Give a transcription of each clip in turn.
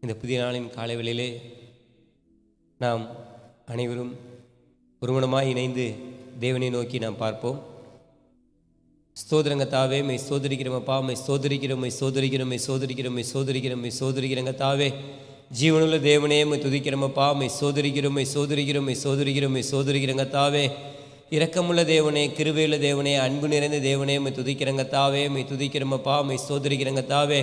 இந்த புதிய நாளின் காலை வேளையிலே நாம் அனைவரும் ஒருமனமாய் இணைந்து தேவனை நோக்கி நாம் பார்ப்போம். ஸ்தோத்திரங்க தாவே, மை ஸ்தோத்திரிக்கிறோமப்பா, மை ஸ்தோத்திரிக்கிறோம், மை சோதரிக்கிறோம், மை சோதரிக்கிறோம், மை சோதரிக்கிறோம், மை சோதரிக்கிறங்க தாவே, ஜீவனுள்ள தேவனே மை துதிக்கிறோமப்பா, மை சோதரிக்கிறோம், மை சோதரிக்கிறோம், மை சோதரிக்கிறோம், மை சோதரிக்கிறங்க தாவே, இரக்கமுள்ள தேவனே, கிருபையுள்ள தேவனே, அன்பு நிறைந்த தேவனே மை துதிக்கிறங்க தாவே, மை துதிக்கிறோமப்பா, மை சோதரிக்கிறங்க தாவே.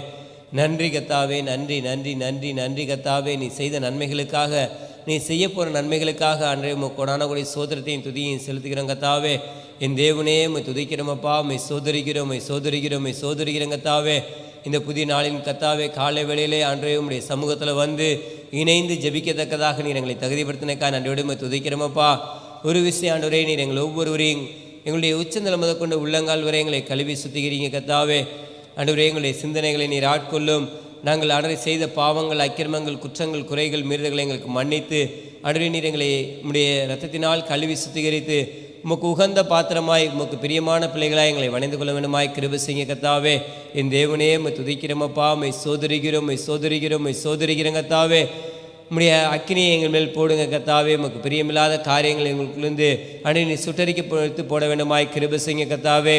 நன்றி கத்தாவே, நன்றி நன்றி நன்றி நன்றி கத்தாவே. நீ செய்த நன்மைகளுக்காக, நீ செய்ய போகிற நன்மைகளுக்காக அன்றைய கொடான கூடிய சோதரத்தையும் துதியையும் செலுத்துகிறோம் கத்தாவே. என் தேவனே மை துதிக்கிறோமப்பா, மை சோதரிக்கிறோம், மை சோதரிக்கிறோம், மை சோதரிக்கிறோம் கத்தாவே. இந்த புதிய நாளின் கத்தாவே, காலை வேளையிலே அன்றைய உடைய சமூகத்தில் வந்து இணைந்து ஜெபிக்கத்தக்கதாக நீர் எங்களை தகுதிப்படுத்தினக்கா நன்றியோடு மை துதிக்கிறோமப்பா. ஒரு விஷயம் ஆண்டவரே, நீர் எங்களை ஒவ்வொருவரையும் எங்களுடைய உச்சந்தலை முதற்கொண்டு உள்ளங்கால் வரை எங்களை கழுவி சுத்திக்கிறீங்க கத்தாவே. ஆண்டவரே, எங்களுடைய சிந்தனைகளை நீர் ஆட்கொள்ளும். நாங்கள் ஆண்டவரே செய்த பாவங்கள், அக்கிரமங்கள், குற்றங்கள், குறைகள், மீறுதல்களை எங்களுக்கு மன்னித்து ஆண்டவரே நீர் எங்களை உம்முடைய இரத்தத்தினால் கழுவி சுத்திகரித்து உமக்கு உகந்த பாத்திரமாய், உமக்கு பிரியமான பிள்ளைகளாய் எங்களை வணைந்து கொள்ள வேண்டுமாய் கிருபை செய்ய கத்தாவே. என் தேவனே மை துதிக்கிறோமப்பா, மை சோதரிக்கிறோம், மை சோதரிக்கிறோம், மை சோதரிக்கிறோம் கத்தாவே. உம்முடைய அக்கினியை எங்கள் மேல் போடுங்க கத்தாவே. உமக்கு பிரியமில்லாத காரியங்கள் எங்களுக்குள்ளேருந்து அன்றை நீ சுட்டரிக்க போட வேண்டுமாய் கிருபை செய்ய கத்தாவே.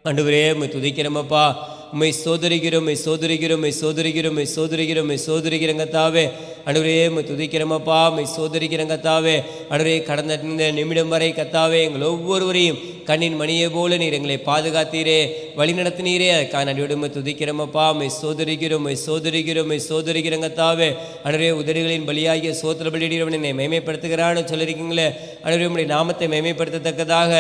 ஆண்டவரே மை துதிக்கிறோமப்பா, உம்மை சோதரிக்கிறோம், மை சோதரிக்கிறோம், மை சோதரிக்கிறோம், மை சோதரிக்கிறோம், மை சோதரிக்கிறோம் கத்தாவே. ஆண்டவரே மை துதிக்கிறோமப்பா, மை சோதரிக்கிறோம் கத்தாவே. ஆண்டவரே, கடந்த நிமிடம் வரை கத்தாவே எங்கள் ஒவ்வொருவரையும் கண்ணின் மணியை போல நீர் எங்களை பாதுகாத்தீரே, வழி நடத்தினீரே. அதுக்காக நன்றியோடு மை துதிக்கிறோமப்பா, மை சோதரிக்கிறோம், மை சோதரிக்கிறோம், மை சோதரிக்கிறோம் கத்தாவே. ஆண்டவரே, உதடுகளின் பலியாகிய சோத்திர பலியிடுவன் என்னை மேன்மைப்படுத்துகிறான்னு சொல்லியிருக்கீங்களே. ஆண்டவரே, உம்முடைய நாமத்தை மேன்மைப்படுத்தத்தக்கதாக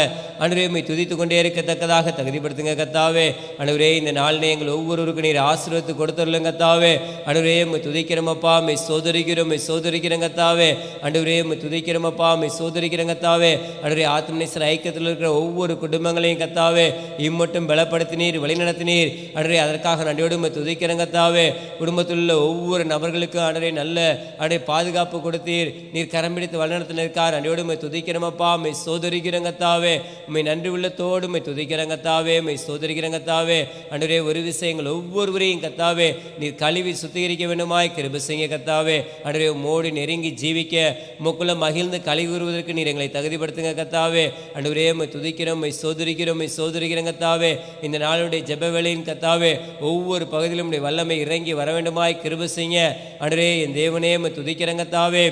ஆண்டவரே மை துதித்து கொண்டே இருக்கத்தக்கதாக தகுதிப்படுத்துங்க கத்தாவே. ஆண்டவரே, இந்த நாளினை எங்கள் ஒவ்வொருவருக்கும் நீர் ஆசீர்வாதத்தை கொடுத்துருங்க கத்தாவே. ஆண்டவரே மை துதிக்கிறோமப்பா, மை சோதரிக்கிறோம், மை சோதரிக்கிறோம் கத்தாவே. ஆண்டவரே மை துதிக்கிறோமப்பா, மை சோதரிக்கிறோம் கத்தாவே. ஆண்டவரே, ஆத்மநேசர் ஐக்கியத்தில் இருக்கிற ஒவ்வொரு குடும்பங்களையும் கத்தாவே இம்மட்டும் பலப்படுத்தினீர், வழிநடத்தினீர். ஆண்டவரே, அதற்காக நன்றியோடு மை துதிக்கிறோம் கத்தாவே. குடும்பத்தில் உள்ள ஒவ்வொரு நபர்களுக்கும் ஆண்டவரே நல்ல பாதுகாப்பு கொடுத்தீர், நீர் கரம் பிடித்து வழிநடத்தினிருக்கார். நன்றியோடு மை துதிக்கிறோமப்பா, மை சோதரிக்கிறோம் கத்தாவே. உம்மை நன்றி உள்ளத்தோடு மை துதிக்கிறோம் கத்தாவே, மை சோதரிக்கிறோம் கத்தாவே. ஆண்டவரே, ஒரு விஷயங்கள் ஒவ்வொருவரையும் கத்தாவே நீர் கழுவி சுத்திகரிக்க வேண்டுமாய் கிருபை செய்ய கத்தாவே. ஆண்டவரே, மோடி நெருங்கி ஜீவிக்க உமக்குள்ள மகிழ்ந்து களி கூறுவதற்கு நீர் எங்களை தகுதிப்படுத்துங்க கத்தாவே. ஆண்டவரே மை துதிக்கிறோம், மை சோதரிக்கிறோம், மை சோதரிக்கிறோம் கத்தாவே. இந்த நாளுடைய ஜெப வேளையின் கத்தாவே ஒவ்வொரு பகுதியிலும் உடைய வல்லமை இறங்கி வர வேண்டுமாய் கிருபை செய்ய. ஆண்டவரே, என் தேவனே மை துதிக்கிறோம் கத்தாவே.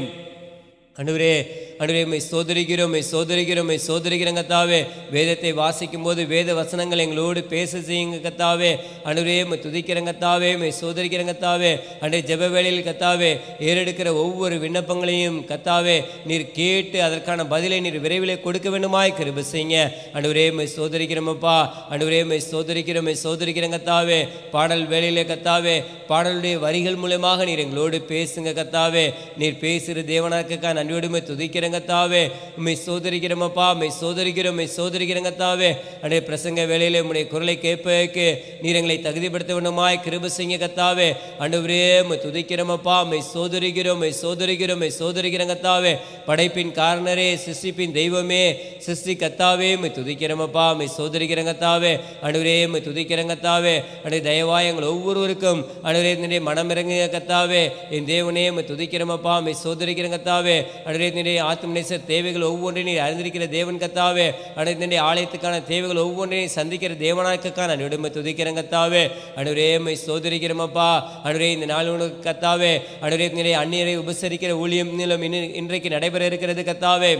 ஆண்டவரே, ஆண்டவரே மை சோதரிக்கிறோம், மை சோதரிக்கிறோம், மை சோதரிக்கிறோம் கத்தாவே. வேதத்தை வாசிக்கும் போது வேத வசனங்கள் எங்களோடு பேச செய்யுங்க கத்தாவே. ஆண்டவரே மை துதிக்கிறோம் கத்தாவே, மை சோதரிக்கிறோம் கத்தாவே. அன்றைய ஜெப வேளையில் கத்தாவே ஏறெடுக்கிற ஒவ்வொரு விண்ணப்பங்களையும் கத்தாவே நீர் கேட்டு அதற்கான பதிலை நீர் விரைவில் கொடுக்க வேண்டுமாய் கிருபை செய்யுங்க. ஆண்டவரே மை சோதரிக்கிறோமப்பா, ஆண்டவரே மை சோதரிக்கிறோம், மை சோதரிக்கிறோம் கத்தாவே. பாடல் வேளையிலே கத்தாவே பாடலுடைய வரிகள் மூலமாக நீர் எங்களோடு பேசுங்க கத்தாவே. நீர் பேசுகிற தேவனாக்கா நன்றியோடு மை துதிக்கிறோம் கத்தாவே. உம்மை சோதரிக்கிறோமப்பா, மை சோதரிக்கிறோம், மை சோதரிக்கிறோம் கத்தாவே. அன்றைய பிரசங்க வேளையிலே உம்முடைய குரலை கேட்பதற்கு நீர் எங்களை தகுதிப்படுத்த வேண்டுமாய் கிருபை செய்ய கத்தாவே. ஆண்டவரே மை துதிக்கிறோமப்பா, மை சோதரிக்கிறோம், மை சோதரிக்கிறோம், மை சோதரிக்கிறோம் கத்தாவே. படைப்பின் காரணரே, சிருஷ்டிப்பின் தெய்வமே, சிருஷ்டி கத்தாவே மை துதிக்கிறோமப்பா, மை சோதரிக்கிறோம் கத்தாவே. ஆண்டவரே மை துதிக்கிறோம் கத்தாவே. அன்றைய தயவாய் எங்கள் ஒவ்வொருவருக்கும் ஆண்டவரே என்னுடைய மனமிறங்குங்க கத்தாவே. என் தேவனே மை துதிக்கிறோமப்பா, மை சோதரிக்கிறோம் கத்தாவே. ஆண்டவரே என்னுடைய ஆத்மநேசர் தேவைகள் ஒவ்வொன்றையும் நீர் அறிந்திருக்கிற தேவன் கத்தாவே. ஆண்டவரே, ஆலயத்துக்கான தேவைகள் ஒவ்வொன்றையும் சந்திக்கிற தேவனாக்கான நடுமை துதிக்கிறோம் கத்தாவே. ஆண்டவரே மை சோதரிக்கிறோமப்பா. ஆண்டவரே, இந்த நாள் உனக்கு கத்தாவே. ஆண்டவரே, அந்நியரை உபசரிக்கிற ஊழியம் நிலம் இன்றைக்கு நடைபெற இருக்கிறது கத்தாவே.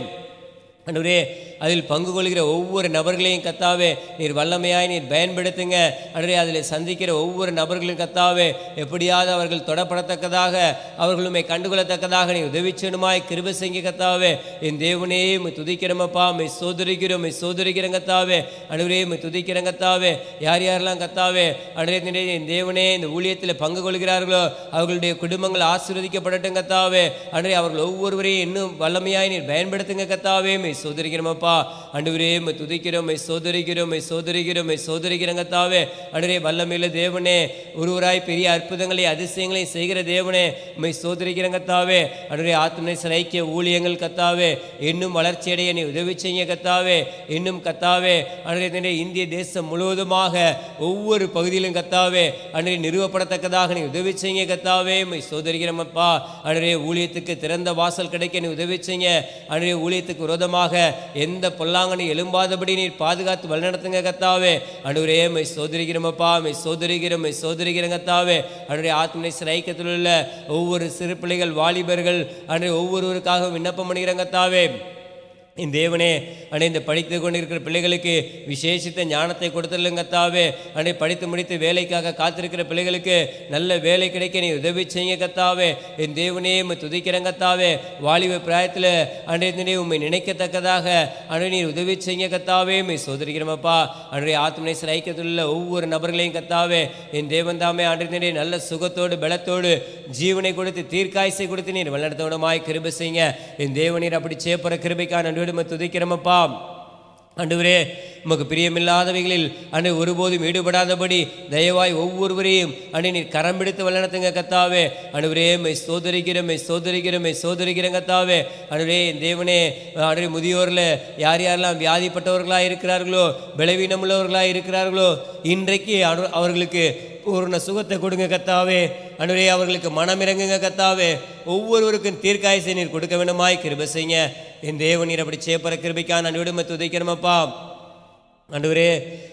ஆண்டவரே, அதில் பங்கு கொள்கிற ஒவ்வொரு நபர்களையும் கத்தாவே நீர் வல்லமையாய் நீர் பயன்படுத்துங்க. ஆண்டவரே, அதில் சந்திக்கிற ஒவ்வொரு நபர்களையும் கத்தாவே எப்படியாவது அவர்கள் தொடப்படத்தக்கதாக அவர்களுமே கண்டுகொள்ளத்தக்கதாக நீ உதவி செய்யணுமாய் கிருபை செய்ய கத்தாவே. என் தேவனே துதிக்கிறோமப்பா, மை சோதரிக்கிறோம், மை சோதரிக்கிறோம் கத்தாவே. ஆண்டவரே, துதிக்கிறோம் கத்தாவே. யார் யாரெல்லாம் கத்தாவே ஆண்டவரே என் தேவனே இந்த ஊழியத்தில் பங்கு கொள்கிறார்களோ அவர்களுடைய குடும்பங்கள் ஆசீர்வதிக்கப்படட்டும் கத்தாவே. ஆண்டவரே, அவர்கள் ஒவ்வொருவரையும் இன்னும் வல்லமையாய் நீர் பயன்படுத்துங்க கத்தாவே. மை சோதரிக்கிறோமப்பா. ஆண்டவரே, துதிக்கிறோம், மை சோதரிக்கிறோம், மை சோதரிக்கிறோம், மை சோதரிக்கிறோம் கத்தாவே. ஆண்டவரே, வல்லமையுள்ள தேவனே, ஒருவராய் பெரிய அற்புதங்களை அதிசயங்களை செய்கிற தேவனே, மை சோதரிக்கிறோம் கத்தாவே. ஆண்டவரே, ஆத்மநேசர் ஐக்கிய ஊழியங்கள் கத்தாவே இன்னும் வளர்ச்சியடைய நீ உதவி செய்ய கத்தாவே. இன்னும் கத்தாவே ஆண்டவரே இந்திய தேசம் முழுவதுமாக ஒவ்வொரு பகுதியிலும் கத்தாவே ஆண்டவரே நிறுவப்படத்தக்கதாக நீ உதவி செய்ய கத்தாவே. மை சோதரிக்கிறோமப்பா. ஆண்டவரே, ஊழியத்துக்கு திறந்த வாசல் கிடைக்க நீ உதவி செய்ய. ஆண்டவரே, ஊழியத்துக்கு விரோதமாக எந்த பொல்லாங்கனை எழும்பாதபடி நீர் பாதுகாத்து வழிநடத்துங்க கத்தாவே. ஆண்டவரே, மை சோதரிக்கிறோமப்பா, மை சோதரிக்கிறோம், மை சோதரிக்கிறோம் கத்தாவே. ஆண்டவரே, ஆத்மநேசர் ஐக்கியத்தில் உள்ள ஒவ்வொரு சிறு பிள்ளைகள் வாலிபர்கள் ஆண்டவரே ஒவ்வொருவருக்காக விண்ணப்பம் பண்ணுகிறோம் கத்தாவே. இந்த தேவனே இந்த படித்து கொண்டிருக்கிற பிள்ளைகளுக்கு விசேஷித்த ஞானத்தை கொடுத்துருங்க கத்தாவே. படித்து முடித்து வேலைக்காக காத்திருக்கிற பிள்ளைகளுக்கு நல்ல வேலை கிடைக்க நீ உதவி செய்ய கத்தாவே. என் தேவனே துதிக்கிறேன் கத்தாவே. வாலிப பிராயத்தில் உண்மை நினைக்கத்தக்கதாக நீர் உதவி செய்ய கத்தாவே. சோதரிக்கிறோமப்பா. ஆத்மநேசர் ஐக்கியத்தில் உள்ள ஒவ்வொரு நபர்களையும் கத்தாவே என் தேவன் தாமே நல்ல சுகத்தோடு பலத்தோடு ஜீவனை கொடுத்து தீர்க்காயசை கொடுத்து நீர் வல்லடத்தோடமாய் கிருபை செய்ய. என் தேவனீர் அப்படி சேப்பற கிருபைக்கான துதிக்கிறோமப்பா. ஆண்டவரே, உமக்கு பிரியமில்லாதவைகளில் ஒருபோதும் ஈடுபடாதபடி தயவாய் ஒவ்வொருவரையும் நீர் கரம் பிடித்து வல்லனத்துங்க கத்தாவே. ஆண்டவரே, மை சோதரிக்கிறோம், மை சோதரிக்கிறோம், மை சோதரிக்கிறோம் கத்தாவே. ஆண்டவரே, என் தேவனே முதியோரில் யார் யாரெல்லாம் வியாதிப்பட்டவர்களாக இருக்கிறார்களோ பலவீனம் உள்ளவர்களாக இருக்கிறார்களோ இன்றைக்கு அவர்களுக்கு பூர்ண சுகத்தை கொடுங்க கத்தாவே. ஆண்டவரே, அவர்களுக்கு மனம் இறங்குங்க கத்தாவே. ஒவ்வொருவருக்கும் தீர்க்காயசை நீர் கொடுக்க வேண்டுமாய் கிருபை செய்ய. என் தேவனீர் அப்படி சேப்பற கிருபைக்கான நடுவிடுமை துதிக்கிறோமப்பா. ஆண்டவரே,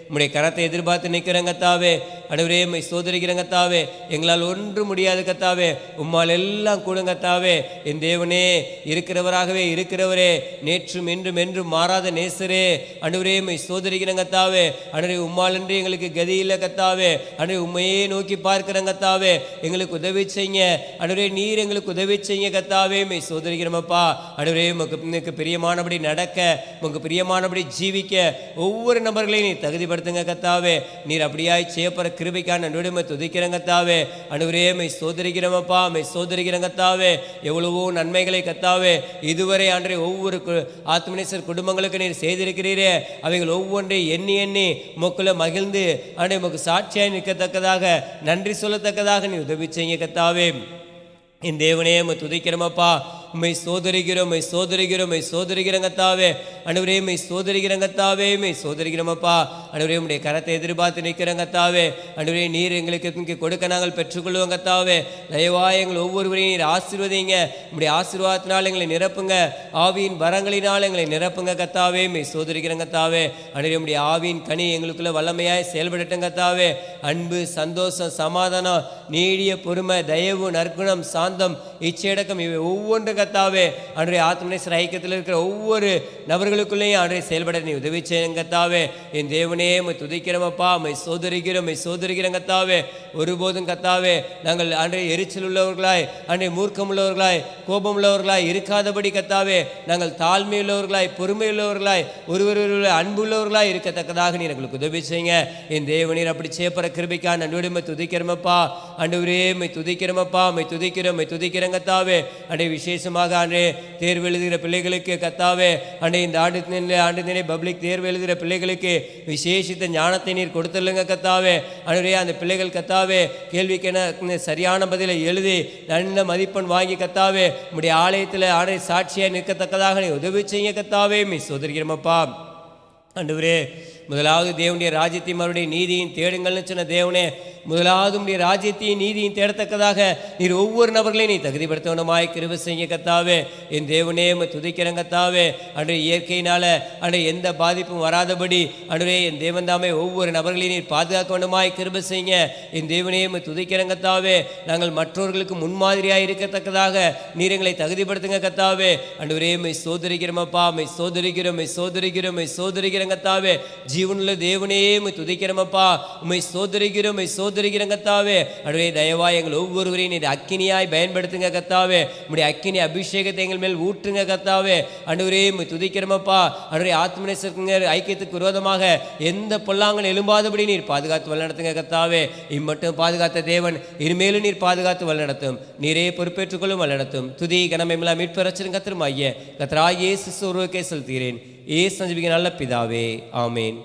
உம்முடைய கரத்தை எதிர்பார்த்து நிற்கிறேன் கத்தாவே. ஆண்டவரே, மை சோதரிக்கிறேன் கத்தாவே. எங்களால் ஒன்று முடியாது கத்தாவே, உம்மால் எல்லாம் கூடும் கத்தாவே. என் தேவனே, இருக்கிறவராகவே இருக்கிறவரே, நேற்றும் இன்றும் என்றும் மாறாத நேசரே. ஆண்டவரே, மை சோதரிக்கிறேன் கத்தாவே. ஆண்டவரே, உம்மால் என்று எங்களுக்கு கதி இல்லை கத்தாவே. ஆண்டவரே, உண்மையே நோக்கி பார்க்கிறேன் கத்தாவே. எங்களுக்கு உதவி செய்ய. ஆண்டவரே, நீர் எங்களுக்கு உதவி செய்ய கத்தாவே. மை சோதரிக்கிறோமப்பா. ஆண்டவரே, உமக்கு பிரியமானபடி நடக்க, உமக்கு பிரியமானபடி ஜீவிக்க ஒவ்வொரு நபர்களையும் நீர் தகுதிப்படுத்துங்க கத்தாவே. நீர் அப்படியாய் செய்யப்படுற கிருபைக்கான நடுமை துதிக்கிறேன் கத்தாவே. ஆண்டவரே, மை சோதரிக்கிறோமப்பா, மை சோதரிக்கிறேன் கத்தாவே. எவ்வளவோ நன்மைகளை கத்தாவே இதுவரை ஆண்டவரே ஒவ்வொரு ஆத்மநேசர் குடும்பங்களுக்கு நீர் செய்திருக்கிறீரே. அவைகள் ஒவ்வொன்றை எண்ணி எண்ணி உமக்குள்ள மகிழ்ந்து ஆண்டவரே உமக்கு சாட்சியாய் நிற்கத்தக்கதாக நன்றி சொல்லத்தக்கதாக நீ உதவி செய்ய கத்தாவே. என் தேவனே, துதிக்கிறோமப்பா. மை சோதரிக்கிறோம், மை சோதரிக்கிறோம், மை சோதரிக்கிறோம் கத்தாவே. ஆண்டவரே, மை சோதரிக்கிறோம் கத்தாவே. மை சோதரிக்கிறோமப்பா. ஆண்டவரே, உம்முடைய கரத்தை எதிர்பார்த்து நிற்கிறோம் கத்தாவே. ஆண்டவரே, நீர் எங்களுக்கு கொடுக்க நாங்கள் பெற்றுக்கொள்வோம் கத்தாவே. தயவாய் எங்கள் ஒவ்வொருவரையும் நீர் ஆசீர்வதிங்க. உம்முடைய ஆசீர்வாதத்தினால் எங்களை நிரப்புங்க. ஆவியின் வரங்களினால் எங்களை நிரப்புங்க கத்தாவே. மை சோதரிக்கிறோம் கத்தாவே. ஆண்டவரே, உம்முடைய ஆவியின் கனி எங்களுக்குள்ள வல்லமையாய் செயல்படட்டும் கத்தாவே. அன்பு, சந்தோஷம், சமாதானம், நீடிய பொறுமை, தயவு, நற்குணம், சாந்தம், இச்சையடக்கம் இவை ஒவ்வொன்று கத்தாவே ஆண்டவரே ஆத்மநேசர் ஐக்கியத்தில் இருக்கிற ஒவ்வொரு நபர்களுக்குள்ளேயும் ஆண்டவரே செயல்பட நீ உதவி செய்யுங்க கத்தாவே. என் தேவனே, துதிக்கிறோமப்பா. மை சோதரிக்கிறோம், மை சோதரிக்கிறோம் கத்தாவே. ஒருபோதும் கத்தாவே நாங்கள் ஆண்டவரே எரிச்சல் உள்ளவர்களாய், ஆண்டவரே மூர்க்கம் உள்ளவர்களாய், கோபம் உள்ளவர்களாய் இருக்காதபடி கத்தாவே நாங்கள் தாழ்மை உள்ளவர்களாய், பொறுமை உள்ளவர்களாய், ஒருவர் அன்பு உள்ளவர்களாய் இருக்கத்தக்கதாக நீ எங்களுக்கு உதவி செய்யுங்க. என் தேவனீர் அப்படி செய்யப்படுற கிருபைக்கான நன்றியோடு துதிக்கிறோமப்பா. ஆண்டவரே, மை துதிக்கிறோமப்பா, மை துதிக்கிறோம், மை துதிக்கிறோம் கத்தாவே. அண்டை விசேஷமாக ஆண்டே தேர்வு எழுதுகிற பிள்ளைகளுக்கு கத்தாவே அண்டை இந்த ஆண்டு பப்ளிக் தேர்வு எழுதுகிற பிள்ளைகளுக்கு விசேஷித்த ஞானத்தை நீர் கொடுத்துள்ளுங்க கத்தாவே. ஆண்டவரே, அந்த பிள்ளைகள் கத்தாவே கேள்விக்கென சரியான பதிலை எழுதி நல்ல மதிப்பெண் வாங்கி கத்தாவே உம்முடைய ஆலயத்தில் ஆண்டை சாட்சியாக நிற்கத்தக்கதாக நீ உதவி செய்ய கத்தாவே. மீ சோதரிக்கிறோமப்பா. ஆண்டவரே, முதலாவது தேவனுடைய ராஜ்யத்தையும் அவருடைய நீதியின் தேடுங்கள்னு சொன்ன தேவனே, முதலாவது உம்முடைய ராஜ்யத்தையும் நீதியும் தேடத்தக்கதாக நீர் ஒவ்வொரு நபர்களையும் நீ தகுதிப்படுத்தவனமாய் கிருபை செய்ய கத்தாவே. என் தேவனே உம்மை துதிக்கிறேன் கத்தாவே. அன்றைய இயற்கையினால அன்றைய எந்த பாதிப்பும் வராதபடி அன்றைய என் தேவன் தாமே ஒவ்வொரு நபர்களையும் நீர் பாதுகாக்க வேண்டுமாய் கிருபை செய்யுங்க. என் தேவனே உம்மை துதிக்கிறேன் கத்தாவே. நாங்கள் மற்றவர்களுக்கு முன்மாதிரியாக இருக்கத்தக்கதாக நீர் எங்களை தகுதிப்படுத்துங்க கத்தாவே. அன்றுவரே உம்மை சோதரிக்கிறோமப்பா, உம்மை சோதரிக்கிறோம், உம்மை சோதரிக்கிறோம், உம்மை சோதரிக்கிறோம் கத்தாவே. ஜீவனுள்ள தேவனே உம்மை துதிக்கிறோமப்பா, உம்மை சோதரிக்கிறோம், உம்மை சோதரிக்கிறோம் கத்தாவே. அன்றுவரே தயவாய் எங்கள் ஒவ்வொருவரையும் நீர் அக்கினியாய் பயன்படுத்துங்க கத்தாவே. உம்முடைய அக்கினி அபிஷேகத்தை எங்கள் மேல் ஊற்றுங்க கத்தாவே. அன்றுவரே உம்மை துதிக்கிறோமப்பா. அன்றுவரே ஆத்மநேசருக்குங்க ஐக்கியத்துக்கு விரோதமாக எந்த பொல்லாங்கல் எழும்பாதபடி நீர் பாதுகாத்து வழிநடத்துங்க கத்தாவே. இம்மட்டும் பாதுகாத்த தேவன் இனிமேலும் நீர் பாதுகாத்து வழிநடத்தும். நீரே பொறுப்பேற்றுக்கொள்ளும் வழிநடத்தும். துதி கனமெல்லாம் மீட்பரச்சரும் கத்திரும் ஐய கத்தராகிய இயேசு ஒருவருக்கே செலுத்துகிறேன். இயேசு ஜெபிக்க நல்ல பிதாவே, ஆமேன்.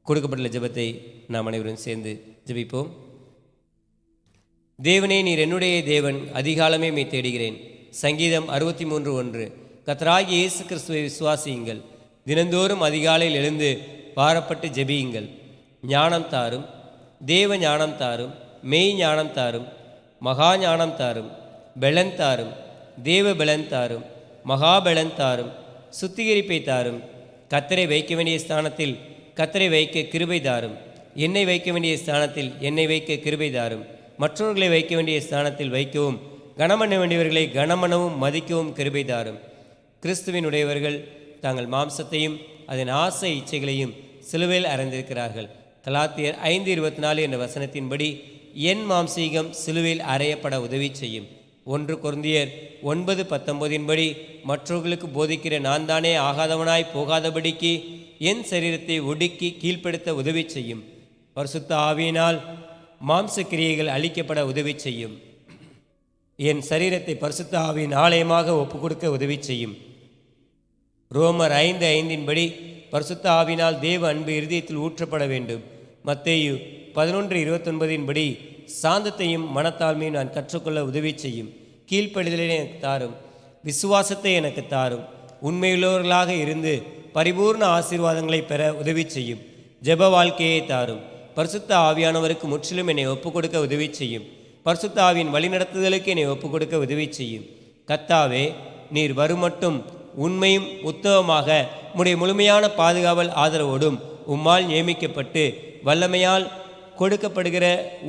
கொடுக்கப்பட்டுள்ள ஜெபத்தை நாம் அனைவரும் சேர்ந்து ஜெபிப்போம். தேவனே, நீர் என்னுடைய தேவன், அதிகாலமே மே தேடுகிறேன். சங்கீதம் 63:1. கர்த்தராகிய இயேசு கிறிஸ்துவை விசுவாசியுங்கள். தினந்தோறும் அதிகாலையில் எழுந்து பாரப்பட்டு ஜெபியுங்கள். ஞானம் தாரும், தேவ ஞானம் தாரும், மெய் ஞானம் தாரும், மகா ஞானம் தாரும், பெலன் தாரும், தேவ பெலன் தாரும், மகா பெலன் தாரும், சுத்திகரிப்பை தாரும். கர்த்தரை வைக்க வேண்டிய ஸ்தானத்தில் கர்த்தரை வைக்க கிருபை தாரும். என்னை வைக்க வேண்டிய ஸ்தானத்தில் என்னை வைக்க கிருபை தாரும். மற்றவர்களை வைக்க வேண்டிய ஸ்தானத்தில் வைக்கவும், கனமண்ண வேண்டியவர்களை கனமனவும் மதிக்கவும் கிருபை தாரும். கிறிஸ்துவினுடையவர்கள் தாங்கள் மாம்சத்தையும் அதன் ஆசை இச்சைகளையும் சிலுவையில் அறைந்திருக்கிறார்கள். கலாத்தியர் 5:24 என்ற வசனத்தின்படி என் மாம்சீகம் சிலுவையில் அறையப்பட உதவி செய்யும். 1 கொரிந்தியர் 9:19 மற்றவர்களுக்கு போதிக்கிற நான் தானே ஆகாதவனாய் போகாதபடிக்கு என் சரீரத்தை ஒடுக்கி கீழ்ப்படுத்த உதவி செய்யும். பரிசுத்த ஆவியினால் மாம்ச கிரியைகள் அழிக்கப்பட உதவி செய்யும். என் சரீரத்தை பரிசுத்த ஆவியின் ஆலயமாக ஒப்புக்கொடுக்க உதவி செய்யும். ரோமர் 5:5 பரிசுத்த ஆவியினால் தேவ அன்பு இருதயத்தில் ஊற்றப்பட வேண்டும். மத்தேயு 11:29 சாந்தத்தையும் மனத்தாழ்மையும் நான் கற்றுக்கொள்ள உதவி செய்யும். கீழ்ப்படிதலை எனக்கு தாரும், விசுவாசத்தை எனக்கு தாரும். உண்மையுள்ளவர்களாக இருந்து பரிபூர்ண ஆசீர்வாதங்களை பெற உதவி செய்யும். ஜெப வாழ்க்கையை தாரும். பரிசுத்த ஆவியானவருக்கு முற்றிலும் என்னை ஒப்புக் கொடுக்க உதவி செய்யும். பரிசுத்த ஆவியின் வழிநடத்துதலுக்கு என்னை ஒப்புக் கொடுக்க உதவி செய்யும். கர்த்தாவே, நீர் வருமட்டும் உண்மையும் உத்தவமாக உம்முடைய முழுமையான பாதுகாவல் ஆதரவோடும் உம்மால் நியமிக்கப்பட்டு வல்லமையால் கொடுக்கப்படுகிற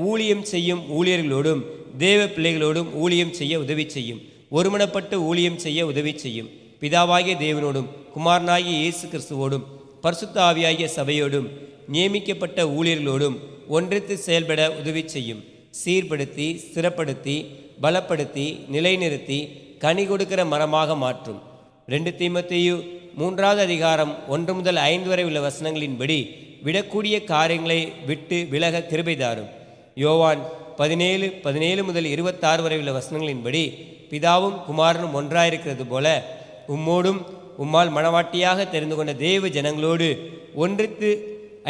ஊழியம் செய்யும் ஊழியர்களோடும் தேவ பிள்ளைகளோடும் ஊழியம் செய்ய உதவி செய்யும். ஒருமனப்பட்டு ஊழியம் செய்ய உதவி செய்யும். பிதாவாகிய தேவனோடும் குமாரனாகிய இயேசு கிறிஸ்துவோடும் பரிசுத்த ஆவியாகிய சபையோடும் நியமிக்கப்பட்ட ஊழியர்களோடும் ஒன்றித்து செயல்பட உதவி செய்யும். சீர்படுத்தி, ஸ்திரப்படுத்தி, பலப்படுத்தி, நிலைநிறுத்தி கனி கொடுக்கிற மரமாக மாற்றும். 2 தீமோத்தேயு 3:1 முதல் 5 வரை உள்ள வசனங்களின்படி விடக்கூடிய காரியங்களை விட்டு விலக கிருபை தாரும். யோவான் 17 முதல் 26 வரை உள்ள வசனங்களின்படி பிதாவும் குமாரனும் ஒன்றாயிருக்கிறது போல உம்மோடும் உம்மால் மனவாட்டியாக தெரிந்து கொண்ட தேவ ஜனங்களோடு ஒன்றித்து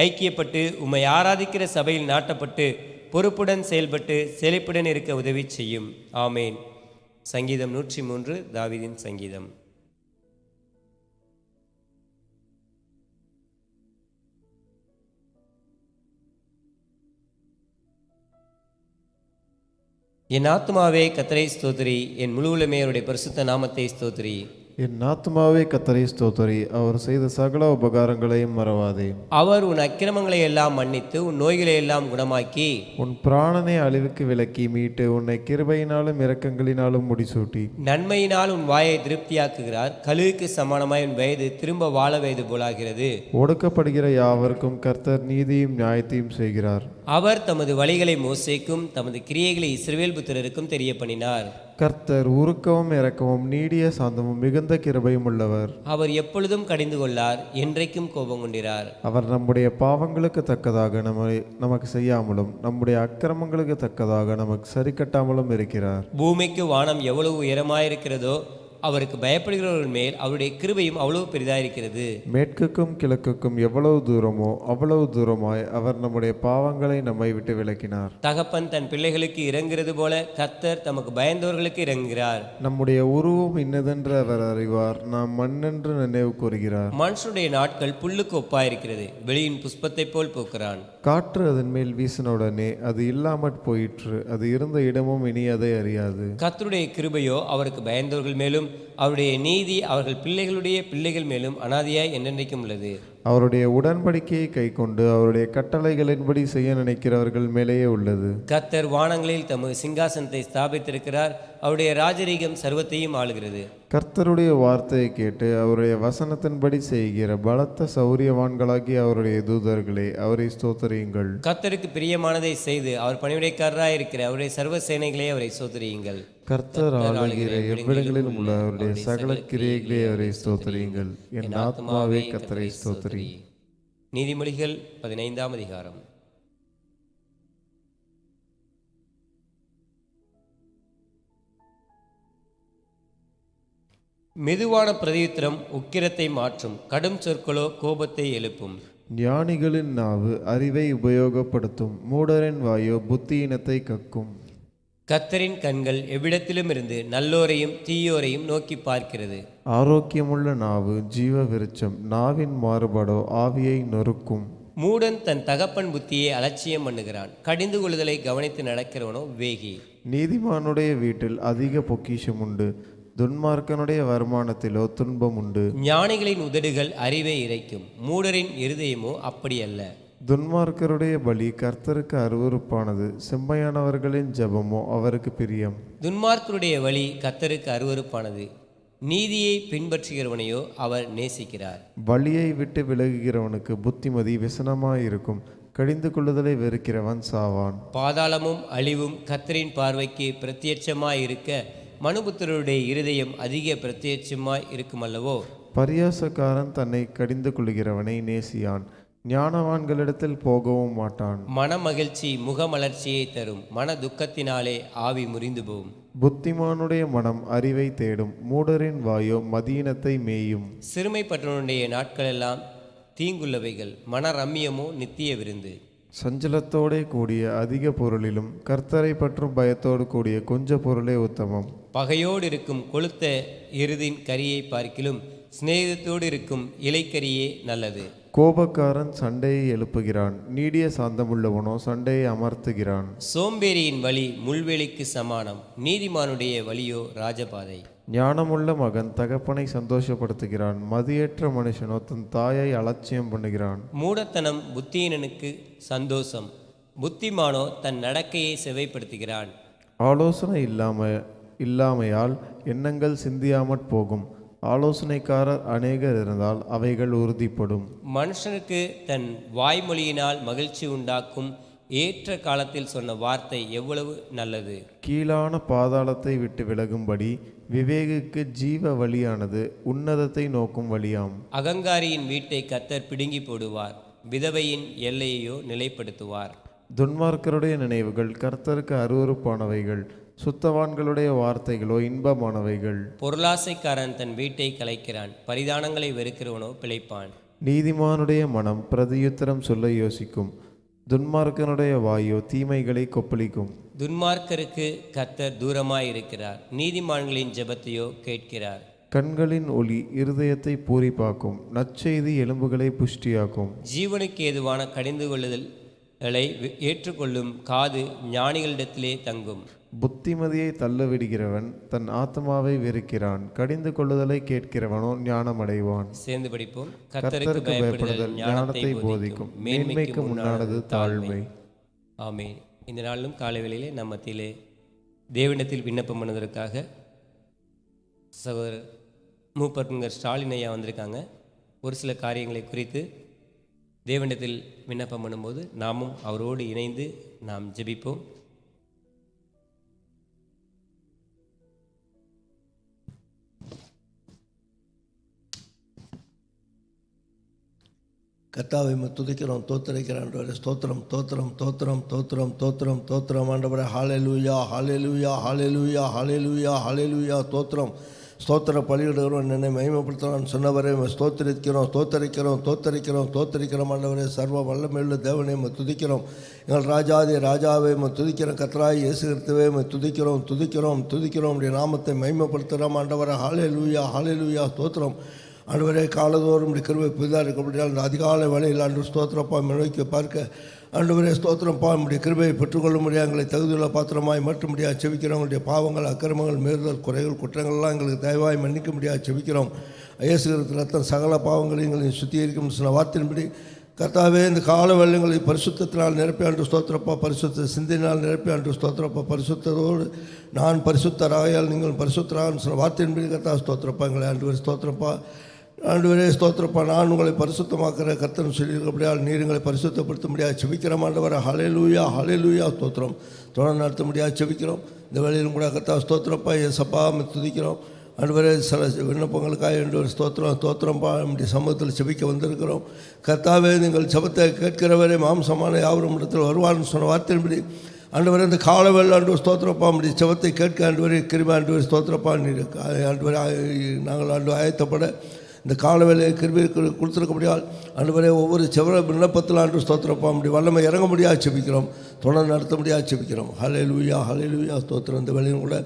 ஐக்கியப்பட்டு உம்மை ஆராதிக்கிற சபையில் நாட்டப்பட்டு பொறுப்புடன் செயல்பட்டு செழிப்புடன் இருக்க உதவி செய்யும். ஆமேன். சங்கீதம் 103 தாவீதின் சங்கீதம். என் ஆத்துமாவே கர்த்தரை ஸ்தோத்திரி, என் முழு உள்ளமே அவருடைய பரிசுத்த நாமத்தை ஸ்தோத்திரி. என் ஆத்துமாவே கர்த்தரை ஸ்தோத்திரி, அவர் செய்த சகல உபகாரங்களையும் மறவாதே. அவர் உன் அக்கிரமங்களை எல்லாம் மன்னித்து உன் நோய்களை எல்லாம் குணமாக்கி உன் பிராணனை அழிவுக்கு விலக்கி மீட்டு உன்னை கிருபையினாலும் இரக்கங்களினாலும் முடிசூட்டி நன்மையினால் உன் வாயை திருப்தியாக்குகிறார். கழுகுக்கு சமானமாய் உன் வயது திரும்ப வாழ வயது போலாகிறது. ஒடுக்கப்படுகிற யாவருக்கும் கர்த்தர் நீதியும் நியாயத்தையும் செய்கிறார். அவர் தமது வழிகளை மோசேக்கும் தமது கிரியைகளை இஸ்ரவேல் புத்திரருக்கும் தெரிய பண்ணினார். கர்த்தர் உருக்கவும் இரக்கமும் நீடிய சாந்தமும் மிகுந்த கிருபையும் உள்ளவர். அவர் எப்பொழுதும் கடிந்து கொள்ளார், என்றைக்கும் கோபம் கொண்டிரார். அவர் நம்முடைய பாவங்களுக்கு தக்கதாக நமக்கு செய்யாமலும் நம்முடைய அக்கிரமங்களுக்கு தக்கதாக நமக்கு சரி கட்டாமலும் இருக்கிறார். பூமிக்கு வானம் எவ்வளவு உயரமாயிருக்கிறதோ அவருக்கு பயப்படுகிறவர்கள் மேல் அவருடைய கிருபையும் அவ்வளவு பெரிதாயிருக்கிறது. மேற்குக்கும் கிழக்குக்கும் எவ்வளவு தூரமோ அவ்வளவு தூரமாய் அவர் நம்முடைய பாவங்களை நம்மை விட்டு விலக்கினார். தகப்பன் தன் பிள்ளைகளுக்கு இறங்குகிறது போல கர்த்தர் தமக்கு பயந்தவர்களுக்கு இறங்குகிறார். நம்முடைய உருவம் இன்னதென்று அவர் அறிவார், நாம் மண்ணென்று நினைவு கூறுகிறார். மனுஷனுடைய நாட்கள் புல்லுக்கு ஒப்பாயிருக்கிறது, வெளியின் புஷ்பத்தை போல் பூக்கிறான். காற்று அதன் மேல் வீசினவுடனே அது இல்லாமற் போயிற்று. அது இருந்த இடமும் இனி அதை அறியாது. கர்த்தருடைய கிருபையோ அவருக்கு பயந்தவர்கள் மேலும் அவருடைய நீதி அவர்கள் பிள்ளைகளுடைய பிள்ளைகள் மேலும் அனாதியாய் என்றென்றைக்கும் உள்ளது. அவருடைய உடன்படிக்கையை கைக்கொண்டு அவருடைய கட்டளைகளின்படி செய்ய நினைக்கிறவர்கள் மேலேயே உள்ளது. கர்த்தர் வானங்களில் தமது சிங்காசனத்தை ஸ்தாபித்திருக்கிறார். அவருடைய ராஜரீகம் சர்வத்தையும் ஆளுகிறது. கர்த்தருடைய வார்த்தையை கேட்டு அவருடைய வசனத்தின்படி செய்கிற பலத்த சௌரியவான்களாகிய அவருடைய தூதர்களே, அவரை ஸ்தோத்திரியுங்கள். கர்த்தருக்கு பிரியமானதை செய்து அவர் பணிவிடைக்காரராய் இருக்கிற அவருடைய சர்வ சேனைகளே அவரை ஸ்தோத்திரியுங்கள். கர்த்தர் ஆளுகிற எவ்விடங்களிலும் உள்ள அவருடைய சகல கிரியைகளே அவரை ஸ்தோத்திரியுங்கள். என் ஆத்மாவே கர்த்தரை ஸ்தோத்திரி. நீதிமொழிகள் 15ஆம் அதிகாரம். மெதுவான பிரதியுத்தரம் உக்கிரத்தை மாற்றும், கடும் சொற்களோ கோபத்தை எழுப்பும். ஞானிகளின் நாவு அறிவை உபயோகப்படுத்தும், மூடரின் வாயோ புத்தியினத்தை கக்கும். கர்த்தரின் கண்கள் எவ்விடத்திலும் இருந்து நல்லோரையும் தீயோரையும் நோக்கி பார்க்கிறது. ஆரோக்கியமுள்ள நாவு ஜீவ விருட்சம், நாவின் மாறுபாடோ ஆவியை நொறுக்கும். மூடன் தன் தகப்பன் புத்தியை அலட்சியம் பண்ணுகிறான், கடிந்து கொள்ளுதலை கவனித்து நடக்கிறவனோ வேகி. நீதிமானுடைய வீட்டில் அதிக பொக்கிஷம் உண்டு, துன்மார்க்கனுடைய வருமானத்திலோ துன்பம் உண்டு. ஞானிகளின் உதடுகள் அறிவை இறைக்கும், மூடரின் இருதயமோ அப்படியல்ல. துன்மார்க்கருடைய பலி கர்த்தருக்கு அருவருப்பானது, செம்மையானவர்களின் ஜெபமோ அவருக்கு பிரியம். துன்மார்க்கருடைய வழி கர்த்தருக்கு அருவருப்பானது, நீதியை பின்பற்றுகிறவனையோ அவர் நேசிக்கிறார். பலியை விட்டு விலகுகிறவனுக்கு புத்திமதி விசனமாயிருக்கும், கடிந்து கொள்ளுதலை வெறுக்கிறவன் சாவான். பாதாளமும் அழிவும் கர்த்தரின் பார்வைக்கு பிரத்யட்சமாயிருக்க மனுபுத்திரருடைய இருதயம் அதிக பிரத்யட்சமாய் இருக்குமல்லவோ. பரியாசக்காரன் தன்னை கடிந்து கொள்ளுகிறவனை நேசியான், ஞானவான்களிடத்தில் போகவும் மாட்டான். மன மகிழ்ச்சி முகமலர்ச்சியை தரும், மன துக்கத்தினாலே ஆவி முறிந்து போகும். புத்திமானுடைய மனம் அறிவை தேடும், மூடரின் வாயோ மதியினத்தை மேயும். சிறுமைப்பட்டவனுடைய நாட்களெல்லாம் தீங்குள்ளவைகள், மன ரம்மியமோ நித்திய விருந்து. சஞ்சலத்தோடே கூடிய அதிக பொருளிலும் கர்த்தரை பற்றும் பயத்தோடு கூடிய கொஞ்ச பொருளே உத்தமம். பகையோடு இருக்கும் கொளுத்த எருதின் கரியை பார்க்கிலும் சிநேகத்தோடு இருக்கும் இலைக்கரியே நல்லது. கோபக்காரன் சண்டையை எழுப்புகிறான், நீடிய சாந்தமுள்ளவனோ சண்டையை அமர்த்துகிறான். சோம்பேறியின் வழி முள்வெளிக்கு சமானம், நீதிமானுடைய வழியோ ராஜபாதை. ஞானமுள்ள மகன் தகப்பனை சந்தோஷப்படுத்துகிறான், மதியற்ற மனுஷனோ தன் தாயை அலட்சியம் பண்ணுகிறான். மூடத்தனம் புத்தியீனனுக்கு சந்தோஷம், புத்திமானோ தன் நடக்கையை செவைப்படுத்துகிறான். ஆலோசனை இல்லாமையால் எண்ணங்கள் சிந்தியாமற் போகும், ஆலோசனைக்காரர் அநேகர் இருந்தால் அவைகள் உறுதிப்படும். மனுஷனுக்கு தன் வாய்மொழியினால் மகிழ்ச்சி உண்டாக்கும், ஏற்ற காலத்தில் சொன்ன வார்த்தை எவ்வளவு நல்லது. கீழான பாதாளத்தை விட்டு விலகும்படி விவேகுக்கு ஜீவ வழியானது உன்னதத்தை நோக்கும் வழியாம். அகங்காரியின் வீட்டை கர்த்தர் பிடுங்கி போடுவார், விதவையின் எல்லையையோ நிலைப்படுத்துவார். துன்மார்க்கருடைய நினைவுகள் கர்த்தருக்கு அருவருப்பானவைகள், சுத்தவான்களுடைய வார்த்தைகளோ இன்பமானவைகள். பொருளாசைக்காரன் தன் வீட்டை கலைக்கிறான், பரிதானங்களை வெறுக்கிறவனோ பிழைப்பான். நீதிமானுடைய மனம் பிரதியுத்தரம் சொல்ல யோசிக்கும், துன்மார்க்கனுடைய வாயோ தீமைகளை கொப்பளிக்கும். துன்மார்க்கருக்கு கர்த்தர் தூரமாயிருக்கிறார், நீதிமான்களின் ஜெபத்தையோ கேட்கிறார். கண்களின் ஒளி இருதயத்தை பூரிப்பாக்கும், நற்செய்தி எலும்புகளை புஷ்டியாக்கும். ஜீவனுக்கு ஏதுவான கடிந்து கொள்ளுதலை ஏற்றுக்கொள்ளும் காது ஞானிகளிடத்திலே தங்கும். புத்திமதியை தள்ளவிடுகிறவன் தன் ஆத்மாவை வெறுக்கிறான், கடிந்து கொள்ளுதலை கேட்கிறவனோ ஞானமடைவான். சேர்ந்து படிப்போம். கர்த்தருக்கு பயப்படுதல் ஞானத்தை போதிக்கும், மேன்மைக்கு முன்னானது தாழ்மை. ஆமென். இந்த நாளிலும் காலை வேளையிலே நம்ம மத்தியிலே தேவனிடத்தில் விண்ணப்பம் பண்ணுவதற்காக சகோதரர் மூப்பர்ங்கர் ஸ்டாலின் ஐயா வந்திருக்காங்க. ஒரு சில காரியங்களை குறித்து தேவனிடத்தில் விண்ணப்பம் பண்ணும்போது நாமும் அவரோடு இணைந்து நாம் ஜெபிப்போம். கர்த்தாவை துதிக்கிறோம், தோத்தரிக்கிறோம் ஆண்டவரே. ஸ்தோத்திரம் தோத்திரம் தோத்திரம் தோத்திரம் தோத்திரம் தோத்திரம் ஆண்டவரே. ஹல்லேலூயா ஹல்லேலூயா ஹல்லேலூயா ஹல்லேலூயா ஹல்லேலூயா. தோத்திரம் ஸ்தோத்திர பலியிடுகிறோம், என்னை மகிமைப்படுத்துகிறோம் சொன்னவரே ஸ்தோத்தரிக்கிறோம் தோத்தரிக்கிறோம் தோத்தரிக்கிறோம் தோத்தரிக்கிறோம் ஆண்டவரே. சர்வ வல்லமையுள்ள தேவனை துதிக்கிறோம். எங்கள் ராஜாதி ராஜாவை துதிக்கிறோம். கர்த்தராய் இயேசு கிறிஸ்துவே துதிக்கிறோம் துதிக்கிறோம் துதிக்கிறோம். உடைய நாமத்தை மகிமைப்படுத்துகிறோம் ஆண்டவரே. ஹல்லேலூயா ஹல்லேலூயா. ஸ்தோத்திரம் ஆண்டவரே. காலதோறும் கிருபை புதிதாக இருக்கப்பட்டால் இந்த அதிகாலை வேளையில் ஆண்டு ஸ்தோத்திரப்பா நோக்கி பார்க்க ஆண்டவரே ஸ்தோத்திரம் நம்முடைய கிருபையை பெற்றுக்கொள்ள முடியாது எங்களை தகுதியுள்ள பாத்திரமாய் மாற்ற முடியாது செபிக்கிறோம். எங்களுடைய பாவங்கள் அக்கிரமங்கள் மீறுதல் குறைகள் குற்றங்கள்லாம் எங்களுக்கு தயவாய் மன்னிக்க முடியாது செபிக்கிறோம். இயேசு கிறிஸ்து ரத்தம் சகல பாவங்களையும் எங்களை சுத்திகரிக்கும் சொன்ன வார்த்தையின்படி கர்த்தாவே இந்த கால வெள்ளங்களை பரிசுத்தத்தினால் நிரப்பி ஆண்டு ஸ்தோத்திரப்பா, பரிசுத்த சிந்தையினால் நிரப்பி ஆண்டு ஸ்தோத்திரப்பா, பரிசுத்தரோடு நான் பரிசுத்தராயால் நீங்கள் பரிசுத்தரான்னு சொன்ன வார்த்தையின்படி கர்த்தா ஸ்தோத்திரப்பா, எங்களை ஆண்டு ஸ்தோத்திரப்பா, ஆண்டவரே ஸ்தோத்திரப்பா, நான் உங்களை பரிசுத்தமாக்குற கர்த்தன் சொல்லியிருக்கபடியால் நீர் எங்களை பரிசுத்தப்படுத்த முடியாது செபிக்கிறோம். ஆண்டவரை ஹல்லேலூயா ஹல்லேலூயா ஸ்தோத்திரம் தொடர்ந்து நடத்த முடியாது செபிக்கிறோம். இந்த வேளையிலும் கூட கர்த்தா ஸ்தோத்திரப்பா ஏசப்பா துதிக்கிறோம். ஆண்டவரே சில விண்ணப்பங்களுக்காக ஒரு ஸ்தோத்திரம்பா நம்முடைய சமூகத்தில் செபிக்க வந்திருக்கிறோம். கர்த்தாவே நீங்கள் ஜெபத்தை கேட்கிறவரே மாம்சமான யாவரும் இடத்தில் வருவான்னு சொன்ன வார்த்தையின்படி ஆண்டவரே இந்த காலவேளை ஆண்டு ஸ்தோத்திரப்பா நம்முடைய ஜெபத்தை கேட்க ஆண்டவரே கிருபை ஆண்டவரே ஸ்தோத்திரப்பா ஆண்டவரே நாங்கள் ஆண்டு ஆயத்தப்பட இந்த காலவேளையை கிருபை கொடுத்துருக்க முடியாது. ஆண்டவரே ஒவ்வொரு செவர விண்ணப்பத்தில் ஆண்டு ஸ்தோத்திரப்பா நம்முடைய வல்லமை இறங்க முடியாது செபிக்கிறோம். தொடர்ந்து நடத்த முடியாது செபிக்கிறோம். ஹல்லேலூயா ஹல்லேலூயா ஸ்தோத்திரம். இந்த வேளையும் கூட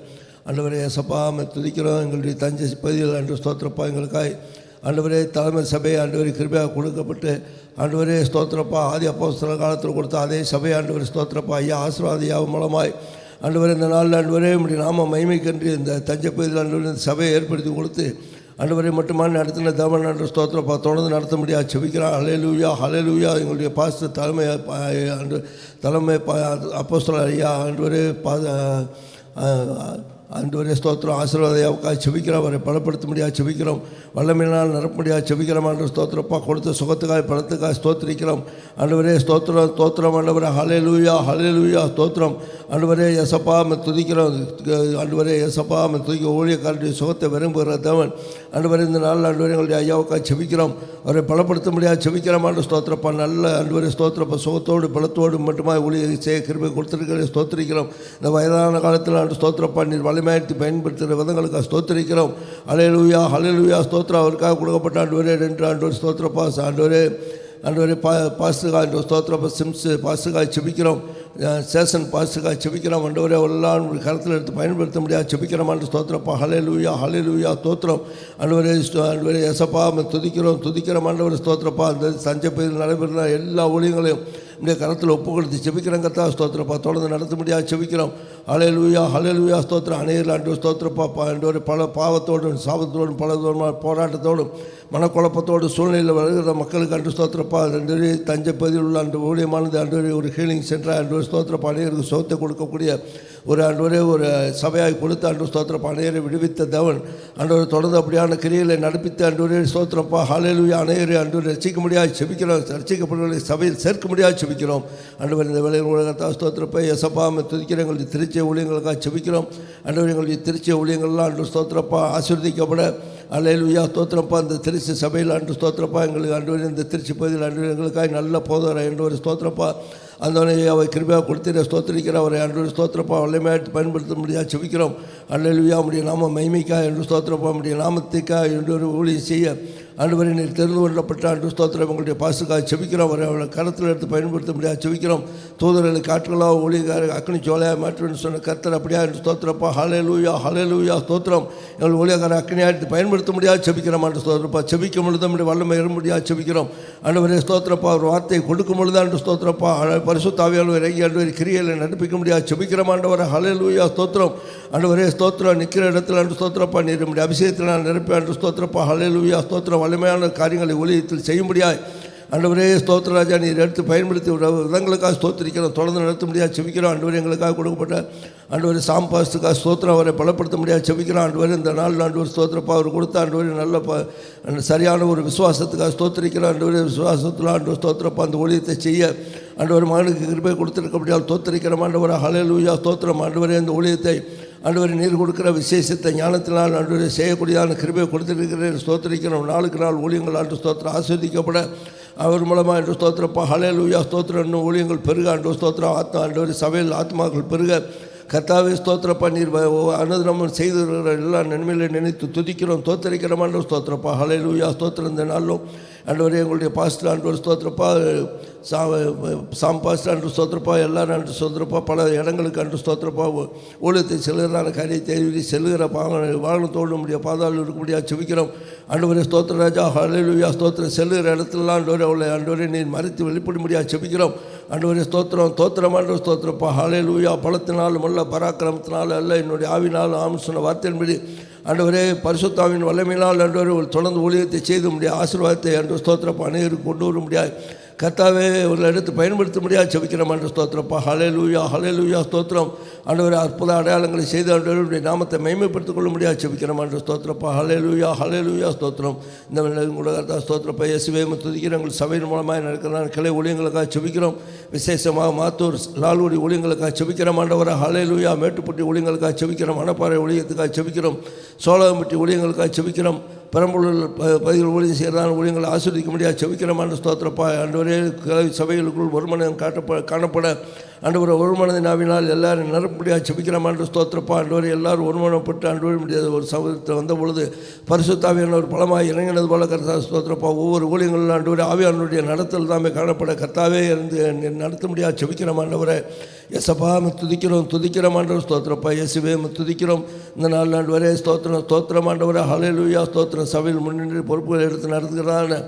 ஆண்டவரே ஏசப்பா துதிக்கிறோம். எங்களுடைய தஞ்சை பகுதியில் ஆண்டு ஸ்தோத்திரப்பா எங்களுக்காய் ஆண்டவரே தலைமை சபை ஆண்டவரே கிருபையாக கொடுக்கப்பட்டு ஆண்டவரே ஸ்தோத்திரப்பா ஆதி அப்போஸ்தலர் காலத்தில் கொடுத்த அதே சபை ஆண்டவரே ஸ்தோத்திரப்பா ஐயா ஆசீர்வாதியாவும் மூலமாய் ஆண்டவரே இந்த நாளில் ஆண்டவரே நம்முடைய நாம மகிமைக்கன்று இந்த தஞ்சை பகுதியில் ஆண்டவரே இந்த சபையை ஏற்படுத்தி கொடுத்து ஆண்டவரை மட்டுமான நடத்தின தேவன் ஆண்டு ஸ்தோத்திரப்பா தொடர்ந்து நடத்த முடியாது செபிக்கிறார். ஹல்லேலூயா ஹல்லேலூயா. எங்களுடைய பாஸ்டர் தலைமை அப்போஸ்தலர் ஐயா ஆண்டவரே ஆண்டவரே ஸ்தோத்திரம் ஆசீர்வாதையாவுக்காக செபிக்கிறோம். அவரை பலப்படுத்த முடியாது செபிக்கிறோம். வல்லமையினால் நிரப்ப முடியாது செபிக்கிறோம். ஆண்டு ஸ்தோத்திரப்பா கொடுத்த சுகத்துக்காக பலத்துக்காக ஸ்தோத்திரிக்கிறோம். ஆண்டவரே ஸ்தோத்திரம் ஸ்தோத்திரம். ஆண்டவரே ஹல்லேலூயா ஹல்லேலூயா ஸ்தோத்திரம். ஆண்டவரே ஏசப்பா துதிக்கிறோம். ஆண்டவரே ஏசப்பா துதிக்க ஊழியக்காரருடைய சுகத்தை விரும்புகிற தேவன் ஆண்டவரே இந்த நாளில் ஆண்டவரே எங்களுடைய ஐயாவுக்காக செபிக்கிறோம். அவரை பலப்படுத்த முடியாது செபிக்கிறோம். ஆண்டு ஸ்தோத்திரப்பா நல்ல ஆண்டவரே ஸ்தோத்திரப்பா சுகத்தோடு பலத்தோடு மட்டுமா ஊழிய செய்ய கிருபை கொடுத்துருக்கிற ஸ்தோத்திரிக்கிறோம். இந்த வயதான காலத்தில் ஆண்டு ஸ்தோத்திரப்பா நீர் வலிமையாற்றி பயன்படுத்துகிற விதங்களுக்காக ஸ்தோத்திரிக்கிறோம். ஹல்லேலூயா ஹல்லேலூயா ஸ்தோத்திரம். அவருக்காக கொடுக்கப்பட்ட ஆண்டவரே ரெண்டு ஆண்டவர் ஸ்தோத்திரப்பா ஆண்டவரே பாஸ்துகா ஆண்டு ஸ்தோத்திரப்பா சிம்ஸ் பாஸ்துகாய் செபிக்கிறோம். சேஷன் பாஸ்துகாய் செபிக்கிறோம். ஆண்டவரே எல்லாம் கருத்தில் எடுத்து பயன்படுத்த முடியாது செபிக்கிறோம். ஆண்டு ஸ்தோத்திரப்பா ஹல்லேலூயா ஹல்லேலூயா ஸ்தோத்திரம். ஆண்டவரே ஏசப்பா துதிக்கிறோம். ஆண்டவரே ஸ்தோத்திரப்பா அந்த சஞ்சை பகுதியில் நடைபெறுகிற எல்லா ஊழியங்களையும் இந்த கரத்தில் ஒப்பு கொடுத்து செபிக்கிறோம். கர்த்தா ஸ்தோத்திரப்பா தொடர்ந்து நடத்த முடியாது செபிக்கிறோம். ஹல்லேலூயா ஹல்லேலூயா ஸ்தோத்திரம். அநேகர் ஆண்டு ஸ்தோத்திரப்பா ஆண்டவரே பல பாவத்தோடும் சாபத்தோடும் பல போராட்டத்தோடும் மனக்குழப்பத்தோடு சூழ்நிலையில் வருகிற மக்களுக்கு அன்று ஸ்தோத்திரப்பா ரெண்டு தஞ்சை பகுதியில் உள்ள அன்று ஊழியமானது அன்று ஒரு ஹீலிங் சென்டர் அன்று ஸ்தோத்திரப்பா அநேகருக்கு சுகத்தை கொடுக்கக்கூடிய ஒரு ஆண்டவரே ஒரு சபையாய் கொடுத்து அன்று ஸ்தோத்திரப்பா அநேகரை விடுவித்த தேவன் ஆண்டவரை தொடர்ந்து அப்படியான கிரியைகளை நடப்பித்த ஆண்டவரே ஸ்தோத்திரப்பா ஹல்லேலூயா. அநேகரை ஆண்டவரை ரசிக்க முடியாது செபிக்கிறோம். ரசிக்கப்படுவதை சபையில் சேர்க்க முடியாது செபிக்கிறோம். ஆண்டவர் இந்த வேலையில் உலகத்தா ஸ்தோத்திரப்பா எசப்பா துதிக்கிற எங்களுடைய திருச்சிய ஊழியங்களுக்காக செபிக்கிறோம். ஆண்டவர் எங்களுடைய திருச்சிய ஊழியங்கள்லாம் அன்று ஸ்தோத்திரப்பா ஆசீர்வதிக்கப்பட ஹல்லேலூயா ஸ்தோத்திரப்பா. இந்த திருச்சி சபையில் அன்று ஸ்தோத்திரப்பா எங்களுக்கு ஆண்டவர் இந்த திருச்சி பகுதியில் ஆண்டவர் எங்களுக்காக நல்ல போதகர் என்று ஒரு ஸ்தோத்திரப்பா அந்த அவை கிருபையாக கொடுத்து ஸ்தோத்திரிக்கிற அவரை அன்று ஸ்தோத்திரப்பா வல்லமையாற்றி பயன்படுத்த முடியாது செபிக்கிறோம். ஹல்லேலூயா. நம்முடைய நாம மகிமைக்கா என்று ஸ்தோத்திரப்பா நம்முடைய நாமத்திற்காக என்று ஒரு ஊழியம் செய்ய ஆண்டவரை நீர் தெரிந்து கொள்ளப்பட்ட அன்று ஸ்தோத்திரம் எங்களுடைய பாசுக்காக செபிக்கிறோம். அவரை கருத்தில் எடுத்து பயன்படுத்த முடியாது செபிக்கிறோம். தூதர்களை காற்றுகளாக ஊழியக்கார அக்னி சோலையாக மாற்றுன்னு சொன்ன கர்த்தர் அப்படியா என்று ஸ்தோத்திரப்பா ஹல்லேலூயா ஹல்லேலூயா ஸ்தோத்திரம். எங்கள் ஊழியக்கார அக்னியாக எடுத்து பயன்படுத்த முடியாது செபிக்கிறோம். அன்று ஸ்தோத்திரப்பா செபிக்கும் பொழுது நம்முடைய வல்லமை ஏற முடியாது செபிக்கிறோம். ஆண்டவரே ஸ்தோத்திரப்பா ஒரு வார்த்தையை கொடுக்கும் பொழுது அன்று ஸ்தோத்திரப்பா பரிசுத்தாவியால் இறங்கி ஆண்டவரை கிரியைகளை நடப்பிக்க முடியாது செபிக்கிறோம். ஆண்டவரை ஹல்லேலூயா ஸ்தோத்திரம். ஆண்டவரே ஸ்தோத்திரம். நிற்கிற இடத்துல அன்று ஸ்தோத்திரப்பா நீர் நம்முடைய அபிஷேகத்தில் நான் நிரப்பி அன்று ஸ்தோத்திரப்பா ஹல்லேலூயா ஸ்தோத்திரம். வலிமையான காரியங்களை ஊழியத்தில் செய்ய முடியாது ஆண்டவரே ஸ்தோத்திரராஜா நீர் எடுத்து பயன்படுத்தி விதங்களுக்காக ஸ்தோத்திரிக்கிறோம். தொடர்ந்து நடத்த முடியாது செபிக்கிறோம். ஆண்டவரே எங்களுக்காக கொடுக்கப்பட்ட ஆண்டவரே சாம்பாஸ்துக்காக ஸ்தோத்திரம் அவரை பலப்படுத்த முடியாது செபிக்கிறோம். ஆண்டவரே இந்த நாள் ஆண்டவர் ஸ்தோத்திரப்பா அவர் கொடுத்த ஆண்டவரே நல்ல சரியான ஒரு விசுவாசத்துக்காக ஸ்தோத்திரிக்கிறோம். ஆண்டவரே விசுவாசத்தில் ஆண்டவர் ஸ்தோத்திரப்பா அந்த ஊழியத்தை செய்ய ஆண்டவர் மகனுக்கு கிருபை கொடுத்திருக்க முடியாது ஸ்தோத்திரிக்கிறோம். ஆண்டவரே ஹல்லேலூயா ஸ்தோத்திரம். ஆண்டவரே இந்த ஊழியத்தை ஆண்டவரை நீர் கொடுக்கிற விசேஷத்தை ஞானத்தினால் ஆண்டவரை செய்யக்கூடியதான கிருபையை கொடுத்திருக்கிறேன் ஸ்தோத்திரிக்கிறோம். நாளுக்கு நாள் ஊழியங்கள் ஆண்டு ஸ்தோத்திரம் ஆஸ்வதிக்கப்பட அவர் மூலமாக என்று ஸ்தோத்திரப்பா ஹல்லேலூயா ஸ்தோத்திரம். இன்னும் ஊழியங்கள் பெருக ஆண்டு ஸ்தோத்திரம் ஆண்டவர் சபையில் ஆத்மாக்கள் பெருக கர்த்தாவே ஸ்தோத்திரப்பா நீர் அனுதினமும் செய்து எல்லா நன்மைகளை நினைத்து துதிக்கிறோம் ஸ்தோத்திரிக்கிறோம். ஆண்டவர் ஸ்தோத்திரப்பா ஹல்லேலூயா ஸ்தோத்திரம். இந்த நாளிலும் ஆண்டவரே எங்களுடைய பாஸ்டர் ஆண்டவர் ஸ்தோத்திரப்பா சாம் பாஸ்டர் ஆண்டு ஸ்தோத்திரப்பா எல்லாரும் ஆண்டு ஸ்தோத்திரப்பா பல இடங்களுக்கு ஆண்டு ஸ்தோத்திரப்பா ஊழியத்தை செல்லுகிறான காரியத்தை செல்லுகிற வாகனத்தோடு முடிய பாதாளம் இருக்க முடியாது செபிக்கிறோம். ஆண்டவரே ஸ்தோத்திர ராஜா ஹல்லேலூயா ஸ்தோத்திரம். செல்லுகிற இடத்துலலாம் ஆண்டவரே அவளை ஆண்டவரே நீர் மறைத்து வெளிப்பட முடியாது செபிக்கிறோம். ஆண்டவரே ஸ்தோத்திரம் தோத்திரம் ஆண்டவர் ஸ்தோத்திரப்பா ஹல்லேலூயா. பலத்தினாலும் அல்ல பராக்கிரமத்தினாலும் அல்ல என்னுடைய ஆவினாலும் ஆமென் சொன்ன வார்த்தையின்படி ஆண்டவரே பரிசுத்தாவின் வல்லமையினால் ஆண்டவரே தொடர்ந்து ஊழியத்தை செய்து முடியாது ஆசீர்வாதத்தை ஆண்டவர் ஸ்தோத்திரப்பா அநேகருக்கு கொண்டு வர முடியாது கர்த்தாவே ஒரு எடுத்து பயன்படுத்த முடியாது செபிக்கிறோம் ஆண்டவர் ஸ்தோத்திரப்பா ஹல்லேலூயா ஹல்லேலூயா ஸ்தோத்திரம். ஆண்டவரே அற்புத அடையாளங்களை செய்து ஆண்டவருடைய நாமத்தை மேன்மைப்படுத்திக் கொள்ள முடியாது செபிக்கிறோம் ஆண்டவர் ஸ்தோத்திரப்பா ஹல்லேலூயா ஹல்லேலூயா ஸ்தோத்திரம். இந்த கூட கர்த்தா ஸ்தோத்திரப்பா இயேசுவே துதிக்கிறோம். எங்கள் சபையின் மூலமாக நடக்கிற கிளை ஊழியங்களுக்காக செபிக்கிறோம். விசேஷமாக மாத்தூர் லால்குடி ஊழியங்களுக்காக செபிக்கிறோம் ஆண்டவரை ஹல்லேலூயா. மேட்டுப்பட்டி ஊழியங்களுக்காக செபிக்கிறோம். மணப்பாறை ஊழியத்துக்காக செபிக்கிறோம். சோழகம்பட்டி ஊழியங்களுக்காக செபிக்கிறோம். பெரம்பலூர் பகுதியில் ஊழியம் செய்கிறதான ஊழியங்களை ஆஸ்வதிக்க முடியாது செபிக்கிறோம் ஆண்டு ஸ்தோத்திரப்பா. ஆண்டவரே சபைகளுக்குள் ஒரு மனிதன் காணப்பட ஆண்டவரை ஒரு மனதின் ஆவினால் எல்லாரும் நிரப்படியாக செபிக்கிறோம் ஆண்டு ஸ்தோத்திரப்பா. ஆண்டவரை எல்லாரும் ஒருமனப்பட்டு ஆண்டவரை முடியாத ஒரு சமூகத்தில் வந்த பொழுது பரிசுத்தாவியான ஒரு பலமாக இறங்கினது போல கர்த்தா ஸ்தோத்திரப்பா. ஒவ்வொரு ஊழியங்களும் ஆண்டவரை ஆவியானுடைய நடத்தல் தாமே காணப்பட கர்த்தாவே இருந்து நடத்த முடியாது செபிக்கிறோம் ஆண்டவரை. எசப்பா துதிக்கிறோம் ஆண்டவர் ஸ்தோத்திரப்பா. இயேசுவே துதிக்கிறோம். இந்த நாள் ஆண்டவரே ஸ்தோத்திரம் ஆண்டவரை ஹல்லேலூயா ஸ்தோத்திரம். சபையில் முன்னின்று பொறுப்புகளை எடுத்து நடத்துகிறான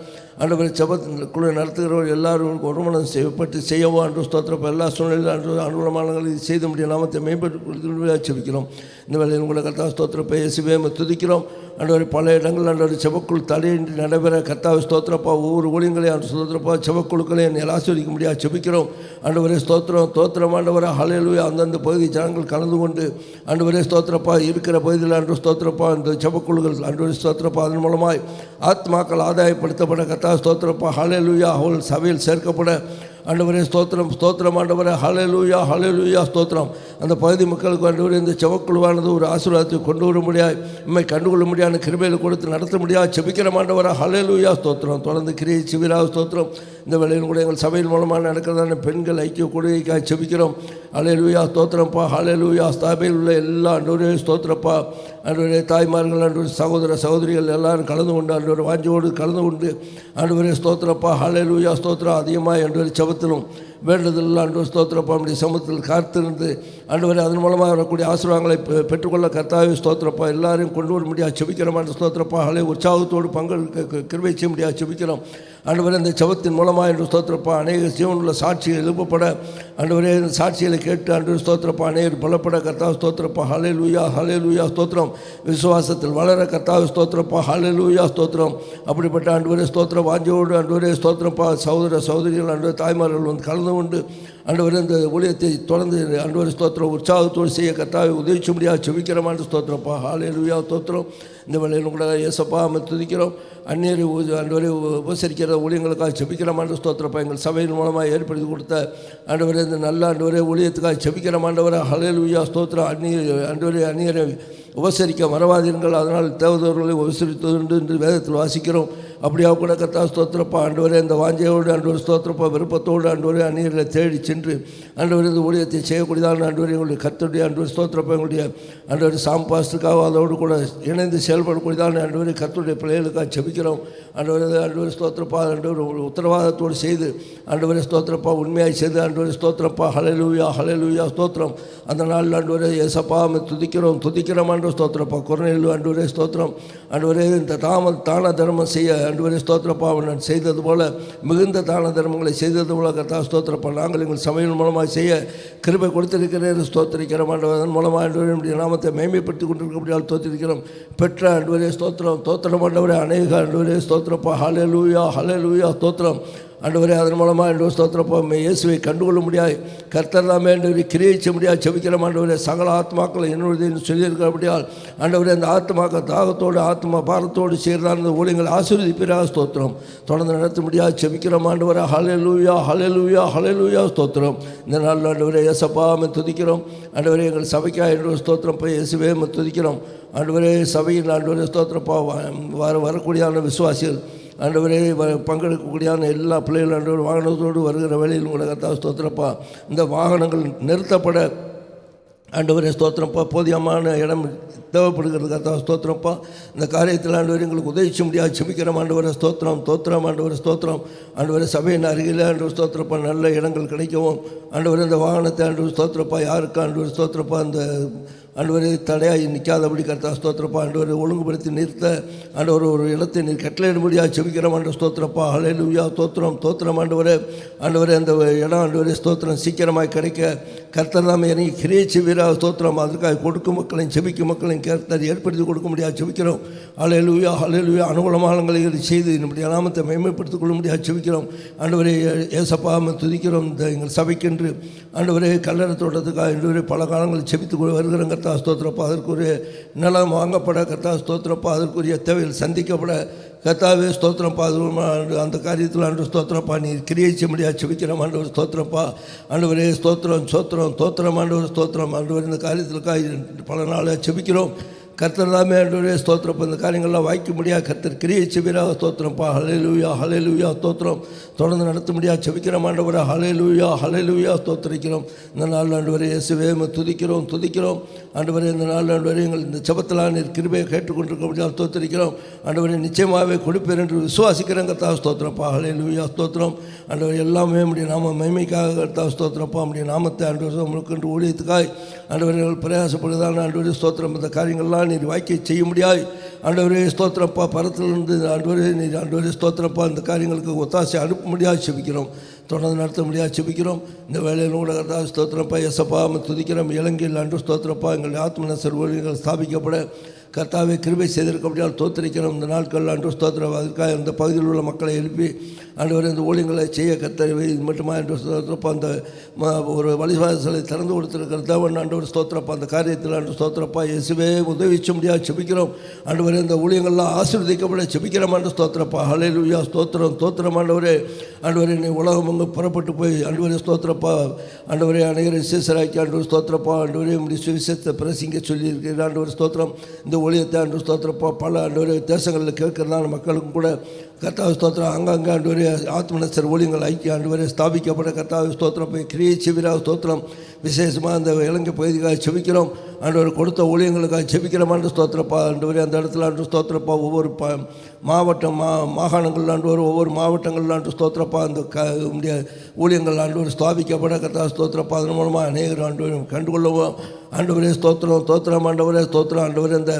ஆண்டவரை ஜெபக்குழு நடத்துகிறவர் எல்லாரும் ஒருமனம் செய்யப்பட்டு செய்யவோ அன்று ஸ்தோத்திரப்பா. எல்லா சூழ்நிலையில் அன்று அனுகூலமானங்களை செய்த முடியும் நாமத்தை மேம்பட்டு செபிக்கிறோம். இந்த வேலையில் உங்களை கர்த்தா ஸ்தோத்திரப்பா. இயேசுவே துதிக்கிறோம் ஆண்டவரை. பல இடங்கள் ஆண்டவர் செபக்குழு தடையின்றி நடைபெற கர்த்தாவை ஸ்தோத்திரப்பா. ஒவ்வொரு ஊழியங்களையும் ஆண்டு ஸ்தோத்திரப்பா செபக்குழுக்களையும் ஆசீர்வதிக்க முடியாது செபிக்கிறோம் ஆண்டவரே ஸ்தோத்திரம் ஆண்டவரை ஹல்லேலூயா. அந்தந்த பகுதி ஜனங்கள் கலந்து கொண்டு ஆண்டவரே ஸ்தோத்திரப்பா இருக்கிற பகுதியில் ஆண்டு ஸ்தோத்திரப்பா இந்த செபக்குழுக்கள் ஆண்டவரே ஸ்தோத்திரப்பா அதன் மூலமாய் ஆத்மாக்கள் ஆதாயப்படுத்தப்பட கர்த்தா ஸ்தோத்திரப்பா ஹல்லேலூயா. அவள் சபையில் சேர்க்கப்பட ஆண்டவரே ஸ்தோத்திரம் ஆண்டவரே ஹல்லேலூயா ஹல்லேலூயா ஸ்தோத்திரம். அந்த பகுதி மக்களுக்கு ஆண்டவரே இந்த செவக்குழுவானது ஒரு ஆசீர்வாதத்தை கொண்டு வர முடியாது நம்மை கண்டுகொள்ள முடியாத கிருபையில் கொடுத்து நடத்த முடியாது செபிக்கிறோம் ஆண்டவரே ஹல்லேலூயா ஸ்தோத்திரம். தொடர்ந்து கிரியை சிவிராக ஸ்தோத்திரம். இந்த வேலையில் கூட எங்கள் சபையின் மூலமாக நடக்கிறதான பெண்கள் ஐக்கிய கொள்கைக்காக செபிக்கிறோம். ஹல்லேலூயா ஸ்தோத்திரப்பா ஹல்லேலூயா. சபையில் உள்ள எல்லா ஆண்டவரே ஸ்தோத்திரப்பா. ஆண்டவரே தாய்மார்கள் ஆண்டவர் சகோதரிகள் எல்லாரும் கலந்து கொண்டு ஆண்டவர் வாஞ்சியோடு கலந்து கொண்டு ஆண்டவரே ஸ்தோத்திரப்பா ஹல்லேலூயா ஸ்தோத்திரம். அதிகமாக ஆண்டவர் செபத்திலும் வேண்டுதல் ஆண்டவர் ஸ்தோத்திரப்பா நம்முடைய சமூகத்தில் காத்திருந்து ஆண்டவரே அதன் மூலமாக வரக்கூடிய ஆசீர்வாதங்களை பெற்றுக்கொள்ள கர்த்தாவே ஸ்தோத்திரப்பா. எல்லாரையும் கொண்டு வர முடியாது செபிக்கிறோம் ஆண்டு ஸ்தோத்திரப்பா. ஹலே உற்சாகத்தோடு கிருபை செய்ய முடியாது செபிக்கிறோம் ஆண்டவரே. இந்த செபத்தின் மூலமாக என்று ஸ்தோத்திரப்பா அநேக ஜீவனுள்ள சாட்சிகள் எழுப்பப்பட ஆண்டவரே இந்த சாட்சிகளை கேட்டு ஆண்டவர் ஸ்தோத்திரப்பா அநேகர் பலப்பட கர்த்தாவை ஸ்தோத்திரப்பா. ஹல்லேலூயா ஹல்லேலூயா ஸ்தோத்திரம். விசுவாசத்தில் வளர கர்த்தாவை ஸ்தோத்திரப்பா. ஹல்லேலூயா ஸ்தோத்திரம். அப்படிப்பட்ட ஆண்டவரே ஸ்தோத்திரம் வாஞ்சியோடு ஆண்டவரே ஸ்தோத்திரப்பா சகோதரிகள் ஆண்டவர் தாய்மார்கள் வந்து கலந்து கொண்டு ஆண்டவரே இந்த ஊழியத்தை தொடர்ந்து ஆண்டவரே ஸ்தோத்திரம் உற்சாகத்தோடு செய்ய கர்த்தாவை உதவிச்சு முடியாது செபிக்கிறோம் ஆண்டு ஸ்தோத்திரப்பா. ஹல்லேலூயா ஸ்தோத்திரம். இந்த வேளையில் கூட இயேசப்பா துதிக்கிறோம். அந்நியரை ஆண்டவரை உபசரிக்கிற ஊழியங்களுக்காக செபிக்கிறோம் ஆண்டு ஸ்தோத்திரப்பா. எங்கள் சபையின் மூலமாக ஏற்படுத்தி கொடுத்த ஆண்டவரே இந்த நல்ல ஆண்டவரே ஊழியத்துக்காக செபிக்கிறோம் ஆண்டவரை ஹல்லேலூயா ஸ்தோத்திரம். அந்நியரை உபசரிக்க மறவாதீர்கள் அதனால் தேவதவர்களை உபசரித்ததுண்டு என்று வேதத்தில் வாசிக்கிறோம். அப்படியாக கூட கர்த்தா ஸ்தோத்திரப்பா ஆண்டவரே இந்த வாஞ்சையோடு ஆண்டவர் ஸ்தோத்திரப்பா விருப்பத்தோடு ஆண்டவரே அந்நியர்களை தேடி சென்று ஆண்டவர் இந்த ஊழியத்தை செய்யக்கூடியதான ஆண்டவர் எங்களுடைய கர்த்தருடைய ஆண்டவர் ஸ்தோத்திரப்பா எங்களுடைய ஆண்டவர் சாம்பாஸ்துக்காக அதோடு கூட இணைந்து செயல்படக்கூடியதான ஆண்டவரை கர்த்தருடைய பிள்ளைகளுக்காக செபிக்கிறோம் ஆண்டவர் ஸ்தோத்திரப்பா. ஆண்டவர் உத்தரவாதத்தோடு செய்து ஆண்டவரை ஸ்தோத்திரப்பா உண்மையாக செய்து ஆண்டவர் ஸ்தோத்திரப்பா. ஹல்லேலூயா ஹல்லேலூயா ஸ்தோத்திரம். அந்த நாள் ஆண்டவரே இயேசப்பா துதிக்கிறோம் ஆண்டவர் ஸ்தோத்திரப்பா. கொரோனையில் ஆண்டவரே ஸ்தோத்திரம். ஆண்டவரே இந்த தான தர்மம் செய்ய ஆண்டவரே ஸ்தோத்திரப்பா நான் செய்தது போல மிகுந்த தான தர்மங்களை செய்தது போல கர்த்தா ஸ்தோத்திரப்பா நாங்கள் எங்கள் சபையின் மூலமாக செய்ய கிருபை கொடுத்திருக்கிறேன் ஸ்தோத்திரிக்கிறோம் ஆண்டவர். அதன் மூலமாக ஆண்டவரே நம்முடைய நாமத்தை மேன்மைப்படுத்தி கொண்டிருக்கக்கூடியால் தோற்றிருக்கிறோம். பெற்ற ஆண்டவரே ஸ்தோத்திரம் ஆண்டவரே அநேக ஆண்டவரே ஸ்தோத்திரப்பா. ஹல்லேலூயா ஹல்லேலூயா ஸ்தோத்திரம். ஆண்டவரே அதன் மூலமாக ஆண்டவர் ஸ்தோத்திரப்பா இயேசுவை கண்டுகொள்ள முடியாது கர்த்தர் தாமே ஆண்டவரை கிரியிச்ச முடியாது செபிக்கிறோம் ஆண்டவரே. சகல ஆத்மாக்களை என்னுடைய சொல்லியிருக்கிறபடியால் ஆண்டவரே அந்த ஆத்மாக்கள் தாகத்தோடு ஆத்மா பாரத்தோடு சேர்ந்தால் அந்த ஊழியங்கள் ஆசீர்வதிப்பிறாக ஸ்தோத்திரம் தொடர்ந்து நடத்த முடியாது செபிக்கிறோம் ஆண்டவரே. ஹல்லேலூயா ஹல்லேலூயா ஹல்லேலூயா ஸ்தோத்திரம். இந்த நாள் ஆண்டவரே இயேசப்பா துதிக்கிறோம் ஆண்டவரே. எங்கள் சபைக்காக ஆண்டவர் ஸ்தோத்திரம் போய் இயேசுவே துதிக்கிறோம் ஆண்டவரே. சபையில் ஆண்டவரே ஸ்தோத்திரப்பா வரக்கூடியான விசுவாசிகள் ஆண்டவரே பங்கெடுக்கக்கூடியான எல்லா பிள்ளைகள் ஆண்டவர் வாகனத்தோடு வருகிற வேளையில் உங்களை கர்த்தா ஸ்தோத்திரப்பா இந்த வாகனங்கள் நிறுத்தப்பட ஆண்டவரே ஸ்தோத்திரப்பா போதியமான இடம் தேவைப்படுகிறது கர்த்தா ஸ்தோத்திரப்பா. இந்த காரியத்தில் ஆண்டவர் எங்களுக்கு உதவிச்சு முடியாது செபிக்கிறோம் ஆண்டவரை ஸ்தோத்திரம் ஆண்டவர் ஸ்தோத்திரம். ஆண்டவரை சபையின் அருகில் ஆண்டவர் ஸ்தோத்திரப்பா நல்ல இடங்கள் கிடைக்கவும் ஆண்டவர் இந்த வாகனத்தை ஆண்டவர் ஸ்தோத்திரப்பா யாருக்கு ஆண்டவர் ஸ்தோத்திரப்பா இந்த ஆண்டவரே தடையாகி நிற்காதபடி கர்த்தா ஸ்தோத்திரப்பா ஆண்டவரை ஒழுங்குபடுத்தி நிறுத்த ஆண்டவர் ஒரு இடத்தை நீர் கட்டளையிடும்படியாக செபிக்கிறோம் ஆண்டு ஸ்தோத்திரப்பா ஹல்லேலூயா தோத்திரம் ஆண்டவரே அந்த இடம் ஆண்டவரே ஸ்தோத்திரம் சீக்கிரமாக கிடைக்க கர்த்தர் நாம இறங்கி கிரியை செய்வீராக ஸ்தோத்திரம். அதற்காக கொடுக்கும் மக்களையும் செபிக்கும் மக்களையும் கர்த்தர் ஏற்படுத்தி கொடுக்க முடியாது செபிக்கிறோம். ஹல்லேலூயா அனுகூலமானங்களை செய்து நம்முடைய நாமத்தை மேம்படுத்திக் கொள்ள முடியாது செபிக்கிறோம். ஆண்டவரே ஏசப்பா துதிக்கிறோம். இந்த எங்கள் சபைக்கென்று ஆண்டவரே கல்லறை தோட்டத்துக்காக ஆண்டவரே பல காலங்களில் செபித்து வருகிற கர்த்தா ஸ்தோத்திரப்பா அதற்குரிய நிலம் வாங்கப்பட கர்த்தா ஸ்தோத்திரப்பா அதற்குரிய தேவைகள் சந்திக்கப்பட கர்த்தாவே ஸ்தோத்திரப்பா அந்த காரியத்தில் ஆண்டு ஸ்தோத்திரப்பா நீ கிரியை செய்ய முடியாது செபிக்கிறோம். ஆண்டவர் ஸ்தோத்திரப்பா ஆண்டவரே ஸ்தோத்திரம் ஆண்டவர் ஸ்தோத்திரம் ஆண்டவர் இந்த காரியத்திற்காக பல நாளாக செபிக்கிறோம். கர்த்தர் தாமே ஆண்டவரே ஸ்தோத்திரம். இந்த காரியங்கள்லாம் வாய்க்க முடியாது கர்த்தர் கிரியை செய்வீராக ஸ்தோத்திரப்பா ஹல்லேலூயா ஸ்தோத்திரம். தொடர்ந்து நடத்த முடியாது செபிக்கிறோம் ஆண்டவரே ஹல்லேலூயா ஸ்தோத்திரிக்கிறோம். இந்த நாள் ஆண்டவரே இயேசுவே துதிக்கிறோம் ஆண்டவரே. இந்த நாள் ஆண்டவரே எங்கள் இந்த ஜெபத்திலாம் நீர் கிருபையை கேட்டுக்கொண்டிருக்க முடியாது ஸ்தோத்திரிக்கிறோம் ஆண்டவரே. நிச்சயமாகவே கொடுப்பேன் என்று விசுவாசிக்கிறேன் கர்த்தா ஸ்தோத்திரப்பா ஹல்லேலூயா ஸ்தோத்திரம் ஆண்டவர். எல்லாமே நம்முடைய நாம மகிமைக்காக கர்த்தா ஸ்தோத்திரப்பா நம்முடைய நாமத்தை ஆண்டவர் உங்களுக்கு ஊழியத்துக்காய் ஆண்டவர்கள் பிரயாசப்படுதான ஆண்டவரே ஸ்தோத்திரம். இந்த காரியங்கள்லாம் நீர் வாய்க்கை செய்ய முடியாது ஆண்டவரே ஸ்தோத்திரப்பா. பரத்திலிருந்து ஆண்டவரே ஸ்தோத்திரப்பா இந்த காரியங்களுக்கு ஒத்தாசை அனுப்ப முடியாது செபிக்கிறோம். தொடர்ந்து நடத்த முடியாது செபிக்கிறோம். இந்த வேலையில் கூட கர்த்தா ஸ்தோத்திரப்பா எசப்பா துதிக்கிறோம். இலங்கையில் அன்று ஸ்தோத்திரப்பா எங்கள் ஆத்மநசர் ஊழியர்கள் ஸ்தாபிக்கப்பட கர்த்தாவே கிருபை செய்திருக்க முடியாது தோத்திரிக்கிறோம். இந்த நாட்கள் அன்று ஸ்தோத்திரம். அதற்காக இந்த பகுதியில் உள்ள மக்களை எழுப்பி ஆண்டவர் இந்த ஊழியங்களை செய்ய கர்த்தர் இது மட்டுமா என்று ஸ்தோத்திரப்பா அந்த ஒரு வழிவாசலை திறந்து கொடுத்துருக்கிற தேவன் ஆண்டவர் ஸ்தோத்திரப்பா அந்த காரியத்தில் அன்று ஸ்தோத்திரப்பா இயேசுவே உதவி செய்ய முடியாது செபிக்கிறோம் ஆண்டவரே. இந்த ஊழியங்கள்லாம் ஆசீர்வதிக்கப்பட செபிக்கிறோம் ஆண்டு ஸ்தோத்திரப்பா ஹல்லேலூயா ஸ்தோத்திரம் ஆண்டவரே. ஆண்டவரே நீ உலகம் அங்கே புறப்பட்டு போய் ஆண்டவரே ஸ்தோத்திரப்பா ஆண்டவரே அநேகரை சீசராக்கி ஆண்டவர் ஸ்தோத்திரப்பா ஆண்டவரே உடைய சுவிசேஷத்தை பிரசிங்க சொல்லியிருக்கிற ஆண்டவர் ஸ்தோத்திரம். இந்த ஊழியத்தை ஆண்டு ஸ்தோத்திரப்பா பல ஆண்டவரே தேசங்களில் கேட்கிறதான மக்களுக்கும் கூட கர்த்தாவை ஸ்தோத்திரம் அங்கங்கே ஆண்டவரே ஆத்மநசர் ஊழியங்கள் ஐக்கிய ஆண்டவரே ஸ்தாபிக்கப்பட கர்த்தாவை ஸ்தோத்திரம் போய் கிரியை செய்வீராக ஸ்தோத்திரம். விசேஷமாக அந்த இலங்கை பகுதிக்காக செபிக்கிறோம் ஆண்டவர். கொடுத்த ஊழியங்களுக்காக செபிக்கிறோம் ஆண்டு ஸ்தோத்திரப்பா ஆண்டவரே. அந்த இடத்துல ஆண்டு ஸ்தோத்திரப்பா ஒவ்வொரு மாவட்டம் மாகாணங்கள் ஆண்டவர் ஒவ்வொரு மாவட்டங்கள் ஆண்டு ஸ்தோத்திரப்பா அந்த ஊழியங்கள் ஆண்டவர் ஸ்தாபிக்கப்பட கர்த்தாவை ஸ்தோத்திரப்பா அதன் மூலமாக அநேகர் ஆண்டவர் கண்டுகொள்ளவும் ஆண்டவரே ஸ்தோத்திரம் ஆண்டவரே ஸ்தோத்திரம் ஆண்டவரே. அந்த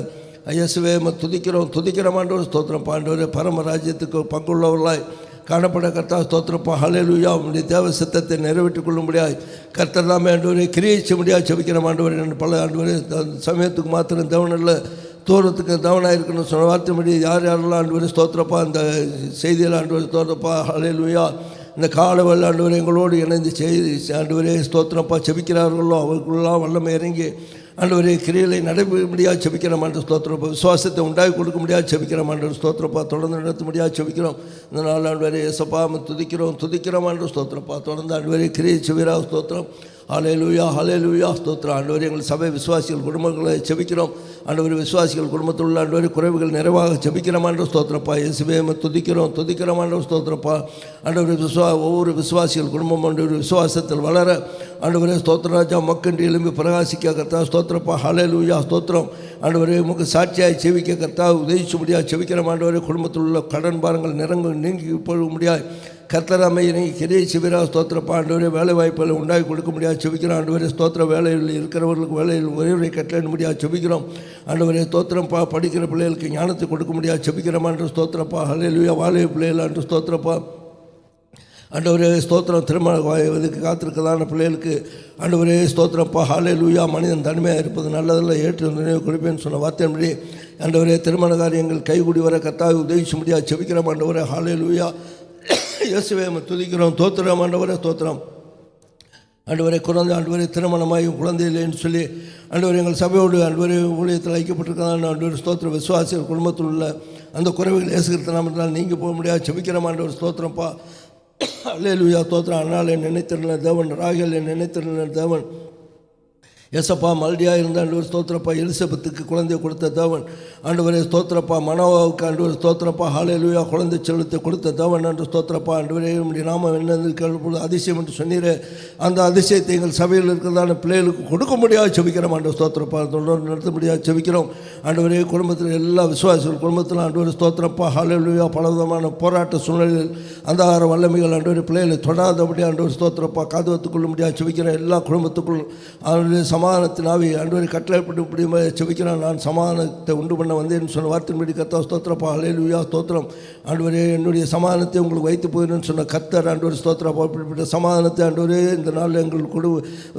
இயேசுவே துதிக்கிறோம் ஆண்டவர் ஸ்தோத்திரம் ஆண்டவரே. பரமராஜ்யத்துக்கு பங்குள்ளவர்களாய் காணப்பட கர்த்தா ஸ்தோத்திரப்பா ஹல்லேலூயா உடைய தேவ சித்தத்தை நிறைவேற்றிக் கொள்ள முடியாது கர்த்தர் தாமே ஆண்டவரே கிரியை செய்ய முடியாது செபிக்கிறோம் ஆண்டவரே. பல ஆண்டவரே சமயத்துக்கு மாத்திரம் தேவனில் தூரத்துக்கு தேவனாக இருக்கணும் சொன்ன வார்த்தைப்படி யாரெல்லாம் ஆண்டவரே ஸ்தோத்திரப்பா அந்த செய்தியில் ஆண்டவரே ஸ்தோத்திரப்பா ஹல்லேலூயா இந்த காலவெல்ல ஆண்டவரே எங்களோடு இணைந்து செய்தி ஆண்டவரே ஸ்தோத்திரப்பா செபிக்கிறார்களோ அவர்களுக்கெல்லாம் வல்லமை இறங்கி ஆண்டவரே கிரியைகளை நடைபெற முடியாது செபிக்கிறோம் ஆண்டு ஸ்தோத்திரப்பா. விசுவாசத்தை உண்டாக்கி கொடுக்க முடியாது செபிக்கிறோம் ஆண்டு ஸ்தோத்திரப்பா. தொடர்ந்து நடத்த முடியாது செபிக்கிறோம். இந்த நாள் ஆண்டவரே ஏசப்பா துதிக்கிறோம் ஆண்டு ஸ்தோத்திரப்பா. தொடர்ந்து ஆண்டவரே கிரியை செய்வீராக ஸ்தோத்திரம் ஹல்லேலூயா ஸ்தோத்திரம் ஆண்டவரே. எங்கள் சபை விசுவாசிகள் குடும்பங்களை செபிக்கிறோம் ஆண்டவரே. விசுவாசிகள் குடும்பத்தில் உள்ள ஆண்டவரே குறைவுகள் நிறைவாக செபிக்கிறோம் ஆண்டு ஸ்தோத்திரப்பா. இயேசுவே துதிக்கிறோம் ஆண்டு ஸ்தோத்திரப்பா ஆண்டவரே. ஒவ்வொரு விசுவாசிகள் குடும்பம் ஆண்டவரே விசுவாசத்தில் வளர ஆண்டவரே ஸ்தோத்திரராஜா மக்கண்டு எழும்பி பிரகாசிக்க கர்த்தா ஸ்தோத்திரப்பா ஹல்லேலூயா ஸ்தோத்திரம் ஆண்டவரே. உமக்கு சாட்சியாக செவிக்க கர்த்தா உதவிச்சு முடியாது செபிக்கிறோம் ஆண்டவரே. குடும்பத்தில் உள்ள கடன் பாரங்கள் நீங்கி போக முடியாது கர்த்தர் அமையினை கிரியை செய்வீராக ஸ்தோத்திரப்பா ஆண்டவரே. வேலை வாய்ப்புகளை உண்டாக்கி கொடுக்க முடியாது செபிக்கிறோம் ஆண்டவரே. ஸ்தோத்திர வேலையில் இருக்கிறவர்களுக்கு வேலையில் ஒரே கட்டளை முடியாது செபிக்கிறோம் ஆண்டவரே. ஸ்தோத்திரப்பா படிக்கிற பிள்ளைகளுக்கு ஞானத்தை கொடுக்க முடியாது செபிக்கிறோம் ஆண்டு ஸ்தோத்திரப்பா ஹல்லேலூயா. வாழைய பிள்ளைகள் ஆண்டு ஸ்தோத்திரப்பா ஆண்டவரே ஸ்தோத்திரம். திருமண இதுக்கு காத்திருக்கதான பிள்ளைகளுக்கு ஆண்டவரே ஸ்தோத்திரப்பா ஹல்லேலூயா. மனிதன் தனிமையாக இருப்பது நல்லதில்லை ஏற்று நினைவு கொடுப்பேன்னு சொன்ன வார்த்தையின்படி ஆண்டவரே திருமண காரியங்கள் கைகூடி வர கர்த்தாவை உதவிச்சு முடியாது செபிக்கிறோம் ஆண்டவரே ஹல்லேலூயா. இயேசுவே துதிக்கிறோம் தோத்திரம் ஆண்டவரே ஸ்தோத்திரம் ஆண்டவரே. குழந்தை ஆண்டவரே திருமணமாகி குழந்தை இல்லைன்னு சொல்லி ஆண்டவரே எங்கள் சபையோடு ஆண்டவரே ஊழியத்தில் ஐக்கப்பட்டிருக்கிறான் ஆண்டவர் ஸ்தோத்திர. விசுவாசிகள் குடும்பத்தில் உள்ள அந்த குறைவுகள் இயேசுகிறதுனால நீங்கள் போக முடியாது செபிக்கிறோம் ஆண்டவர் ஸ்தோத்திரப்பா ஹல்லேலூயா ஸ்தோத்திரம். அண்ணால் என் நினைத்திருந்த தேவன் ராகல் என் நினைத்திருந்த தேவன் எசப்பா மல்டியாக இருந்த ஆண்டவர் ஸ்தோத்திரப்பா. எலிசபெத்துக்கு குழந்தையை கொடுத்த தேவன் ஆண்டவரே ஸ்தோத்திரப்பா. மனோவாவுக்கு ஆண்டவர் ஸ்தோத்திரப்பா ஹல்லேலூயா குழந்தை செல்வத்தை கொடுத்த தேவன் ஆண்டு ஸ்தோத்திரப்பா. ஆண்டவரே நம்முடைய நாமம் என்னது கேள்வி அதிசயம் என்று சொன்னீரே அந்த அதிசயத்தை எங்கள் சபையில் இருக்கிறதான பிள்ளைகளுக்கு கொடுக்க முடியாது செபிக்கிறோம் ஆண்டவர் ஸ்தோத்திரப்பா. தொடர்ந்து நடத்த முடியாது செபிக்கிறோம் ஆண்டவரே. குடும்பத்தில் எல்லா விசுவாசிகள் குடும்பத்தில் ஆண்டவர் ஸ்தோத்திரப்பா ஹல்லேலூயா. பலவிதமான போராட்ட சூழ்நிலையில் அந்தகார வல்லமைகள் ஆண்டவர் பிள்ளைகளை தொடாதபடி ஆண்டவர் ஸ்தோத்திரப்பா காதுவத்துக்கொள்ள முடியாது செபிக்கிறோம். எல்லா குடும்பத்துக்குள் ஆண்டவரே சமாதானத்தின் ஆவி ஆண்டவரை கட்டளைப்பட்டு இப்படி செபிக்கிறான். நான் சமாதானத்தை உண்டு பண்ண வந்தேன்னு சொன்ன வார்த்தையின்படி கர்த்தா ஸ்தோத்திரப்பா. ஹல்லேலூயா ஸ்தோத்திரம். ஆண்டவரே என்னுடைய சமாதானத்தை உங்களுக்கு வைத்து போயிடுன்னு சொன்ன கர்த்தர் ஆண்டவர் ஸ்தோத்திரப்பா. இப்படிப்பட்ட சமாதானத்தை ஆண்டவரே இந்த நாளில் எங்கள்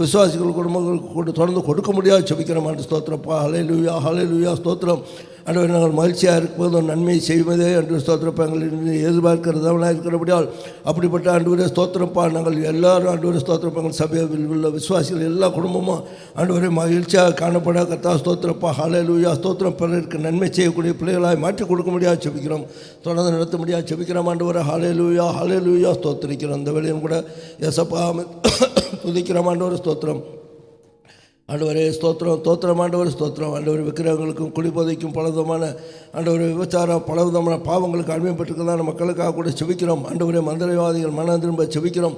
விசுவாசிகள் குடும்பங்களுக்கு தொடர்ந்து கொடுக்க முடியாது செபிக்கிறோம் ஆண்டு ஸ்தோத்திரப்பா. ஹல்லேலூயா ஹல்லேலூயா ஸ்தோத்திரம். ஆண்டவரை நாங்கள் மகிழ்ச்சியாக இருக்கும்போது நன்மையை செய்வதே அன்று ஸ்தோத்திரப்பா எங்கள் எதிர்பார்க்கிறதவனாக இருக்கிறபடியால் அப்படிப்பட்ட ஆண்டவரே ஸ்தோத்திரப்பா. நாங்கள் எல்லாரும் ஆண்டவரே ஸ்தோத்திரப்பா எங்கள் சபையில் உள்ள விசுவாசிகள் எல்லா குடும்பமும் ஆண்டவரே மகிழ்ச்சியாக காணப்பட கர்த்தா ஸ்தோத்திரப்பா. ஹல்லேலூயா ஸ்தோத்திரம். பிறருக்கு நன்மை செய்யக்கூடிய பிள்ளைகளாய் மாற்றி கொடுக்க முடியாது செபிக்கிறோம். தொடர்ந்து நடத்த முடியாது செபிக்கிறோம் ஆண்டவரை. ஹல்லேலூயா ஹல்லேலூயா ஸ்தோத்திரிக்கிறோம். அந்த வேளையும் கூட எசப்பா துதிக்கிறோம் ஆண்டவர் ஸ்தோத்திரம். ஆண்டவரே ஸ்தோத்திரம் தோத்திரம். ஆண்டவர் ஸ்தோத்திரம். ஆண்டவர் விக்கிரகங்களுக்கும் குடிபோதைக்கும் பலவிதமான ஆண்டவர் விபச்சாரம் பலவிதமான பாவங்களுக்கு அடிமைப்பட்டிருக்கிறதான மக்களுக்காக கூட செபிக்கிறோம். ஆண்டவரே மந்திரவாதிகள் மனம் திரும்ப செபிக்கிறோம்.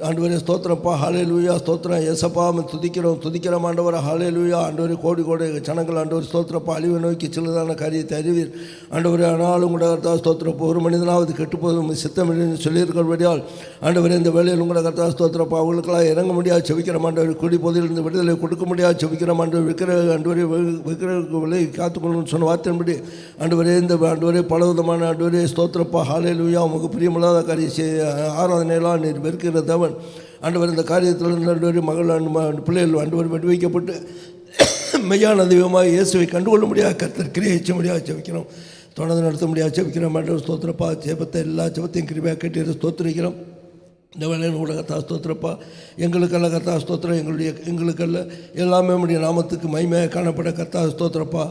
ஆண்டவரே ஸ்தோத்திரப்பா. ஹல்லேலூயா ஸ்தோத்திரம். ஏசப்பா துதிக்கிறோம் ஆண்டவர். ஹல்லேலூயா. ஆண்டவரே கோடி ஜனங்கள் ஆண்டவர் ஸ்தோத்திரப்பா அழிவை நோக்கி சிலதான காரியத்தை அறிவீர் ஆண்டவரே. ஆனாலும் கூட கர்த்தா ஸ்தோத்திரப்பா ஒரு மனிதனாவது கெட்டுப்போதும் சித்தம் சொல்லியிருக்கிறபடியால் ஆண்டவரே இந்த வேலையில் கூட கர்த்தா ஸ்தோத்திரப்பா அவங்களுக்கெல்லாம் இறங்க முடியாது செபிக்கிறோம் ஆண்டவர். குடிபோதையிலிருந்து விடுதலை கொடுக்க முடியாது செபிக்கிறோம் ஆண்டவர். ஆண்டவரே விலை காத்துக்கொள்ளணும்னு சொன்ன வார்த்தையின்படி ஆண்டவரே இந்த ஆண்டவரே பலவிதமான ஆண்டவரே ஸ்தோத்திரப்பா. ஹல்லேலூயா. உங்களுக்கு பிரியமில்லாத காரியம் ஆராதனையெல்லாம் நீர் வெறுக்கிறதவன் ஆண்டவர். இந்த காரியத்தில் ஆண்டவரே மகள் பிள்ளைகள் ஆண்டவர் விடுவிக்கப்பட்டு மெய்யான தெய்வமாக இயேசுவை கண்டுகொள்ள முடியாது கர்த்தர் கிரியை முடியாது செபிக்கிறோம். தொடர்ந்து நடத்த முடியாது செபிக்கிறோம் ஆண்டவர் ஸ்தோத்திரப்பா. ஜெபத்தை எல்லா ஜெபத்தையும் கிருபையாக கேட்டு ஸ்தோத்திரிக்கிறோம். இந்த வேலையில் கூட கர்த்தா ஸ்தோத்திரப்பா. எங்களுக்கல்ல கர்த்தா ஸ்தோத்திரம். எங்களுக்கல்ல எல்லாமே உடைய நாமத்துக்கு மகிமையாக காணப்பட கர்த்தா ஸ்தோத்திரப்பா.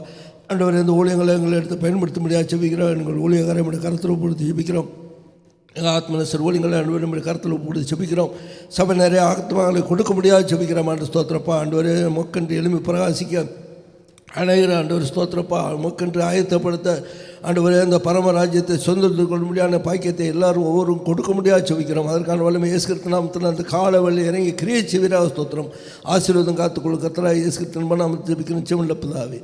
ஆண்டவர் இந்த ஊழியங்களை எங்களை எடுத்து பயன்படுத்த முடியாது செபிக்கிறோம். எங்கள் ஊழியக்காரை நம்முடைய கருத்தில் ஒப்புடுத்தி செபிக்கிறோம். எங்கள் ஆத்மனசர் ஊழியங்களை ஆண்டவர் நம்முடைய கருத்தில் ஒப்புடுத்தி செபிக்கிறோம். சபை நிறைய ஆத்மாக்களை கொடுக்க முடியாது செபிக்கிறோம் ஆண்டு ஸ்தோத்திரப்பா. ஆண்டவர் மொக்கன்று எளிமை பிரகாசிக்க அனைவரும் ஆண்டவர் ஸ்தோத்திரப்பா மொக்கன்று ஆயத்தப்படுத்த ஆண்டவரே இந்த பரமராஜ்யத்தை சொந்தத்துக் கொள்ள முடியாத பாக்கியத்தை எல்லாரும் ஒவ்வொரும் கொடுக்க முடியாது செபிக்கிறோம். அதற்கான வல்லமை இயேசு கிறிஸ்து நாமத்தில் அந்த கால வழி இறங்கி கிரியை செய்வீராக ஸ்தோத்திரம். ஆசீர்வாதம் காத்துக்கொள்ள கர்த்தராகிய இயேசு கிறிஸ்து நாமத்தில் ஜெபிக்கிறோம் ஜெபமுள்ள பிதாவே.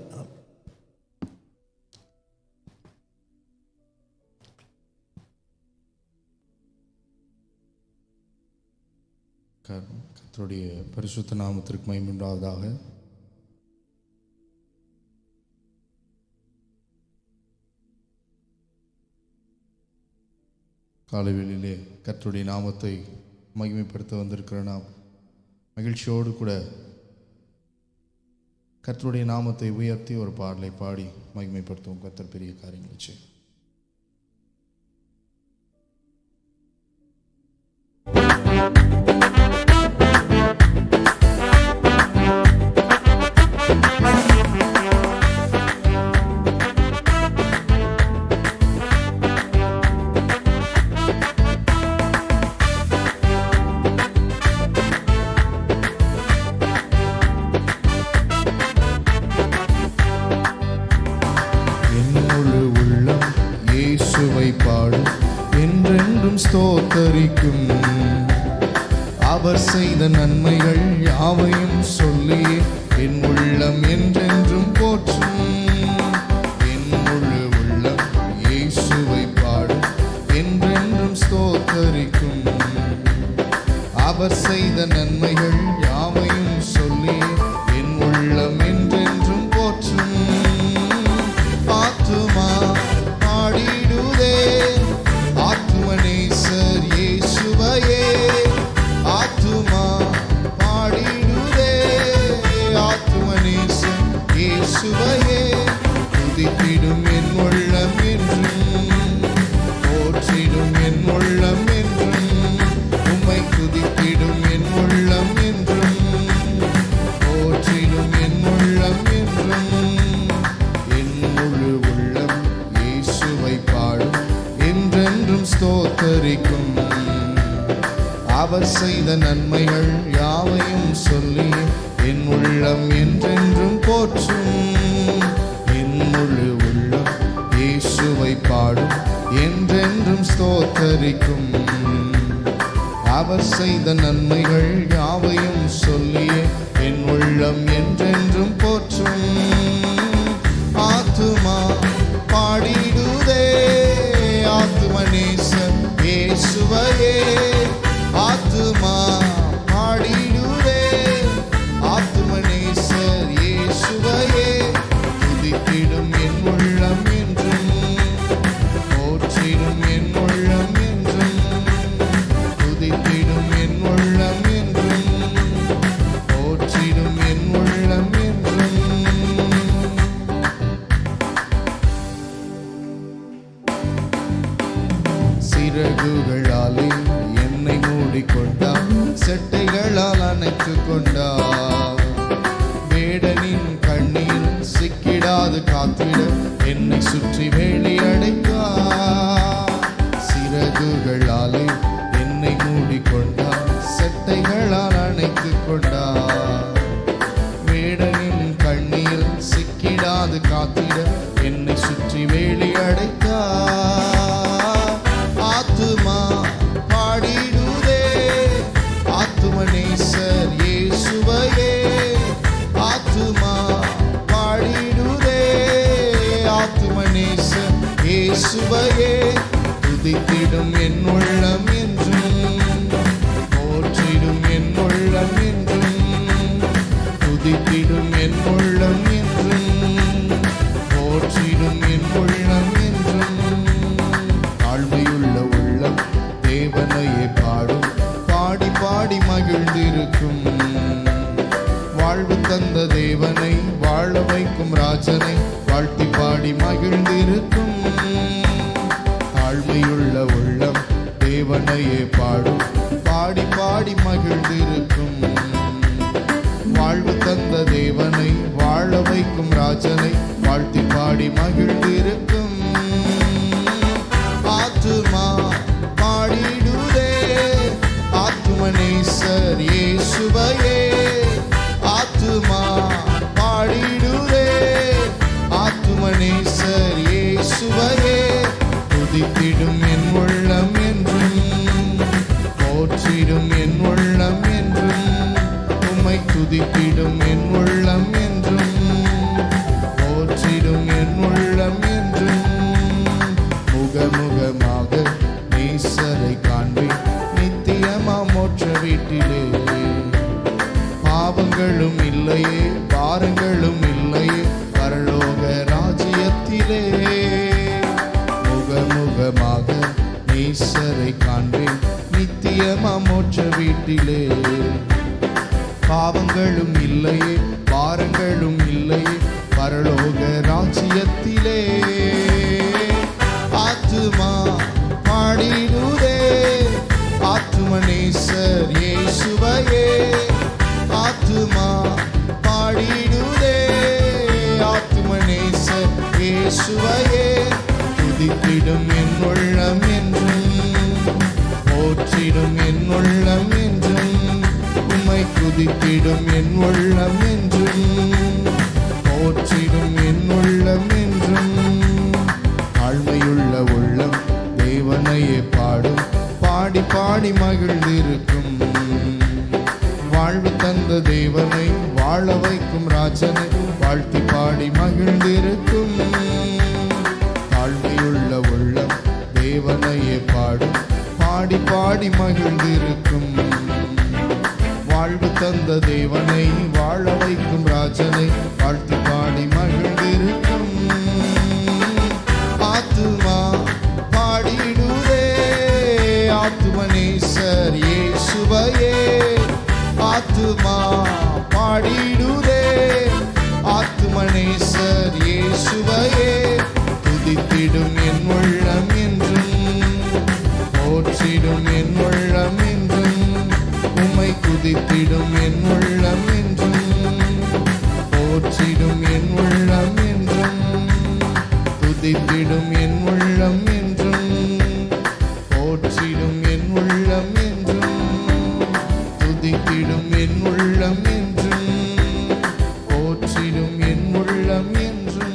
கர்த்தருடைய பரிசுத்த நாமத்திற்கு மகிமை உண்டாவதாக. காலைவேளையிலே கர்த்தருடைய நாமத்தை மகிமைப்படுத்த வந்திருக்கிற நாம் மகிழ்ச்சியோடு கூட கர்த்தருடைய நாமத்தை உயர்த்தி ஒரு பாடலை பாடி மகிமைப்படுத்துவோம். கர்த்தர் பெரிய காரியங்களை செய்யும். ஸ்தோத்தரிக்கும் அவர் செய்த நன்மைகள் யாவையும் சொல்லி என் உள்ளம் என்றென்றும் போற்றும். என் முழு உள்ளம் இயேசுவை பாடும் என்றென்றும் ஸ்தோத்தரிக்கும். அவர் செய்த நன்மைகள் யாவையும் சொல்லி என் உள்ளம் என்றென்றும் போற்றும். ஆத்துமா பாடிடுதே ஆத்துமனேசர் இயேசுவையே. ஆத்துமா பாடிடுதே ஆத்துமனேசர் இயேசுவையே. துதித்திடும் என் உள்ளம் என்றும் போற்றிடும் என் உள்ளம் என்றும் உம்மை துதித்திடும் என் உள்ளம் என்றும் போற்றிடும் என் உள்ளம் என்றும். என் முழு உள்ளம் இயேசுவை பாடும் என்றென்றும் ஸ்தோத்தரிக்கும். அவர் செய்த நன்மைகள் யாவையும் சொல்லி என் உள்ளம் என்றென்றும் போற்றும். என் முழு உள்ளம் இயேசுவை பாடும் என்றென்றும் ஸ்தோத்தரிக்கும். அவர் செய்த நன்மைகள் யாவையும் சொல்லி என் உள்ளம் என்றென்றும் போற்றும். ஆத்துமா பாடிடுதே ஆத்துமனேசர் இயேசுவையே. ஆத்துமா பாடிடுதே ஆத்துமனேசர் சிறகுகளாலே என்னை மூடிக்கொண்டார், செட்டைகளால் அணைத்து கொண்டார். வேடனின் கண்ணில் சிக்கிடாது காத்திட என்னை சுற்றி வேலி அடைத்தார். சிறகுகளாலே என்னை மூடிக்கொண்டார், செட்டைகளால் அணைத்து கொண்டார். வேடனின் கண்ணில் சிக்கிடாது காத்திட என்னை சுற்றி வேலி அடைத்தார். ஆத்துமா பாடிடுதே ஆத்துமனேசர் இயேசுவையே. ஆத்துமா பாடிடுதே ஆத்துமனேசர் இயேசுவையே. துதித்திடும் என் உள்ளம் என்றும், போற்றிடும் என் உள்ளம் என்றும். துதித்திடும் என் உள்ளம் என்றும், போற்றிடும் என் உள்ளம் என்றும். தாழ்மையுள்ள உள்ளம் தேவனையே பாடும், பாடி பாடி மகிழ்ந்திருக்கும். வாழ்வு தந்த தேவனை, வாழ வைக்கும் ராஜனை வாழ்த்தி பாடி மகிழ்ந்திருக்கும். தாழ்மையுள்ள உள்ளம் தேவனையே பாடும், பாடி பாடி மகிழ்ந்திருக்கும். வாழ்வு தந்த தேவனை, வாழ வைக்கும் ராஜனை வாழ்த்தி பாடி மகிழ்ந்திருக்கும். ஆத்துமா பாடிடுதே ஆத்துமனேசர் இயேசுவையே. ஆத்துமா பாடிடுதே ஆத்துமனேசர் இயேசுவையே. துதித்திடும் என் உள்ளம் என்றும், போற்றிடும் என் உள்ளம் என்றும். உம்மை துதித்திடும் என் உள்ளம் என்றும், போற்றிடும் என் உள்ளம் என்றும். முகமுகமாக நேசரை காண்பேன் நித்தியமா மோட்ச வீட்டிலே. பாவங்களும் இல்லையே, பாரங்களும் இல்லையே, பரலோக ராஜ்யத்திலே. முகமுகமாக நேசரை காண்பேன் நித்தியமா மோட்ச வீட்டிலே. பாவங்களும் இல்லையே, பாரங்களும் இல்லையே, பரலோக ராஜ்யத்திலே. ஆத்துமா பாடிடுதே ஆத்துமனேசர் இயேசுவையே. ஆத்துமா பாடிடுதே ஆத்துமனேசர் இயேசுவையே. துதித்திடும் என் உள்ளம் என்றும், போற்றிடும் என் உள்ளம் என்றும். உம்மை துதித்திடும் என் உள்ளம் என்றும், போற்றிடும் என் உள்ளம் என்றும். தாழ்மையுள்ள உள்ளம் தேவனையே பாடும், பாடி பாடி மகிழ்ந்திருக்கும். வாழ்வு தந்த தேவனை, வாழ வைக்கும் ராஜனை வாழ்த்தி பாடி மகிழ்ந்திருக்கும். தாழ்மையுள்ள உள்ளம் தேவனையே பாடும், பாடி பாடி மகிழ்ந்திருக்கும். வாழ்வு தந்த தேவனை, வாழ வைக்கும் ராஜனை வாழ்த்தி பாடி மகிழ்ந்திருக்கும். ஆத்துமா பாடிடுதே ஆத்துமனேசர் இயேசுவையே. ஆத்துமா பாடிடுதே ஆத்துமனேசர் இயேசுவையே. துதித்திடும் என் உள்ளம் என்றும், போற்றிடும் என் உள்ளம் என்றும். உம்மை துதித்திடும் என் உள்ளம் என்றும், போற்றிடும் என் உள்ளம் என்றும். துதித்திடும் என் உள்ளம் என்றும், போற்றிடும் என் உள்ளம் என்றும். துதித்திடும் என் உள்ளம் என்றும், போற்றிடும் என் உள்ளம் என்றும்.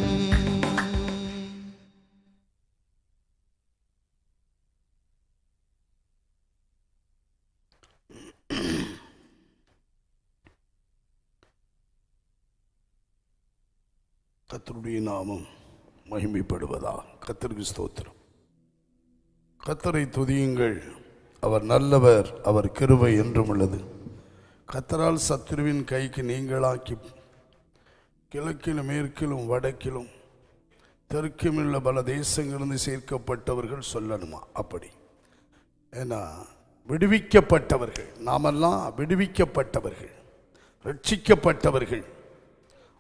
கர்த்தருடைய நாமம் மகிமைப்படுவதா. கர்த்தருக்கு ஸ்தோத்திரம். கர்த்தரை துதியுங்கள், அவர் நல்லவர், அவர் கிருபை என்றும் உள்ளது. கர்த்தரால் சத்துருவின் கைக்கு நீங்களாக்கி கிழக்கிலும் மேற்கிலும் வடக்கிலும் தெற்குமுள்ள பல தேசங்களிலிருந்து சேர்க்கப்பட்டவர்கள் சொல்லணுமா? அப்படி ஏன்னா விடுவிக்கப்பட்டவர்கள், நாமெல்லாம் விடுவிக்கப்பட்டவர்கள், ரட்சிக்கப்பட்டவர்கள்.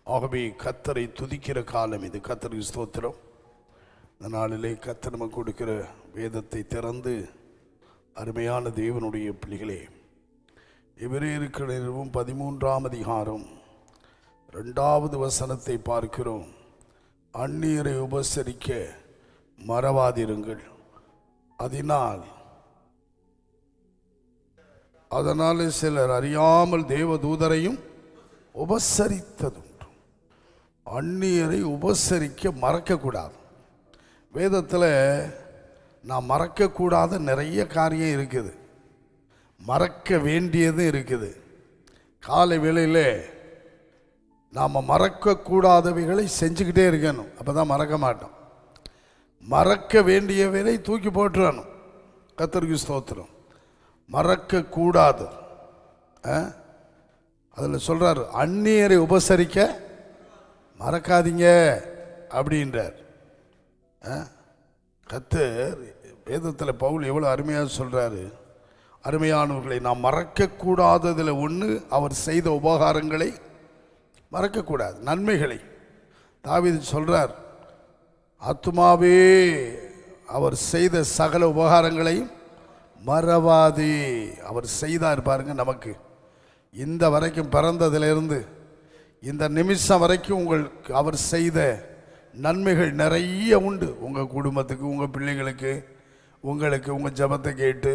ஆகவே கர்த்தரை துதிக்கிற காலம் இது. கர்த்தருக்கு ஸ்தோத்திரம். இந்த நாளிலே கர்த்தர் நமக்கு கொடுக்கிற வேதத்தை திறந்து அருமையான தேவனுடைய பிள்ளைகளே, எபிரேயருக்கு நிருபம் 13ஆம் அதிகாரம் 2வது வசனத்தை பார்க்கிறோம். அந்நியரை உபசரிக்க மறவாதிருங்கள், அதனாலே சிலர் அறியாமல் தேவதூதரையும் உபசரித்ததுண்டு. அந்நியரை உபசரிக்க மறக்கக்கூடாது. வேதத்தில் நான் மறக்கக்கூடாத நிறைய காரியம் இருக்குது, மறக்க வேண்டியதும் இருக்குது. காலை வேளையில் நாம் மறக்கக்கூடாதவைகளை செஞ்சுக்கிட்டே இருக்கணும், அப்போ தான் மறக்க மாட்டோம். மறக்க வேண்டியவைகளை தூக்கி போட்டுறணும். கர்த்தருக்கு ஸ்தோத்திரம். மறக்கக்கூடாது. அதில் சொல்கிறார், அந்நியரை உபசரிக்க மறக்காதீங்க அப்படின்றார். கர்த்தர் வேதத்தில் பவுல் எவ்வளோ அருமையாக சொல்கிறாரு. அருமையானவர்களை, நாம் மறக்கக்கூடாததில் ஒன்று, அவர் செய்த உபகாரங்களை மறக்கக்கூடாது, நன்மைகளை. தாவீது சொல்கிறார், ஆத்துமாவே அவர் செய்த சகல உபகாரங்களையும் மறவாதே. அவர் செய்தார் பாருங்க. நமக்கு இந்த வரைக்கும் பிறந்ததிலிருந்து இந்த நிமிஷம் வரைக்கும் உங்களுக்கு அவர் செய்த நன்மைகள் நிறைய உண்டு. உங்கள் குடும்பத்துக்கு, உங்கள் பிள்ளைகளுக்கு, உங்களுக்கு, உங்கள் ஜெபத்தை கேட்டு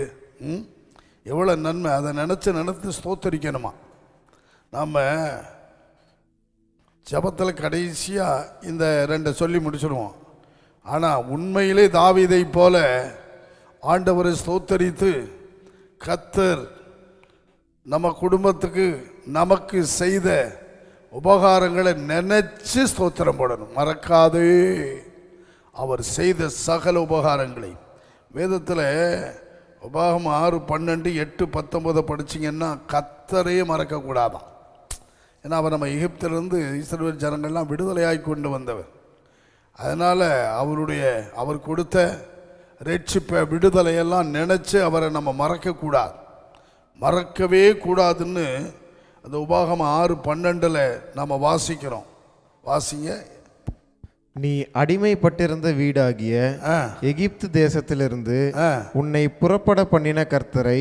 எவ்வளோ நன்மை. அதை நினச்சி ஸ்தோத்தரிக்கணுமா. நம்ம ஜெபத்தில் கடைசியாக இந்த 2 சொல்லி முடிச்சிடுவோம். ஆனால் உண்மையிலே தாவீதை போல ஆண்டவரை ஸ்தோத்தரித்து கர்த்தர் நம்ம குடும்பத்துக்கு நமக்கு செய்த உபகாரங்களை நினைச்சு ஸ்தோத்திரம் போடணும். மறக்காதே அவர் செய்த சகல உபகாரங்களை. வேதத்தில் உபாகமம் 6, 12, 8, 19 படிச்சிங்கன்னா கர்த்தரையே மறக்கக்கூடாதான். ஏன்னா அவர் நம்ம எகிப்திலிருந்து இஸ்ரவேல் ஜனங்கள்லாம் விடுதலையாகி கொண்டு வந்தவர். அதனால் அவர் கொடுத்த ரட்சிப்பை, விடுதலையெல்லாம் நினச்சி அவரை நம்ம மறக்கக்கூடாது, மறக்கவே கூடாதுன்னு அந்த உபாகமம் 6, 12 நம்ம வாசிக்கிறோம். வாசிங்க. நீ அடிமைப்பட்டிருந்த வீடாகிய எகிப்து தேசத்திலிருந்து உன்னை புறப்பட பண்ணின கர்த்தரை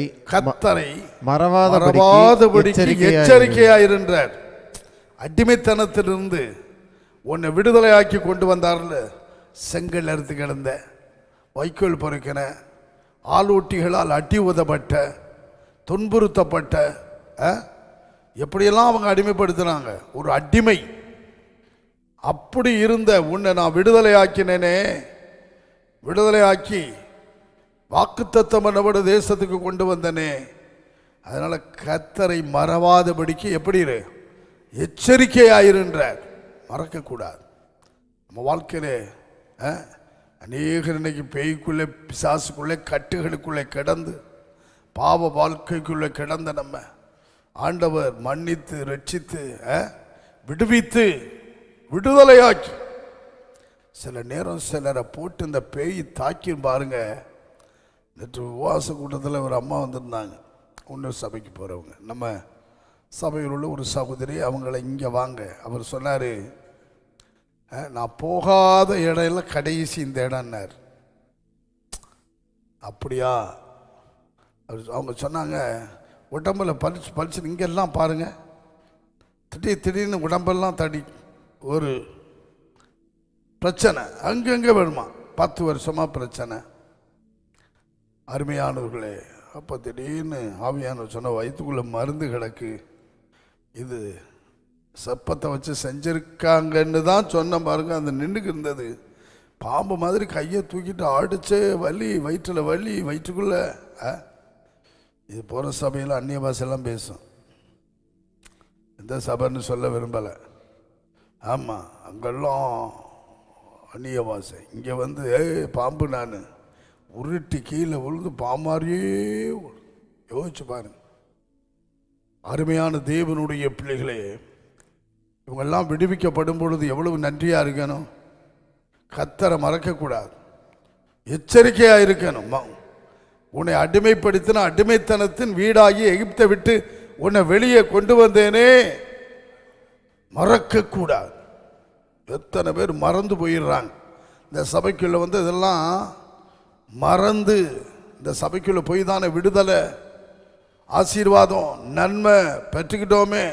மறவாதபடிக்கு எச்சரிக்கையாயிருந்தார். அடிமைத்தனத்திலிருந்து உன்னை விடுதலையாக்கி கொண்டு வந்தார்ல. செங்கல் அறுத்து கிடந்த, வைக்கோல் பொறுக்கின, ஆளூட்டிகளால் அடி உதப்பட்ட, துன்புறுத்தப்பட்ட, எப்படியெல்லாம் அவங்க அடிமைப்படுத்தினாங்க. ஒரு அடிமை. அப்படி இருந்த உன்னை நான் விடுதலையாக்கினேனே, விடுதலையாக்கி வாக்குத்தத்தம் பண்ணப்பட்ட தேசத்துக்கு கொண்டு வந்தனே. அதனால் கர்த்தரை மறவாதபடிக்கு எப்படி எச்சரிக்கையாயிருன்றார். மறக்கக்கூடாது. நம்ம வாழ்க்கையிலே அநேகர் இன்னைக்கு பேய்க்குள்ளே, பிசாசுக்குள்ளே, கட்டுகளுக்குள்ளே கிடந்து, பாவ வாழ்க்கைக்குள்ளே கிடந்த நம்ம ஆண்டவர் மன்னித்து, ரட்சித்து, விடுவித்து, விடுதலையாக்கி, சில நேரம் சிலரை போட்டு இந்த பேய் தாக்கி பாருங்க. நேற்று உபவாச கூட்டத்தில் ஒரு அம்மா வந்திருந்தாங்க, இன்னொரு சபைக்கு போகிறவங்க. நம்ம சபையில் உள்ள ஒரு சகோதரி, அவங்கள இங்கே வாங்க. அவர் சொன்னார், நான் போகாத இடம் கடைசி இந்த இடம்னார். அப்படியா? அவங்க சொன்னாங்க, உடம்புல பளிச்சு இங்கெல்லாம் பாருங்கள், திடீர்னு உடம்பெல்லாம் தடி, ஒரு பிரச்சனை அங்கங்கே வருமா, 10 வருஷமாக பிரச்சனை. அருமையானவர்களே, அப்போ திடீர்னு ஆவியானவர் சொன்ன, வயிற்றுக்குள்ளே மருந்து கிடக்கு, இது செப்பத்தை வச்சு செஞ்சுருக்காங்கன்னு தான் சொன்ன பாருங்க. அந்த நின்றுக்கு இருந்தது பாம்பு மாதிரி, கையை தூக்கிட்டு ஆடிச்சே, வலி, வயிற்றில் வலி, வயிற்றுக்குள்ளே. இது போகிற சபையில் அந்நிய பாஷையெல்லாம் பேசும். எந்த சபைன்னு சொல்ல விரும்பலை. ஆமாம், அங்கெல்லாம் அந்நிய பாஷை. இங்கே வந்து பாம்பு, நான் உருட்டி கீழே விழுந்து பாமாரியே. யோசிச்சு பாருங்க. அருமையான தேவனுடைய பிள்ளைகளே, இவங்கெல்லாம் விடுவிக்கப்படும் பொழுது எவ்வளவு நன்றியாக இருக்கணும். கர்த்தரை மறக்கக்கூடாது, எச்சரிக்கையாக இருக்கணும். உன்னை அடிமைப்படுத்தின அடிமைத்தனத்தின் வீடாகி எகிப்தை விட்டு உன்னை வெளியே கொண்டு வந்தேனே, மறக்கக்கூடாது. எத்தனை பேர் மறந்து போயிடுறாங்க. இந்த சபைக்குள்ளே வந்து இதெல்லாம் மறந்து இந்த சபைக்குள்ளே போய் தானே விடுதலை ஆசீர்வாதம் நன்மை பெற்றுக்கிட்டோமே,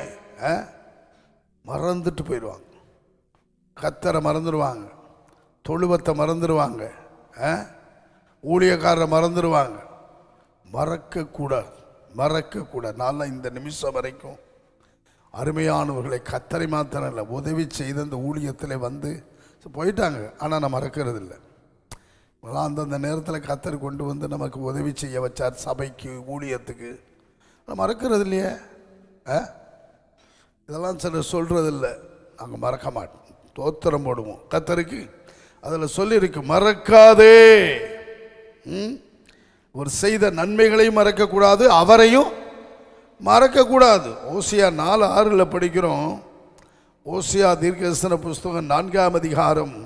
மறந்துட்டு போயிடுவாங்க. கத்தரை மறந்துடுவாங்க, தொழுவத்தை மறந்துடுவாங்க, ஊழியக்காரரை மறந்துடுவாங்க. மறக்கக்கூடாது. நான் இந்த நிமிஷம் வரைக்கும் அருமையானவர்களை கத்தரை மாத்திரம் இல்லை, உதவி செய்த இந்த ஊழியத்தில் வந்து போயிட்டாங்க. ஆனால் நான் மறக்கிறது இல்லை. அந்தந்த நேரத்தில் கத்தர் கொண்டு வந்து நமக்கு உதவி செய்ய வச்சார், சபைக்கு ஊழியத்துக்கு. நான் மறக்கிறது இல்லையே. இதெல்லாம் சிலர் சொல்கிறதில்லை, நாங்கள் மறக்க மாட்டோம். தோத்திரம் போடுவோம் கத்தருக்கு. அதில் சொல்லியிருக்கு, மறக்காதே. ஒரு செய்த நன்மைகளையும் மறக்கக்கூடாது, அவரையும் மறக்கக்கூடாது. ஓசியா 4:6 படிக்கிறோம். ஓசியா தீர்க்கதரிசன புஸ்தகம் 4ஆம் அதிகாரம்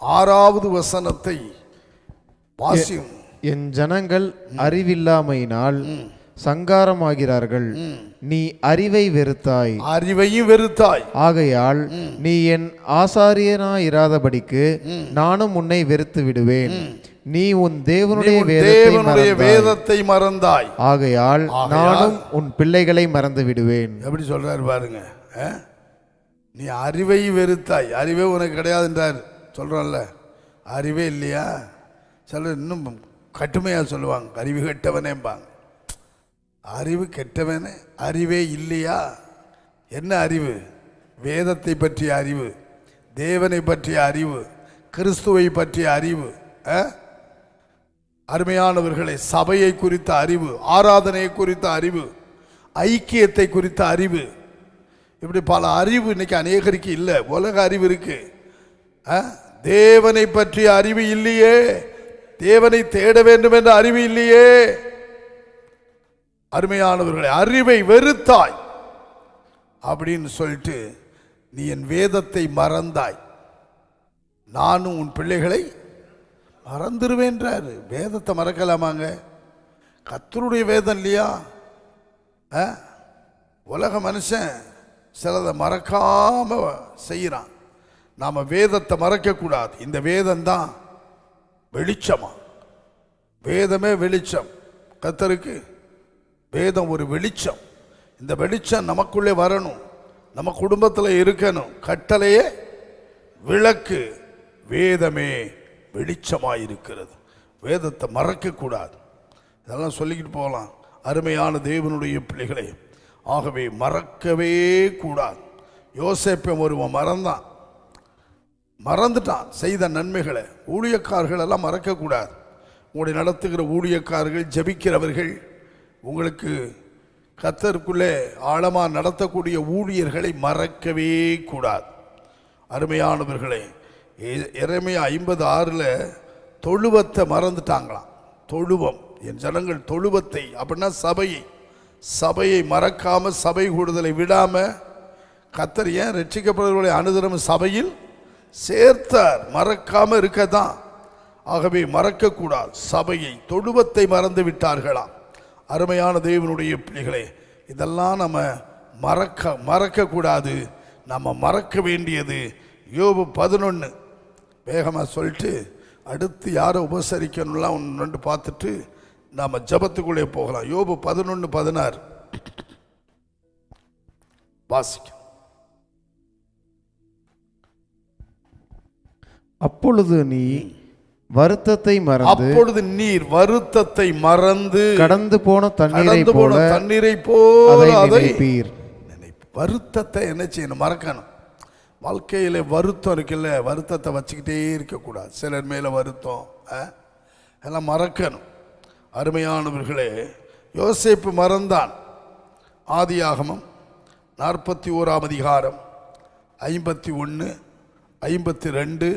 6வது வசனத்தை வாசியும். என் ஜனங்கள் அறிவில்லாமையினால் சங்காரமாகிறார்கள், நீ அறிவை வெறுத்தாய், அறிவையும் வெறுத்தாய். ஆகையால் நீ என் ஆசாரியனாயிராதபடிக்கு நானும் உன்னை வெறுத்து விடுவேன். நீ உன் தேவனுடைய வேதத்தை மறந்தாய், ஆகையால் நானும் உன் பிள்ளைகளை மறந்து விடுவேன். எப்படி சொல்றாரு பாருங்க. நீ அறிவை வெறுத்தாய், அறிவே உனக்கு கிடையாதுன்றார். சொல்றோம்ல, அறிவே இல்லையா? சிலர் இன்னும் கட்டுமையா சொல்லுவாங்க, அறிவு கெட்டவனேம்பாங்க. அறிவு கெட்டவனே, அறிவே இல்லையா? என்ன அறிவு? வேதத்தை பற்றிய அறிவு, தேவனை பற்றிய அறிவு, கிறிஸ்துவை பற்றிய அறிவு, அருமையானவர்களை சபையை குறித்த அறிவு, ஆராதனையை குறித்த அறிவு, ஐக்கியத்தை குறித்த அறிவு. இப்படி பல அறிவு இன்னைக்கு அநேகருக்கு இல்லை. உலக அறிவு இருக்கு, தேவனை பற்றிய அறிவு இல்லையே. தேவனை தேட வேண்டும் என்ற அறிவு இல்லையே. அருமையானவர்களை, அறிவை வெறுத்தாய் அப்படின்னு சொல்லிட்டு நீ என் வேதத்தை மறந்தாய், நானும் உன் பிள்ளைகளை மறந்துடுவேன்றாரு. வேதத்தை மறக்கலாமாங்க? கர்த்தருடைய வேதம் இல்லையா? உலக மனுஷன் சிலதை மறக்காம செய்யறான். நாம வேதத்தை மறக்கக்கூடாது. இந்த வேதம் தான் வெளிச்சமா. வேதமே வெளிச்சம். கர்த்தருக்கு வேதம் ஒரு வெளிச்சம். இந்த வெளிச்சம் நமக்குள்ளே வரணும், நம்ம குடும்பத்தில் இருக்கணும். கட்டளையே விளக்கு, வேதமே வெளிச்சமாயிருக்கிறது. வேதத்தை மறக்கக்கூடாது. இதெல்லாம் சொல்லிக்கிட்டு போகலாம். அருமையான தேவனுடைய பிள்ளைகளே, ஆகவே மறக்கவே கூடாது. யோசேப்பை ஒருவன் மறந்துட்டான் செய்த நன்மைகளை. ஊழியக்காரர்கள் எல்லாம் மறக்கக்கூடாது. உங்களை நடத்துகிற ஊழியக்காரர்கள், ஜெபிக்கிறவர்கள், உங்களுக்கு கர்த்தருக்குள்ளே ஆழமாக நடத்தக்கூடிய ஊழியர்களை மறக்கவே கூடாது. அருமையானவர்களே, எரேமியா 50:6 தொழுவத்தை மறந்துட்டாங்களாம். தொழுவம், என் ஜனங்கள் தொழுவத்தை, அப்படின்னா சபையை மறக்காம, சபை கூடுதலை விடாம கர்த்தர் ஏன் ரட்சிக்கப்படுவர்களை அனுதினம் சபையில் சேர்த்தார்? மறக்காம இருக்கதான். ஆகவே மறக்கக்கூடாது. சபையை, தொழுவத்தை மறந்து விட்டார்களாம். அருமையான தேவனுடைய பிள்ளைகளே, இதெல்லாம் நம்ம மறக்கக்கூடாது. நம்ம மறக்க வேண்டியது யோபு 11. வேகமாக சொல்லிட்டு அடுத்து யாரை உபசரிக்கணும்லாம் 1-2 பார்த்துட்டு நாம் ஜபத்துக்குள்ளே போகலாம். யோபு 11:16 வாசிக்க. அப்பொழுது நீர் வருத்தத்தை மறந்து கடந்து போன தண்ணீரை போல அதை நினைப்பீர். வருத்தத்தை என்ன செய்யணும்? மறக்கணும். வாழ்க்கையில வருத்தம் இருக்குல்ல, வருத்தத்தை வச்சுக்கிட்டே இருக்கக்கூடாது. சிலர் மேல வருத்தம் எல்லாம் மறக்கணும். அருமையானவர்களே, யோசேப்பு மறந்தான். ஆதியாகமம் 41ஆம் அதிகாரம் 51, 52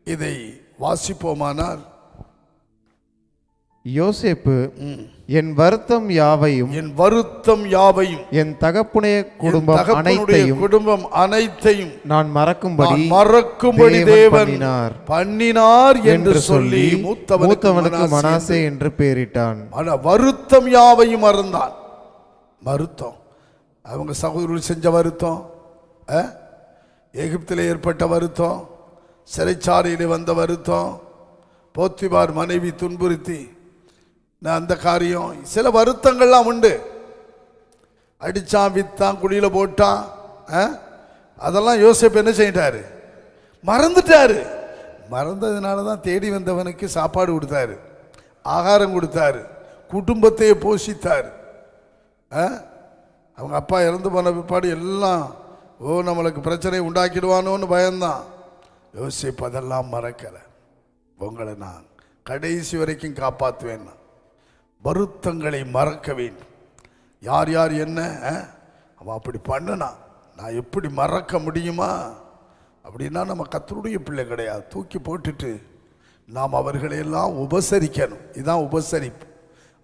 இதை வாசிப்போமானால், யோசேப்பு என் வருத்தம் யாவையும் என் தகப்பனுடைய குடும்பம் அனைத்தையும் நான் மறக்கும்படி தேவன் பண்ணினார் என்று சொல்லி மூத்தவனுக்கு மனாசே என்று பெயரிட்டான். வருத்தம் யாவையும் மறந்தான். வருத்தம், அவங்க சகோதரர்கள் செஞ்ச வருத்தம், எகிப்தில் ஏற்பட்ட வருத்தம், சிறைச்சாலையில் வந்த வருத்தம், போத்திபார் மனைவி துன்புறுத்தி அந்த காரியம், சில வருத்தங்கள்லாம் உண்டு. அடித்தான், வித்தான், குழியில் போட்டான். அதெல்லாம் யோசேப்பு என்ன செய்யிட்டாரு? மறந்துட்டாரு. மறந்ததுனால தான் தேடி வந்தவனுக்கு சாப்பாடு கொடுத்தாரு, ஆகாரம் கொடுத்தாரு, குடும்பத்தையே போஷித்தார். அவங்க அப்பா இறந்து போன பிற்பாடு எல்லாம் நம்மளுக்கு பிரச்சனை உண்டாக்கிடுவானோன்னு பயந்தான். யோசிப்பு அதெல்லாம் மறக்கலை. உங்களை நான் கடைசி வரைக்கும் காப்பாற்றுவேன். வருத்தங்களை மறக்க வேண்டும். யார் யார் என்ன அவன் அப்படி பண்ணனா நான் எப்படி மறக்க முடியுமா? அப்படின்னா நம்ம கர்த்தருடைய பிள்ளை கிடையாது. தூக்கி போட்டுட்டு நாம் அவர்களையெல்லாம் உபசரிக்கணும். இதுதான் உபசரிப்பு.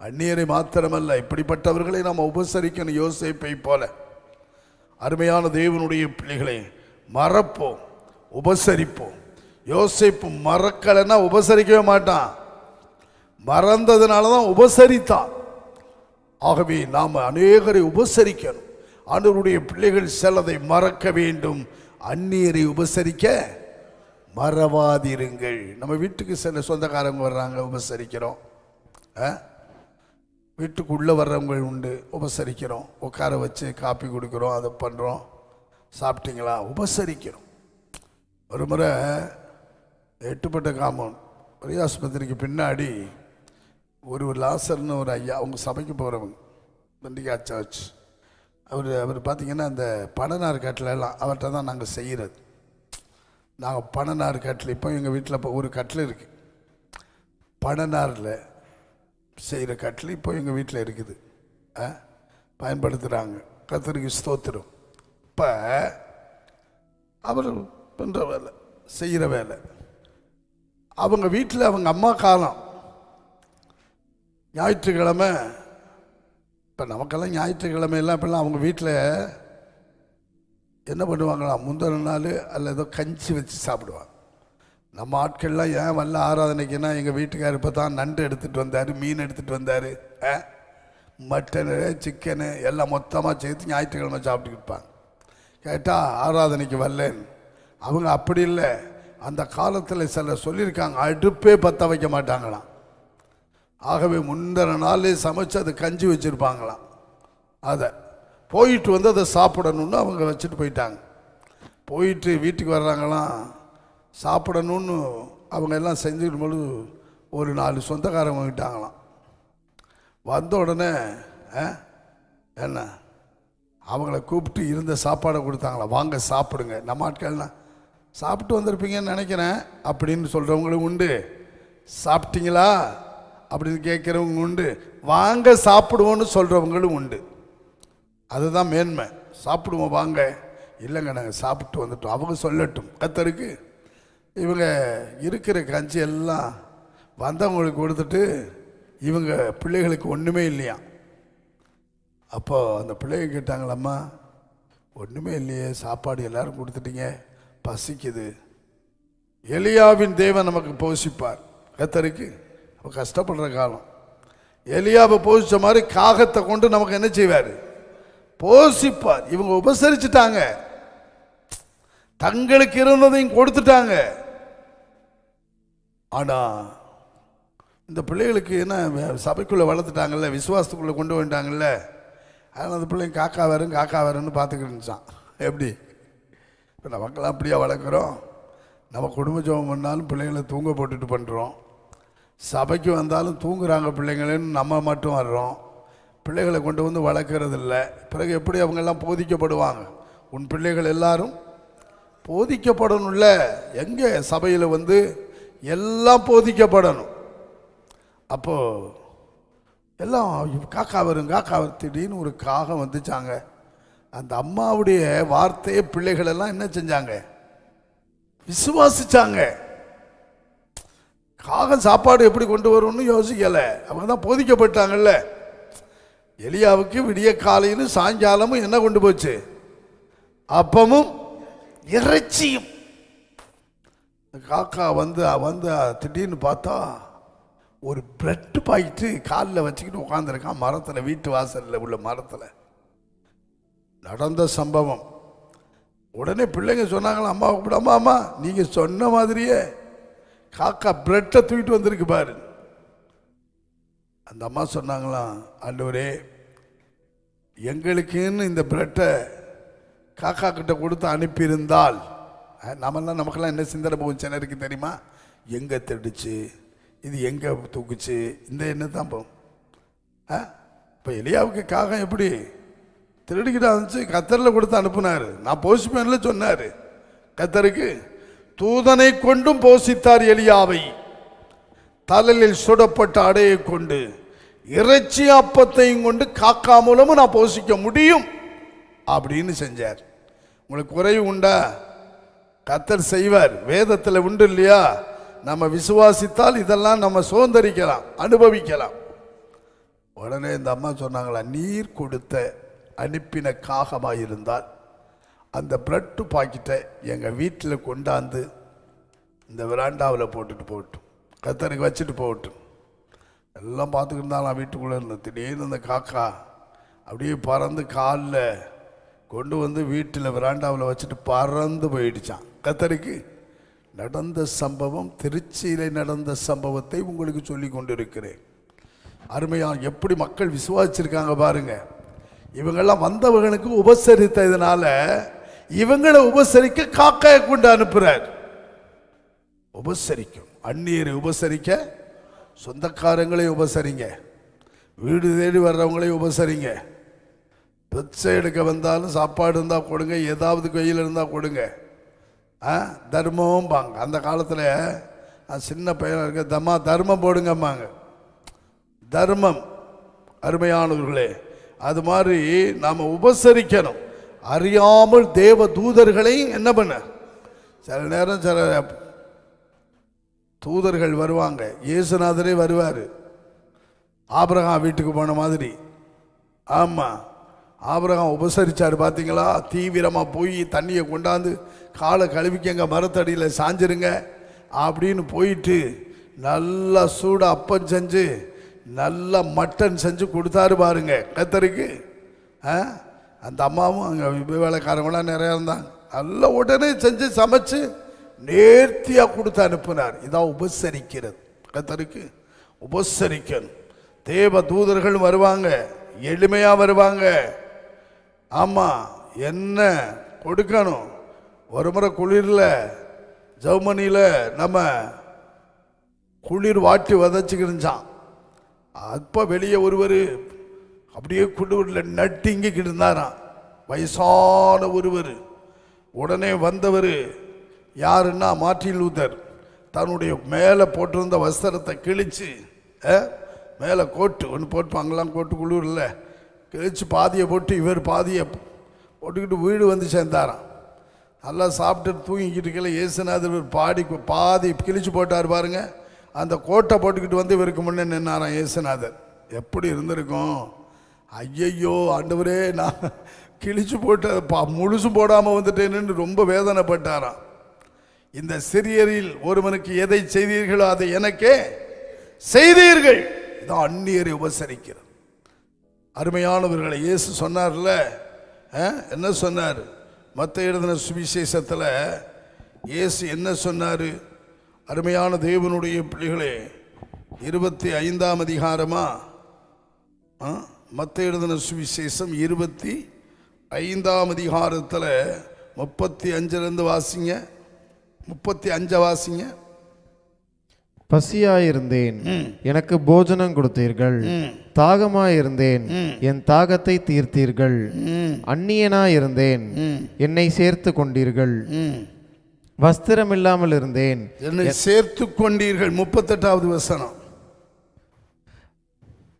அந்நியரை மாத்திரமல்ல, இப்படிப்பட்டவர்களை நாம் உபசரிக்கணும். யோசேப்பை போல அருமையான தேவனுடைய பிள்ளைகளை மறப்போம், உபசரிப்போம். யோசேப்பு மறக்கலைன்னா உபசரிக்கவே மாட்டான். மறந்ததுனால தான் உபசரித்தான். ஆகவே நாம் அநேகரை உபசரிக்கணும். ஆண்டவருடைய பிள்ளைகள் சிலதை மறக்க வேண்டும். அந்நியரை உபசரிக்க மறவாதிருங்கள். நம்ம வீட்டுக்கு சில சொந்தக்காரங்க வர்றாங்க, உபசரிக்கிறோம். வீட்டுக்குள்ளே வர்றவங்க உண்டு, உபசரிக்கிறோம். உட்கார வச்சு காப்பி கொடுக்குறோம், அதை பண்ணுறோம். சாப்பிட்டீங்களா? உபசரிக்கிறோம். ஒரு முறை எட்டுப்பட்ட காம்பவுண்ட் பெரிய ஆஸ்பத்திரிக்கு பின்னாடி ஒரு லாசர்னு ஒரு ஐயா, அவங்க சபைக்கு போகிறவங்க, பண்டிகா சர்ச். அவர் பார்த்திங்கன்னா அந்த பனநார் கட்டிலெல்லாம் அவர்கிட்ட தான் நாங்கள் செய்கிறது. நாங்கள் பனநார் கட்டில், இப்போ எங்கள் வீட்டில் இப்போ ஒரு கட்டில் இருக்குது, பனநாரில் செய்கிற கட்டில் இப்போ எங்கள் வீட்டில் இருக்குது, பயன்படுத்துகிறாங்க. கர்த்தருக்கு ஸ்தோத்திரம். இப்போ அவர் பண்ணுற வேலை, செய்கிற வேலை, அவங்க வீட்டில் அவங்க அம்மா காலம் ஞாயிற்றுக்கிழமை. இப்போ நமக்கெல்லாம் ஞாயிற்றுக்கிழமையெல்லாம் இப்போல்லாம் அவங்க வீட்டில் என்ன பண்ணுவாங்களாம், முந்தின நாள் அல்ல ஏதோ கஞ்சி வச்சு சாப்பிடுவாங்க. நம்ம ஆட்கள்லாம் ஏன் வரல ஆராதனைக்குன்னா, எங்கள் வீட்டுக்கார் இப்போ தான் நண்டு எடுத்துகிட்டு வந்தார், மீன் எடுத்துகிட்டு வந்தார், மட்டனு சிக்கனு எல்லாம் மொத்தமாக சேர்த்து ஞாயிற்றுக்கிழமை சாப்பிட்டுக்கிட்டு இருப்பாங்க. கேட்டால் ஆராதனைக்கு வரலன்னு. அவங்க அப்படி இல்லை. அந்த காலத்தில் சிலர் சொல்லியிருக்காங்க, அடுப்பே பற்ற வைக்க மாட்டாங்களாம். ஆகவே முந்தின நாளே சமைச்சு அதை கஞ்சி வச்சுருப்பாங்களாம். அதை போயிட்டு வந்து அதை சாப்பிடணுன்னு அவங்க வச்சுட்டு போயிட்டாங்க. போயிட்டு வீட்டுக்கு வர்றாங்களாம், சாப்பிடணுன்னு அவங்க எல்லாம் செஞ்சுக்கிட்டு பொழுது ஒரு 4 சொந்தக்காரங்க விட்டாங்களாம். வந்த உடனே என்ன அவங்கள கூப்பிட்டு இருந்த சாப்பாடை கொடுத்தாங்களா, வாங்க சாப்பிடுங்க. நம்ம ஆட்கள்லாம் சாப்பிட்டு வந்திருப்பீங்கன்னு நினைக்கிறேன் அப்படின்னு சொல்கிறவங்களும் உண்டு, சாப்பிட்டீங்களா அப்படின்னு கேட்குறவங்க உண்டு, வாங்க சாப்பிடுவோன்னு சொல்கிறவங்களும் உண்டு. அதுதான் மேன்மை. சாப்பிடுவோம் வாங்க, இல்லைங்க நாங்கள் சாப்பிட்டு வந்துட்டோம், அவங்க சொல்லட்டும். கர்த்தருக்கு இவங்க இருக்கிற கஞ்சி எல்லாம் வந்தவங்களுக்கு கொடுத்துட்டு இவங்க பிள்ளைகளுக்கு ஒன்றுமே இல்லையா. அப்போது அந்த பிள்ளைங்க கேட்டாங்களம்மா, ஒன்றுமே இல்லையே, சாப்பாடு எல்லோரும் கொடுத்துட்டீங்க, பசிக்குது. எலியாவின் தேவன் நமக்கு போஷிப்பார். கர்த்தருக்கு அப்போ கஷ்டப்படுற காலம். எலியாவை போஷித்த மாதிரி காகத்தை கொண்டு நமக்கு என்ன செய்வார், போஷிப்பார். இவங்க உபசரிச்சுட்டாங்க, தங்களுக்கு இருந்ததையும் கொடுத்துட்டாங்க. ஆனால் இந்த பிள்ளைகளுக்கு என்ன சபைக்குள்ளே வளர்த்துட்டாங்கல்ல, விசுவாசத்துக்குள்ளே கொண்டு வந்துட்டாங்கல்ல, அதனால் அந்த பிள்ளைங்க காக்கா வருன்னு பார்த்துக்கிட்டு இருந்துச்சான். எப்படி இப்போ நமக்கெல்லாம் அப்படியா வளர்க்குறோம்? நம்ம குடும்ப ஜெபம் பண்ணாலும் பிள்ளைங்களை தூங்க போட்டுட்டு பண்ணுறோம், சபைக்கு வந்தாலும் தூங்குறாங்க பிள்ளைங்களேன்னு நம்ம மட்டும் வர்றோம், பிள்ளைகளை கொண்டு வந்து வளர்க்குறதில்ல. பிறகு எப்படி அவங்கெல்லாம் போதிக்கப்படுவாங்க? உன் பிள்ளைகள் எல்லாரும் போதிக்கப்படணும்ல. எங்கே சபையில் வந்து எல்லாம் போதிக்கப்படணும். அப்போது எல்லாம் காக்கா வரும் திடீர்னு ஒரு காகம் வந்துச்சாங்க. அந்த அம்மாவுடைய வார்த்தையை பிள்ளைகள் எல்லாம் என்ன செஞ்சாங்க, விசுவாசிச்சாங்க. காகம் சாப்பாடு எப்படி கொண்டு வரும்னு யோசிக்கலை, அவங்க தான் போதிக்கப்பட்டாங்கல்ல. எலியாவுக்கு விடிய காலையிலும் சாயங்காலமும் என்ன கொண்டு போச்சு, அப்பமும் இறைச்சியும். காக்கா வந்து திடீர்னு பார்த்தா ஒரு பிரெட் பாக்கெட்டு காலில் வச்சுக்கிட்டு உட்காந்துருக்கான் மரத்தில், வீட்டு வாசலில் உள்ள மரத்தில். நடந்த சம்பவம். உடனே பிள்ளைங்க சொன்னாங்களா, அம்மா கூப்பிட, அம்மா அம்மா நீங்கள் சொன்ன மாதிரியே காக்கா பிரெட்டை தூக்கிட்டு வந்திருக்கு பாரு. அந்த அம்மா சொன்னாங்களாம், ஆண்டவரே எங்களுக்குன்னு இந்த பிரெட்டை காக்கா கிட்ட கொடுத்து அனுப்பியிருந்தால் நமக்கெல்லாம் என்ன சிந்தனை போகும் சிலருக்கு தெரியுமா? எங்கே திருடிச்சு, இது எங்கே தூக்குச்சு, இந்த என்ன தான் போகும். இப்போ எலியாவுக்கு காகம் எப்படி திருடிக்கிட்டு இருந்துச்சு, கத்தரில் கொடுத்து அனுப்புனார். நான் போஷிப்பேனில் சொன்னார், கத்தருக்கு தூதனை கொண்டும் போஷித்தார் எலியாவை. தலையில் சுடப்பட்ட அடையை கொண்டு இறைச்சி அப்பத்தையும் கொண்டு காக்கா மூலமும் நான் போஷிக்க முடியும் அப்படின்னு செஞ்சார். உங்களுக்கு குறைவு உண்டா? கர்த்தர் செய்வார். வேதத்தில் உண்டு இல்லையா? நம்ம விசுவாசித்தால் இதெல்லாம் நம்ம சுதந்திரிக்கலாம், அனுபவிக்கலாம். உடனே இந்த அம்மா சொன்னாங்களா, நீர் கொடுத்த அனுப்பின காகமாக இருந்தால் அந்த பிரெட்டு பாக்கெட்டை எங்கள் வீட்டில் கொண்டாந்து இந்த விராண்டாவில் போட்டுட்டு போகட்டும், கர்த்தருக்கு வச்சுட்டு போகட்டும். எல்லாம் பார்த்துக்கிட்டு இருந்தாலும் நான் வீட்டுக்குள்ளே இருந்தேன். திடீர்னு அந்த காக்கா அப்படியே பறந்து காலில் கொண்டு வந்து வீட்டில் விராண்டாவில் வச்சுட்டு பறந்து போயிடுச்சான். கர்த்தருக்கு நடந்த சம்பவம், திருச்சியில் நடந்த சம்பவத்தை உங்களுக்கு சொல்லி கொண்டு இருக்கிறேன். அருமையாக எப்படி மக்கள் விசுவாசிச்சிருக்காங்க பாருங்க. இவங்கெல்லாம் வந்தவர்களுக்கு உபசரித்ததுனால இவங்களை உபசரிக்க காக்காயை கொண்டு அனுப்புறார். உபசரிக்கும், அந்நியரை உபசரிக்க, சொந்தக்காரங்களை உபசரிங்க, வீடு தேடி வர்றவங்களை உபசரிங்க. பிச்சை எடுக்க வந்தாலும் சாப்பாடு இருந்தால் கொடுங்க, ஏதாவது கையில் இருந்தால் கொடுங்க. தர்மம் பாங்க. அந்த காலத்தில் சின்ன பையனாக இருக்க தர்மம் போடுங்கம்மாங்க. தர்மம். அருமையானவர்களே, அது மாதிரி நாம் உபசரிக்கணும். அறியாமல் தேவ தூதர்களை என்ன பண்ண, சில நேரம் சில தூதர்கள் வருவாங்க. இயேசுநாதரே வருவார், ஆபிரகாம் வீட்டுக்கு போன மாதிரி. ஆமாம், ஆபிரகாம் உபசரித்தார் பார்த்தீங்களா? தீவிரமாக போய் தண்ணியை கொண்டாந்து காலை கழுவிக்கங்க, மரத்தடியில் சாஞ்சிருங்க அப்படின்னு போயிட்டு நல்லா சூட அப்பம் செஞ்சு நல்லா மட்டன் செஞ்சு கொடுத்தாரு பாருங்க கர்த்தருக்கு. அந்த அம்மாவும் அங்கே வேலைக்காரங்களாம் நிறையா இருந்தாங்க. நல்லா உடனே செஞ்சு சமைச்சு நேர்த்தியாக கொடுத்து அனுப்புனார். இதான் உபசரிக்கிறது. கர்த்தருக்கு உபசரிக்கணும். தேவ தூதர்கள் வருவாங்க, எளிமையாக வருவாங்க. ஆமாம், என்ன கொடுக்கணும். ஒரு முறை குளிரில் ஜெர்மனியில் நம்ம குளிர் வாட்டி வதச்சிக்கிருந்தான். அப்போ வெளியே ஒருவர் அப்படியே குளிரில் நட்டிங்கிக்கிட்டு இருந்தாராம், வயசான ஒருவர். உடனே வந்தவர் யாருன்னா மார்ட்டின் லூத்தர். தன்னுடைய மேலே போட்டிருந்த வஸ்திரத்தை கிழிச்சு, மேலே கோட்டு ஒன்று போட்டுப்பாங்களாம், கோட்டு குளிரில் கிழிச்சு பாதியை போட்டு இவர் பாதியை போட்டுக்கிட்டு வீடு வந்து சேர்ந்தாராம். நல்லா சாப்பிட்டு தூங்கிக்கிட்டு இருக்கல இயேசுநாதர் பாதி கிழிச்சு போட்டார் பாருங்க. அந்த கோட்டை போட்டுக்கிட்டு வந்து இவருக்கு முன்னே நின்னாராம் இயேசுநாதர். எப்படி இருந்திருக்கும்? ஐயையோ ஆண்டவரே, நான் கிழிச்சு போட்டு முழுசு போடாமல் வந்துட்டேன்னு ரொம்ப வேதனைப்பட்டாராம். இந்த சிறியரில் ஒருவனுக்கு எதை செய்தீர்களோ அதை எனக்கே செய்தீர்கள். இதான் அந்நியரை உபசரிக்கிறது. அருமையானவர்களை, இயேசு சொன்னார்ல, என்ன சொன்னார்? மத்தேயு எழுதின சுவிசேஷத்தில் இயேசு என்ன சொன்னார்? அருமையான தேவனுடைய பிள்ளைகளே, 25ஆம் அதிகாரமா, மத்தேயு எழுதின சுவிசேஷம் 25ஆம் அதிகாரத்தில் 35 வாசிங்க, 35 வாசிங்க. பசியாயிருந்தேன், எனக்கு போஜனம் கொடுத்தீர்கள். தாகமாயிருந்தேன், என் தாகத்தை தீர்த்தீர்கள். அந்நியனாயிருந்தேன், என்னை சேர்த்து கொண்டீர்கள். வஸ்திரம் இல்லாமல் இருந்தேன், என்னை சேர்த்து கொண்டீர்கள். 38வது வசனம்.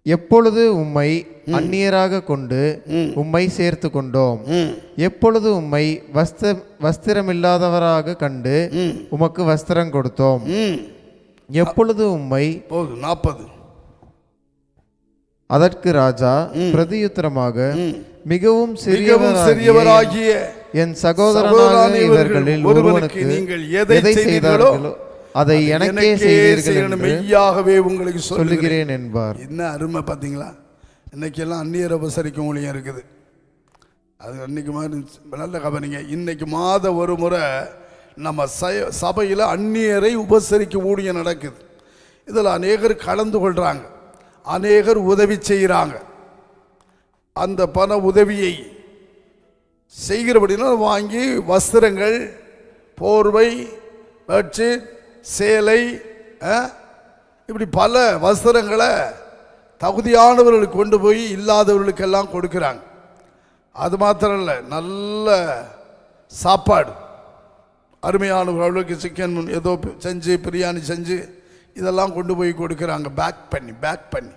எப்பொழுது உம்மை அந்நியராக கொண்டு உம்மை சேர்த்து கொண்டோம். எப்பொழுது உம்மை வஸ்திரமில்லாதவராக கண்டு உமக்கு வஸ்திரம் கொடுத்தோம். எப்பொழுது உம்மை 40. அதற்கு ராஜா பிரதியுத்தரமாக, மிகவும் சிறியவராகிய என் சகோதரனான இவர்களில் ஒருவனுக்கு நீங்கள் எதை செய்தார்களோ அதை எனக்கே செய்தீர்கள் என்று மெய்யாகவே உங்களுக்கு சொல்லுகிறேன் என்பார். என்ன அருமை பார்த்தீங்களா? இன்னைக்கெல்லாம் அந்நியர் உபசரிக்க ஊழியம் இருக்குது. அது அன்றைக்கி மாதிரி நல்ல கவனிங்க. இன்றைக்கி மாத ஒரு முறை நம்ம சபையில் அந்நியரை உபசரிக்க ஊழியம் நடக்குது. இதில் அநேகர் கலந்து கொள்கிறாங்க, அநேகர் உதவி செய்கிறாங்க. அந்த பண உதவியை செய்கிறபடினா வாங்கி வஸ்திரங்கள், போர்வை, பெட்ஷீட், சேலை, இப்படி பல வஸ்திரங்களை தகுதியானவர்களுக்கு கொண்டு போய் இல்லாதவர்களுக்கெல்லாம் கொடுக்குறாங்க. அது மாத்திரம் இல்லை, நல்ல சாப்பாடு, அருமையானவர்களுக்கு சிக்கன் ஏதோ செஞ்சு, பிரியாணி செஞ்சு இதெல்லாம் கொண்டு போய் கொடுக்குறாங்க. பேக் பண்ணி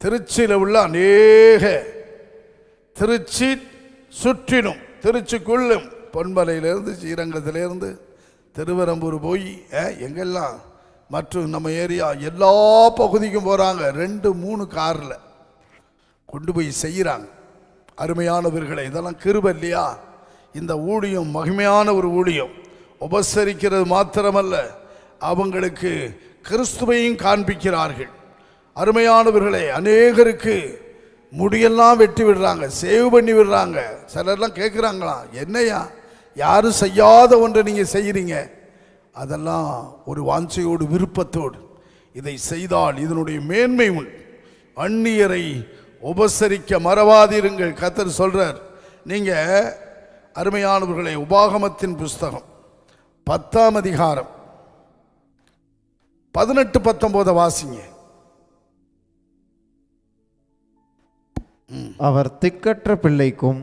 திருச்சியில் உள்ள அநேக, திருச்சி சுற்றினும், திருச்சிக்குள்ளும், பொன்மலையிலேருந்து, ஸ்ரீரங்கத்திலேருந்து, திருவரம்பூர் போய் எங்கெல்லாம் மற்றும் நம்ம ஏரியா எல்லா பகுதிக்கும் போகிறாங்க. 2-3 காரில் கொண்டு போய் செய்கிறாங்க. அருமையானவர்களை, இதெல்லாம் கிருபை இல்லையா? இந்த ஊழியம் மகிமையான ஒரு ஊழியம். உபசரிக்கிறது மாத்திரமல்ல, அவங்களுக்கு கிறிஸ்துவையும் காண்பிக்கிறார்கள். அருமையானவர்களே, அநேகருக்கு முடியெல்லாம் வெட்டி விடுறாங்க, சேவ் பண்ணி விடுறாங்க. சிலர்லாம் கேட்குறாங்களாம், என்னையா யாரும் செய்யாத ஒன்றை நீங்கள் செய்கிறீங்க? அதெல்லாம் ஒரு வாஞ்சையோடு, விருப்பத்தோடு இதை செய்தால் இதனுடைய மேன்மை உண்டு. அந்நியரை உபசரிக்க மறவாதிருங்கள். கர்த்தர் சொல்றார். நீங்கள் அருமையானவர்களே, உபாகமத்தின் புஸ்தகம் 10ஆம் அதிகாரம் 18-19 வாசிங்க. அவர் திக்கற்ற பிள்ளைக்கும்,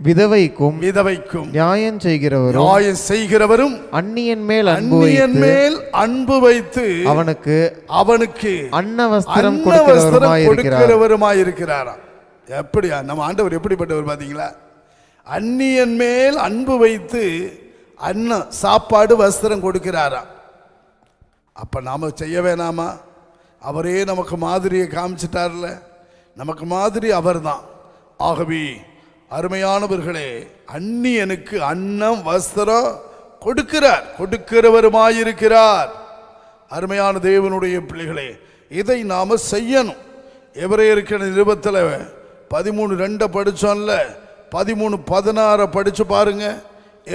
விதவைக்கும் நியாயம் செய்கிறவரும் அந்நியன் மேல் அன்பு வைத்து அவனுக்கு அன்ன வஸ்திரம் கொடுக்கிறவருமாயிருக்கிறாராம். எப்படியா நம்ம ஆண்டவர் எப்படிப்பட்டவர் பார்த்தீங்களா? அந்நியன் மேல் அன்பு வைத்து அன்ன சாப்பாடு வஸ்திரம் கொடுக்கிறாராம். அப்ப நாம செய்ய வேணாமா? அவரே நமக்கு மாதிரியை காமிச்சிட்டார்ல, நமக்கு மாதிரி அவர்தான். ஆகவே அருமையானவர்களே, அந்நியனுக்கு அன்னம் வஸ்திரம் கொடுக்கிறவருமாயிருக்கிறார். அருமையான தேவனுடைய பிள்ளைகளே, இதை நாம செய்யணும். எபிரேயருக்கு நிருபத்தில் 13:2 படிச்சோம்ல, 13:16 படிச்சு பாருங்க.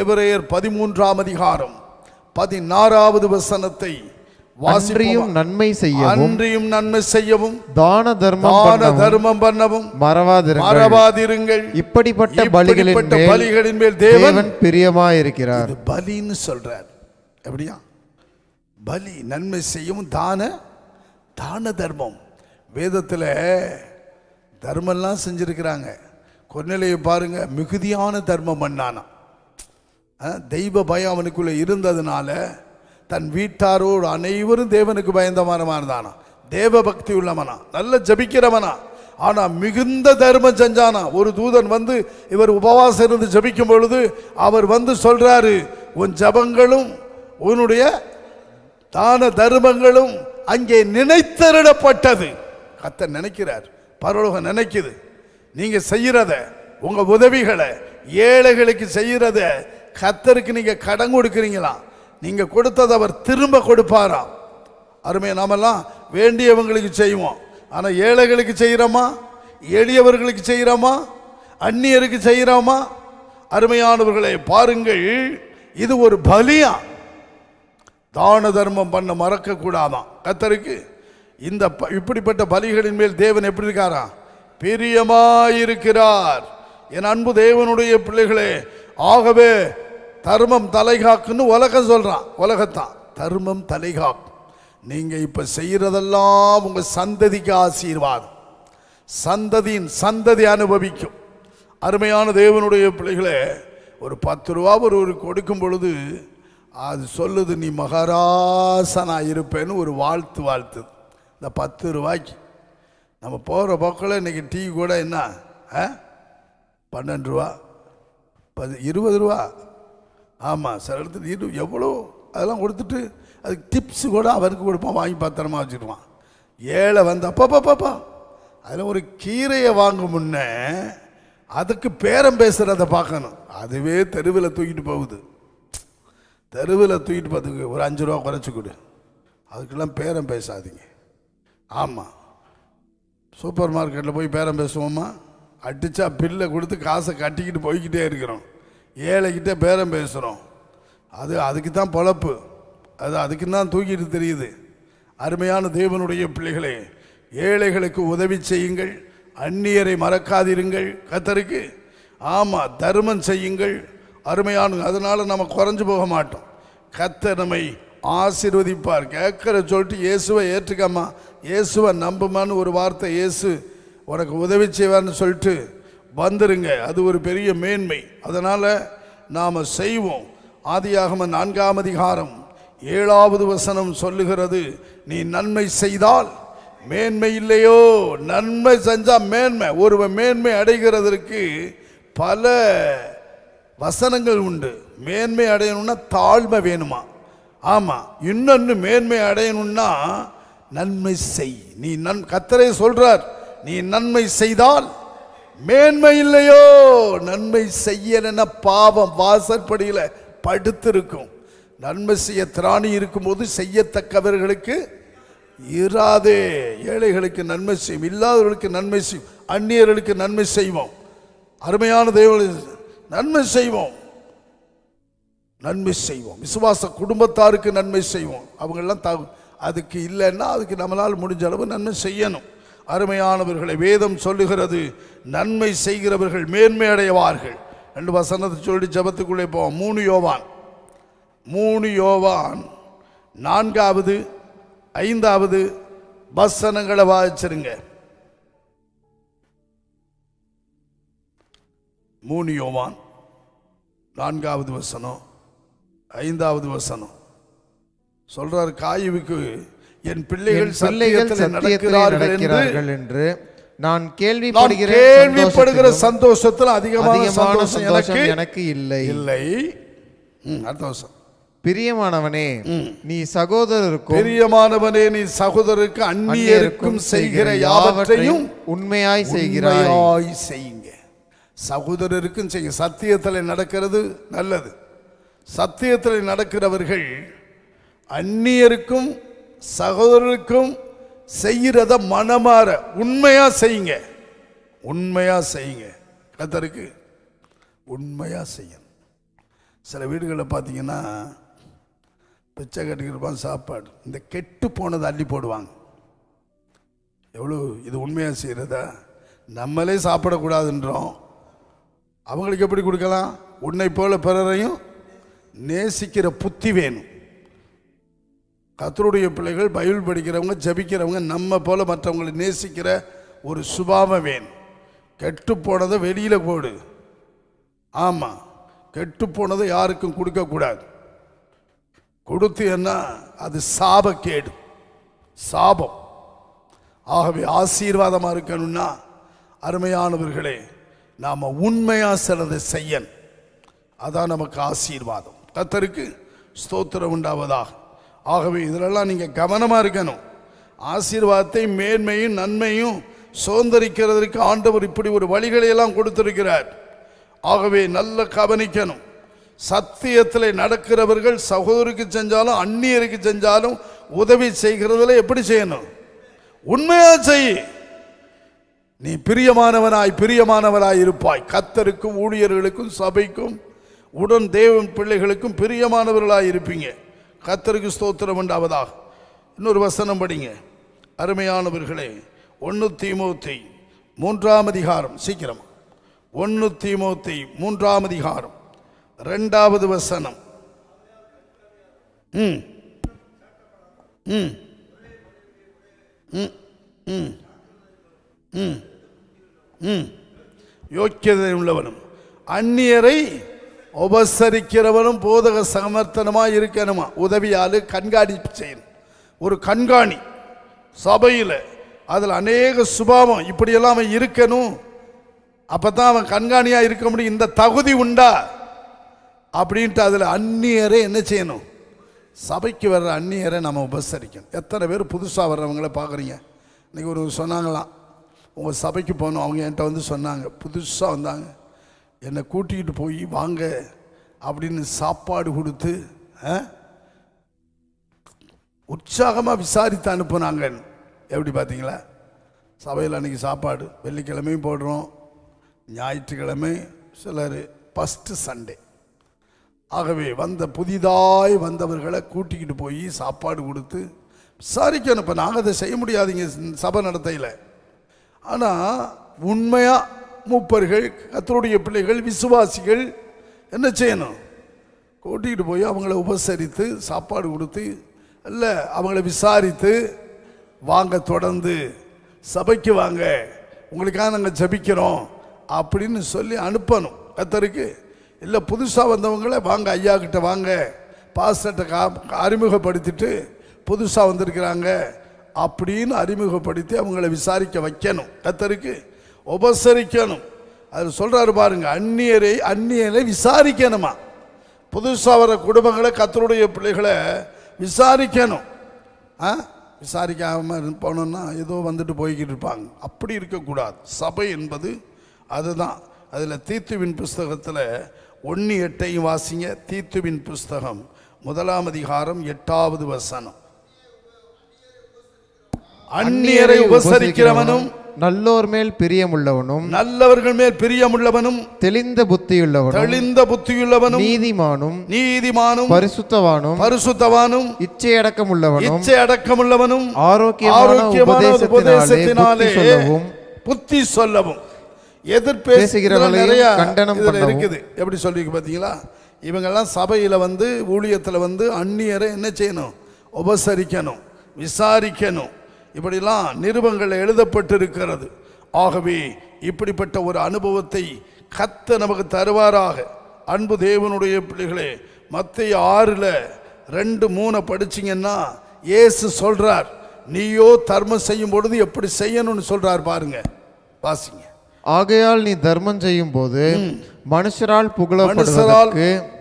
எபிரேயர் 13ஆம் அதிகாரம் 16வது வசனத்தை அன்றியும் நன்மை செய்யவும் தான தர்மம் பண்ணவும் மறவாதிருங்கள். இப்படிப்பட்ட பலிகளின் மேல் தேவன் பிரியமாயிருக்கிறார். பலின்னு சொல்றார். எப்படியா? பலி, நன்மை செய்யவும் தான தர்மம். வேதத்தில் தர்மம்லாம் செஞ்சிருக்கிறாங்க. கொர்நேலியை பாருங்க, மிகுதியான தர்மம் பண்ணானா. தெய்வ பயம் அவனுக்குள்ள இருந்ததுனால தன் வீட்டாரோடு அனைவரும் தேவனுக்கு பயந்தவனா இருந்தானா, தேவ பக்தி உள்ளவனா, நல்ல ஜபிக்கிறவனா. ஆனா மிகுந்த தர்மம் செஞ்சானா. ஒரு தூதன் வந்து இவர் உபவாசம் இருந்து ஜபிக்கும் பொழுது அவர் வந்து சொல்றாரு, உன் ஜபங்களும் உன்னுடைய தான தர்மங்களும் அங்கே நினைத்தருடப்பட்டது. கர்த்தர் நினைக்கிறார், பரலோகம் நினைக்குது. நீங்க செய்யறத, உங்க உதவிகளை, ஏழைகளுக்கு செய்யறத கர்த்தருக்கு நீங்க கடன் கொடுக்கிறீங்களா? நீங்க கொடுத்ததை அவர் திரும்ப கொடுப்பாராம். அருமையை நாமெல்லாம் வேண்டியவங்களுக்கு செய்வோம். ஆனா ஏழைகளுக்கு செய்கிறோமா? எளியவர்களுக்கு செய்கிறோமா? அந்நியருக்கு செய்கிறோமா? அருமையானவர்களை பாருங்கள், இது ஒரு பலியா. தான தர்மம் பண்ண மறக்க கூடாதான் கர்த்தருக்கு. இந்த இப்படிப்பட்ட பலிகளின் மேல் தேவன் எப்படி இருக்காரா? பிரியமாயிருக்கிறார். என் அன்பு தேவனுடைய பிள்ளைகளே, ஆகவே தர்மம் தலைகாக்குன்னு உலகம் சொல்றான். உலகத்தான் தர்மம் தலைகாக்கும். நீங்க இப்ப செய்யறதெல்லாம் உங்க சந்ததிக்கு ஆசீர்வாதம், சந்ததியின் சந்ததி அனுபவிக்கும். அருமையான தேவனுடைய பிள்ளைகளே, ஒரு 10 ரூபா ஒரு கொடுக்கும் பொழுது அது சொல்லுது, நீ மகாராசனா இருப்பேன்னு ஒரு வாழ்த்துது. இந்த 10 ரூபாய்க்கு நம்ம போகிற போக்கில் இன்னைக்கு டீ கூட என்ன 12 ரூபா, 20 ரூபா. ஆமாம், சில இடத்துல எவ்வளோ அதெல்லாம் கொடுத்துட்டு அதுக்கு டிப்ஸ் கூட அவருக்கு கொடுப்பான், வாங்கி பத்திரமா வச்சுருவான். ஏழை வந்து அப்பா அதில் ஒரு கீரையை வாங்க முன்னே அதுக்கு பேரம் பேசுகிறத பார்க்கணும். அதுவே தெருவில் தூக்கிட்டு போகுது. தெருவில் தூக்கிட்டு போகிறதுக்கு ஒரு 5 ரூபா குறைச்சி கொடு, அதுக்கெல்லாம் பேரம் பேசாதீங்க. ஆமாம், சூப்பர் மார்க்கெட்டில் போய் பேரம் பேசுவோமா? அடித்தா பில்லை கொடுத்து காசை கட்டிக்கிட்டு போய்கிட்டே இருக்கிறோம். ஏழைக்கிட்டே பேரம் பேசுகிறோம். அதுக்கு தான் பொழப்பு. அதுக்கு தான் தூக்கிட்டு தெரியுது. அருமையான தேவனுடைய பிள்ளைகளே, ஏழைகளுக்கு உதவி செய்யுங்கள், அந்நியரை மறக்காதிருங்கள். கர்த்தருக்கு ஆமாம் தர்மம் செய்யுங்கள். அருமையான, அதனால் நம்ம குறைஞ்சு போக மாட்டோம். கர்த்தர் நம்மை ஆசீர்வதிப்பார். கேட்குற சொல்லிட்டு இயேசுவை ஏற்றுக்கம்மா, இயேசுவை நம்புமான்னு ஒரு வார்த்தை இயேசு உனக்கு உதவி செய்வார்னு சொல்லிட்டு வந்துருங்க. அது ஒரு பெரிய மேன்மை. அதனால் நாம் செய்வோம். ஆதியாகமம் 4ஆம் அதிகாரம் 7வது வசனம் சொல்லுகிறது, நீ நன்மை செய்தால் மேன்மை இல்லையோ? நன்மை செஞ்சால் மேன்மை. ஒருவன் மேன்மை அடைகிறதற்கு பல வசனங்கள் உண்டு. மேன்மை அடையணும்னா தாழ்மை வேணுமா? ஆமாம். இன்னொன்று மேன்மை அடையணும்னா நன்மை செய். நீ கர்த்தரே சொல்றார், நீ நன்மை செய்தால் மேன்மை இல்லையோ? நன்மை செய்யலன்னா பாவம் வாசற்படியில் படுத்திருக்கும். நன்மை செய்ய திராணி இருக்கும்போது செய்யத்தக்கவர்களுக்கு இராதே. ஏழைகளுக்கு நன்மை செய்யும், இல்லாதவர்களுக்கு நன்மை செய்யும், அந்நியர்களுக்கு நன்மை செய்வோம். அருமையான தேவன், நன்மை செய்வோம், நன்மை செய்வோம். விசுவாச குடும்பத்தாருக்கு நன்மை செய்வோம். அவங்களெல்லாம் அதுக்கு இல்லைன்னா அதுக்கு நம்மளால் முடிஞ்ச அளவு நன்மை செய்யணும். அருமையானவர்களை, வேதம் சொல்லுகிறது, நன்மை செய்கிறவர்கள் மேன்மை அடைவார்கள். 2 வசனத்தை சொல்லி ஜபத்துக்குள்ளே போவோம். 3 யோவான் 4வது 5வது வசனங்களை வாசிச்சிருங்க. 3 யோவான் 4வது வசனம் 5வது வசனம் சொல்றார், காயுவுக்கு என் பிள்ளைகள் சத்தியத்தில் நடக்கிறார்கள் என்று நான் கேள்விப்படுகிற சந்தோஷத்தில் அதிகமான சந்தோஷம் எனக்கு இல்லை. அடுத்த வருஷம், பிரியமானவனே நீ சகோதரருக்கும் அந்நியருக்கும் செய்கிற யாவற்றையும் உண்மையாய் செய்யுங்க. சகோதரருக்கும் செய்ய. சத்தியத்தில் நடக்கிறது நல்லது. சத்தியத்தில் நடக்கிறவர்கள் அந்நியருக்கும் சகோதரருக்கும் செய்கிறத மனமாற உண்மையா செய்யுங்க. உண்மையா செய்யுங்க. கர்த்தருக்கு உண்மையா செய்யணும். சில வீடுகளில் பார்த்தீங்கன்னா பிச்சை கட்டிக்கிட்டு சாப்பாடு இந்த கெட்டு போனதை அள்ளி போடுவாங்க. எவ்வளோ இது உண்மையாக செய்கிறதா? நம்மளே சாப்பிடக்கூடாதுன்றோம், அவங்களுக்கு எப்படி கொடுக்கலாம்? உன்னை போல பிறரையும் நேசிக்கிற புத்தி வேணும். கர்த்தருடைய பிள்ளைகள், பைபிள் படிக்கிறவங்க, ஜபிக்கிறவங்க, நம்ம போல மற்றவங்களை நேசிக்கிற ஒரு சுபாவம் வேணும். கெட்டு போனதை வெளியில் போடு. ஆமாம், கெட்டு போனதை யாருக்கும் கொடுக்கக்கூடாது. கொடுத்து என்ன அது சாபக்கேடு, சாபம். ஆகவே ஆசீர்வாதமாக இருக்கணும்னா அருமையானவர்களே நாம் உண்மையாக சிலதை செய்யணும். அதான் நமக்கு ஆசீர்வாதம். கர்த்தருக்கு ஸ்தோத்திரம் உண்டாவதாக. ஆகவே இதிலெல்லாம் நீங்கள் கவனமாக இருக்கணும். ஆசீர்வாதத்தை, மேன்மையும் நன்மையும் சுதந்திரிக்கிறதுக்கு ஆண்டவர் இப்படி ஒரு வழிகளையெல்லாம் கொடுத்திருக்கிறார். ஆகவே நல்ல கவனிக்கணும். சத்தியத்தில் நடக்கிறவர்கள் சகோதரருக்கு செஞ்சாலும் அந்நியருக்கு செஞ்சாலும் உதவி செய்கிறதுல எப்படி செய்யணும்? உண்மையா செய். நீ பிரியமானவராய் இருப்பாய். கர்த்தருக்கும் ஊழியர்களுக்கும் சபைக்கும் உடன் தேவன் பிள்ளைகளுக்கும் பிரியமானவர்களாய் இருப்பீங்க. கர்த்தருக்கு ஸ்தோத்திரம் உண்டாவதாக. இன்னொரு வசனம் படிங்க அருமையானவர்களே. 1 தீமோத்தேயு 3ஆம் அதிகாரம், சீக்கிரம் 1 தீமோத்தேயு 3ஆம் அதிகாரம் 2வது வசனம். யோக்கியதை உள்ளவனும் அந்நியரை உபசரிக்கிறவனும் போதக சமர்த்தனமாக இருக்கணுமா. உதவியால் கண்காணிப்பு செய்யணும். ஒரு கண்காணி சபையில், அதில் அநேக சுபாவம் இப்படியெல்லாம் அவன் இருக்கணும். அப்போ தான் அவன் கண்காணியாக இருக்க முடியும். இந்த தகுதி உண்டா அப்படின்ட்டு அதில் அந்நியரை என்ன செய்யணும்? சபைக்கு வர்ற அந்நியரை நம்ம உபசரிக்கணும். எத்தனை பேர் புதுசாக வர்றவங்கள பார்க்குறீங்க? இன்றைக்கி ஒரு சொன்னாங்களாம், உங்கள் சபைக்கு போகணும். அவங்க என்கிட்ட வந்து சொன்னாங்க, புதுசாக வந்தாங்க, என்னை கூட்டிகிட்டு போய் வாங்க அப்படின்னு சாப்பாடு கொடுத்து உற்சாகமாக விசாரித்து அனுப்புனாங்க. எப்படி பார்த்தீங்களா? சபையில் அன்றைக்கி சாப்பாடு வெள்ளிக்கிழமையும் போடுறோம், ஞாயிற்றுக்கிழமை சிலர் ஃபஸ்ட்டு சண்டே. ஆகவே புதிதாய் வந்தவர்களை கூட்டிக்கிட்டு போய் சாப்பாடு கொடுத்து விசாரிக்கணும். இப்போ நாங்கள் அதை செய்ய முடியாதுங்க சபை நடத்தையில். ஆனால் உண்மையாக மூப்பர்கள், கர்த்தருடைய பிள்ளைகள், விசுவாசிகள் என்ன செய்யணும்? கூட்டிகிட்டு போய் அவங்கள உபசரித்து சாப்பாடு கொடுத்து இல்லை அவங்கள விசாரித்து, வாங்க தொடர்ந்து சபைக்கு வாங்க, உங்களுக்காக நாங்கள் ஜபிக்கிறோம் அப்படின்னு சொல்லி அனுப்பணும் கர்த்தருக்கு. இல்லை புதுசாக வந்தவங்கள வாங்க ஐயா கிட்ட வாங்க, பாஸ்டர்கிட்ட அறிமுகப்படுத்திட்டு புதுசாக வந்திருக்கிறாங்க அப்படின்னு அறிமுகப்படுத்தி அவங்கள விசாரிக்க வைக்கணும், கர்த்தருக்கு உபசரிக்கணும். அது சொல்கிறாரு பாருங்க, அந்நியரை விசாரிக்கணுமா. புதுசாக வர குடும்பங்களை, கர்த்தருடைய பிள்ளைகளை விசாரிக்கணும். விசாரிக்காமல் போனோம்னா ஏதோ வந்துட்டு போய்கிட்டு இருப்பாங்க. அப்படி இருக்கக்கூடாது. சபை என்பது அதுதான். அதில் தீத்துவின் புஸ்தகத்தில் 1:8 வாசிங்க. தீத்துவின் புஸ்தகம் 1ஆம் அதிகாரம் 8வது வசனம். அந்நியரை உபசரிக்கிறவனும் நல்லோர் மேல் பிரியமுள்ளவனும் நல்லவர்கள் மேல் பிரியமுள்ளவனும் தெளிந்த புத்தியுள்ளவனும் நீதிமானும் பரிசுத்தவானும் இச்சையடக்கமுள்ளவனும் ஆரோக்கியமான உபதேசத்தினாலே புத்தி சொல்லவும் எதிர்பேசுகிறவர்களையும் கண்டனம் இருக்குது. எப்படி சொல்றீங்க பார்த்தீங்களா? இவங்கெல்லாம் சபையில் ஊழியத்தில் அந்நியரை என்ன செய்யணும்? உபசரிக்கணும், விசாரிக்கணும். இப்படிலாம் நிருபங்கள் எழுதப்பட்டிருக்கிறது. ஆகவே இப்படிப்பட்ட ஒரு அனுபவத்தை கர்த்தர் நமக்கு தருவாராக. அன்பு தேவனுடைய பிள்ளைகளே, மத்தேயு 6:2-3 படிச்சிங்கன்னா இயேசு சொல்றார், நீயோ தர்மம் செய்யும் பொழுது எப்படி செய்யணும்னு சொல்றார் பாருங்க, வாசிங்க. ஆகையால் நீ தர்மம் செய்யும் போது மனுஷரால்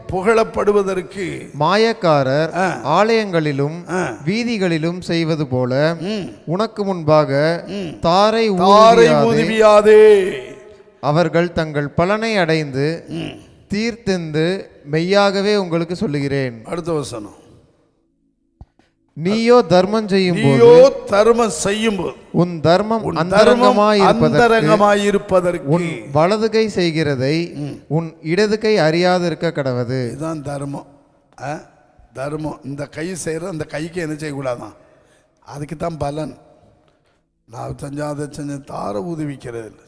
புகழப்படுவதற்கு மாயக்காரர் ஆலயங்களிலும் வீதிகளிலும் செய்வது போல உனக்கு முன்பாக தாரை ஊதுவியாதே. அவர்கள் தங்கள் பலனை அடைந்து தீர்த்தெந்து மெய்யாகவே உங்களுக்கு சொல்லுகிறேன். அடுத்த வசனம். நீயோ தர்மம் செய்யும் போது உன் தர்மம் அந்தரங்கமாயிருப்பதற்கு உன் வலது கை செய்கிறதை உன் இடது கை அறியாதிருக்க கடவது. இதுதான் தர்மம். தர்மம் இந்த கை செய்கிற அந்த கைக்கு என்ன செய்யக்கூடாதான், அதுக்கு தான் பலன். நான் செஞ்ச தார ஊதுவிக்கிறது இல்லை,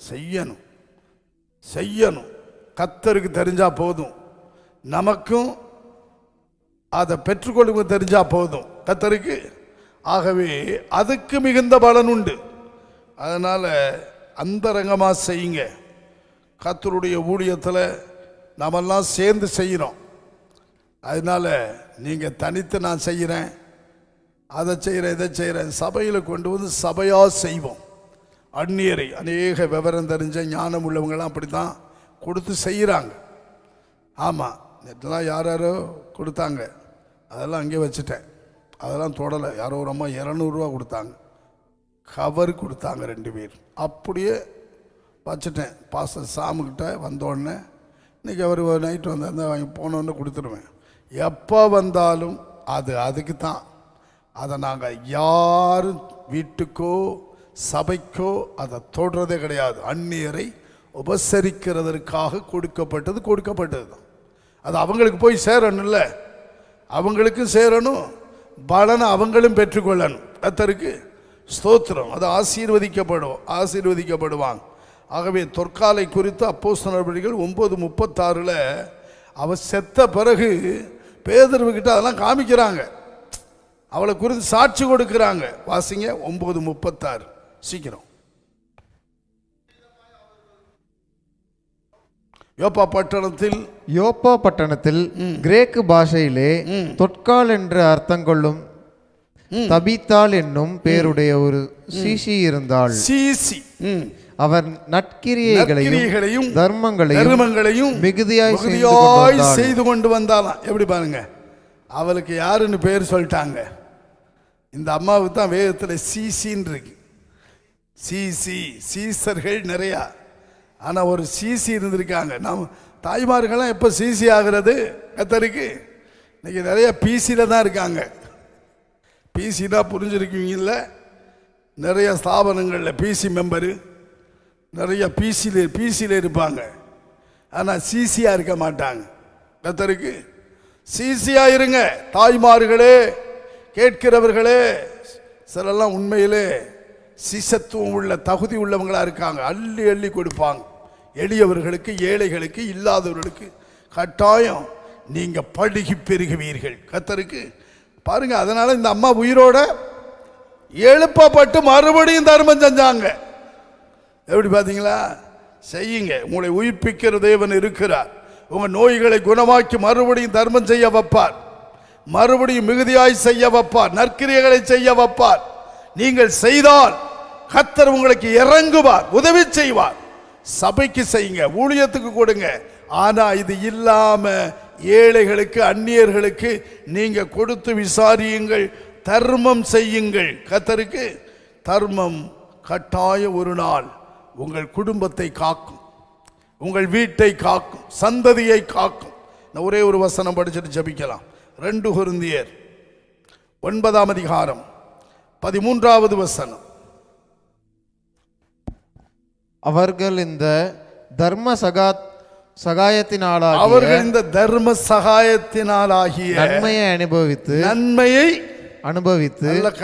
செய்யணும். கர்த்தருக்கு தெரிஞ்சா போதும், நமக்கும் அதை பெற்றுக்கொள்ளுங்க தெரிஞ்சா போதும் கர்த்தருக்கு. ஆகவே அதுக்கு மிகுந்த பலன் உண்டு. அதனால் அந்தரங்கமாக செய்யுங்க. கர்த்தருடைய ஊழியத்தில் நாமெல்லாம் சேர்ந்து செய்கிறோம். அதனால் நீங்கள் தனித்து நான் செய்கிறேன், அதை செய்கிறேன், இதை செய்கிறேன், சபையில் கொண்டு வந்து சபையாக செய்வோம். அந்நியரை அநேக விவரம் தெரிஞ்ச ஞானம் உள்ளவங்களாம் அப்படி தான் கொடுத்து செய்கிறாங்க. ஆமாம், நேற்றுலாம் யாரோ கொடுத்தாங்க, அதெல்லாம் அங்கே வச்சுட்டேன், அதெல்லாம் தொடலை. யாரோ ஒரு அம்மா 200 ரூபா கொடுத்தாங்க, கவர் கொடுத்தாங்க 2 பேர், அப்படியே வச்சுட்டேன். பாஸ்டர் சாமுக்கிட்ட வந்தோடனே இன்றைக்கி அவர் நைட்டு வந்தால் வாங்கி போனோடனே கொடுத்துருவேன். எப்போ வந்தாலும் அதுக்கு தான். அதை நாங்கள் யாரும் வீட்டுக்கோ சபைக்கோ அதை தொடுறதே கிடையாது. அந்நியரை உபசரிக்கிறதற்காக கொடுக்கப்பட்டது தான். அது அவங்களுக்கு போய் சேரணும்ல, அவங்களுக்கும் சேரணும், பலனை அவங்களும் பெற்றுக்கொள்ளணும். கர்த்தருக்கு ஸ்தோத்திரம். அது ஆசீர்வதிக்கப்படுவாங்க. ஆகவே தொற்காலை குறித்து அப்போஸ்தலர் நடவடிக்கைகள் 9:36 அவர் செத்த பிறகு பேதுருவுக்கிட்ட அதெல்லாம் காமிக்கிறாங்க, அவளை குறித்து சாட்சி கொடுக்கிறாங்க. வாசிங்க 9:36 சீக்கிரம். யோப்பா பட்டணத்தில் கிரேக்கு பாஷையிலே தொட்கால் என்று அர்த்தம் கொள்ளும் தபித்தாள் என்னும் பேருடைய ஒரு சீசி இருந்தாள். அவர் நற்கிரியைகளையும் தர்மங்களையும் மிகுதியாய் செய்து கொண்டு வந்தாலாம். எப்படி பாருங்க, அவளுக்கு யாருன்னு பேர் சொல்லிட்டாங்க. இந்த அம்மாவுக்கு தான் வேதத்தில் சீசின்னு இருக்கு. சீசர்கள் நிறையா, ஆனால் ஒரு சிசி இருந்திருக்காங்க. நாம் தாய்மார்கள்லாம் எப்போ சிசி ஆகிறது கர்த்தருக்கு? இன்னைக்கு நிறைய பிசியில் தான் இருக்காங்க. பிசினா புரிஞ்சிருக்கீங்கல்ல, நிறைய ஸ்தாபனங்களில் பிசி மெம்பரு, நிறைய பிசியில் இருப்பாங்க. ஆனால் சிசியாக இருக்க மாட்டாங்க. கர்த்தருக்கு சிசியாக இருங்க. தாய்மார்களே, கேட்கிறவர்களே, சிலெல்லாம் உண்மையிலே சிசத்துவம் உள்ள தகுதி உள்ளவங்களாக இருக்காங்க. அள்ளி அள்ளி கொடுப்பாங்க. எளியவர்களுக்கு, ஏழைகளுக்கு, இல்லாதவர்களுக்கு. கட்டாயம் நீங்கள் படுகி பெருகுவீர்கள். கர்த்தருக்கு பாருங்க. அதனால இந்த அம்மா உயிரோட எழுப்பப்பட்டு மறுபடியும் தர்மம் செஞ்சாங்க. எப்படி பார்த்தீங்களா? செய்யுங்க. உங்களை உயிர்ப்பிக்கிற தேவன் இருக்கிறார். உங்கள் நோய்களை குணமாக்கி மறுபடியும் தர்மம் செய்ய வைப்பார். மறுபடியும் மிகுதியாய் செய்ய வைப்பார். நற்கிரியைகளை செய்ய வைப்பார். நீங்கள் செய்தால் கர்த்தர் உங்களுக்கு இறங்குவார், உதவி செய்வார். சபைக்கு செய்யுங்க, ஊழியத்துக்கு கொடுங்க. ஆனா இது இல்லாம ஏழைகளுக்கு, அந்நியர்களுக்கு நீங்க கொடுத்து விசாரியுங்கள், தர்மம் செய்யுங்கள். கர்த்தருக்கு தர்மம் கட்டாய ஒரு நாள் உங்கள் குடும்பத்தை காக்கும், உங்கள் வீட்டை காக்கும், சந்ததியை காக்கும். நான் ஒரே ஒரு வசனம் படிச்சுட்டு ஜெபிக்கலாம். 2 கொரிந்தியர் 9ஆம் அதிகாரம் 13வது வசனம். அவர்கள் இந்த தர்ம சகாயத்தினாலாகிய அவர்கள் இந்த தர்ம சகாயத்தினாலாகிய நன்மையை அனுபவித்து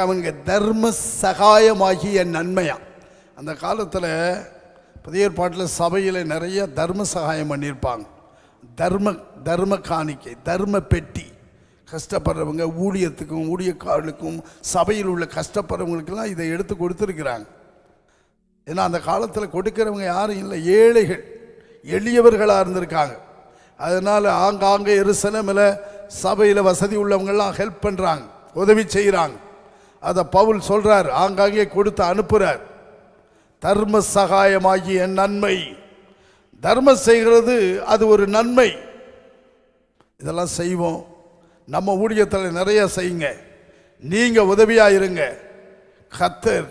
அவங்க தர்ம சகாயமாகிய நன்மையா. அந்த காலத்தில் புதிய ஏற்பாட்டில் சபையில் நிறைய தர்ம சகாயம் பண்ணியிருப்பாங்க. தர்ம காணிக்கை, தர்ம பெட்டி. கஷ்டப்படுறவங்க, ஊழியத்துக்கும் ஊழியக்காரர்களுக்கும் சபையில் உள்ள கஷ்டப்படுறவங்களுக்கெல்லாம் இதை எடுத்து கொடுத்துருக்குறாங்க. ஏன்னா அந்த காலத்தில் கொடுக்கிறவங்க யாரும் இல்லை, ஏழைகள், எளியவர்களாக இருந்திருக்காங்க. அதனால் ஆங்காங்கே எருசலேமில் சபையில் வசதி உள்ளவங்கெல்லாம் ஹெல்ப் பண்ணுறாங்க, உதவி செய்கிறாங்க. அதை பவுல் சொல்கிறார், ஆங்காங்கே கொடுத்து அனுப்புகிறார். தர்ம சகாயமாகிய நன்மை. தர்மம் செய்கிறது அது ஒரு நன்மை. இதெல்லாம் செய்வோம். நம்ம ஊழியத்தில் நிறைய செய்யுங்க. நீங்கள் உதவியாக இருங்க. கர்த்தர்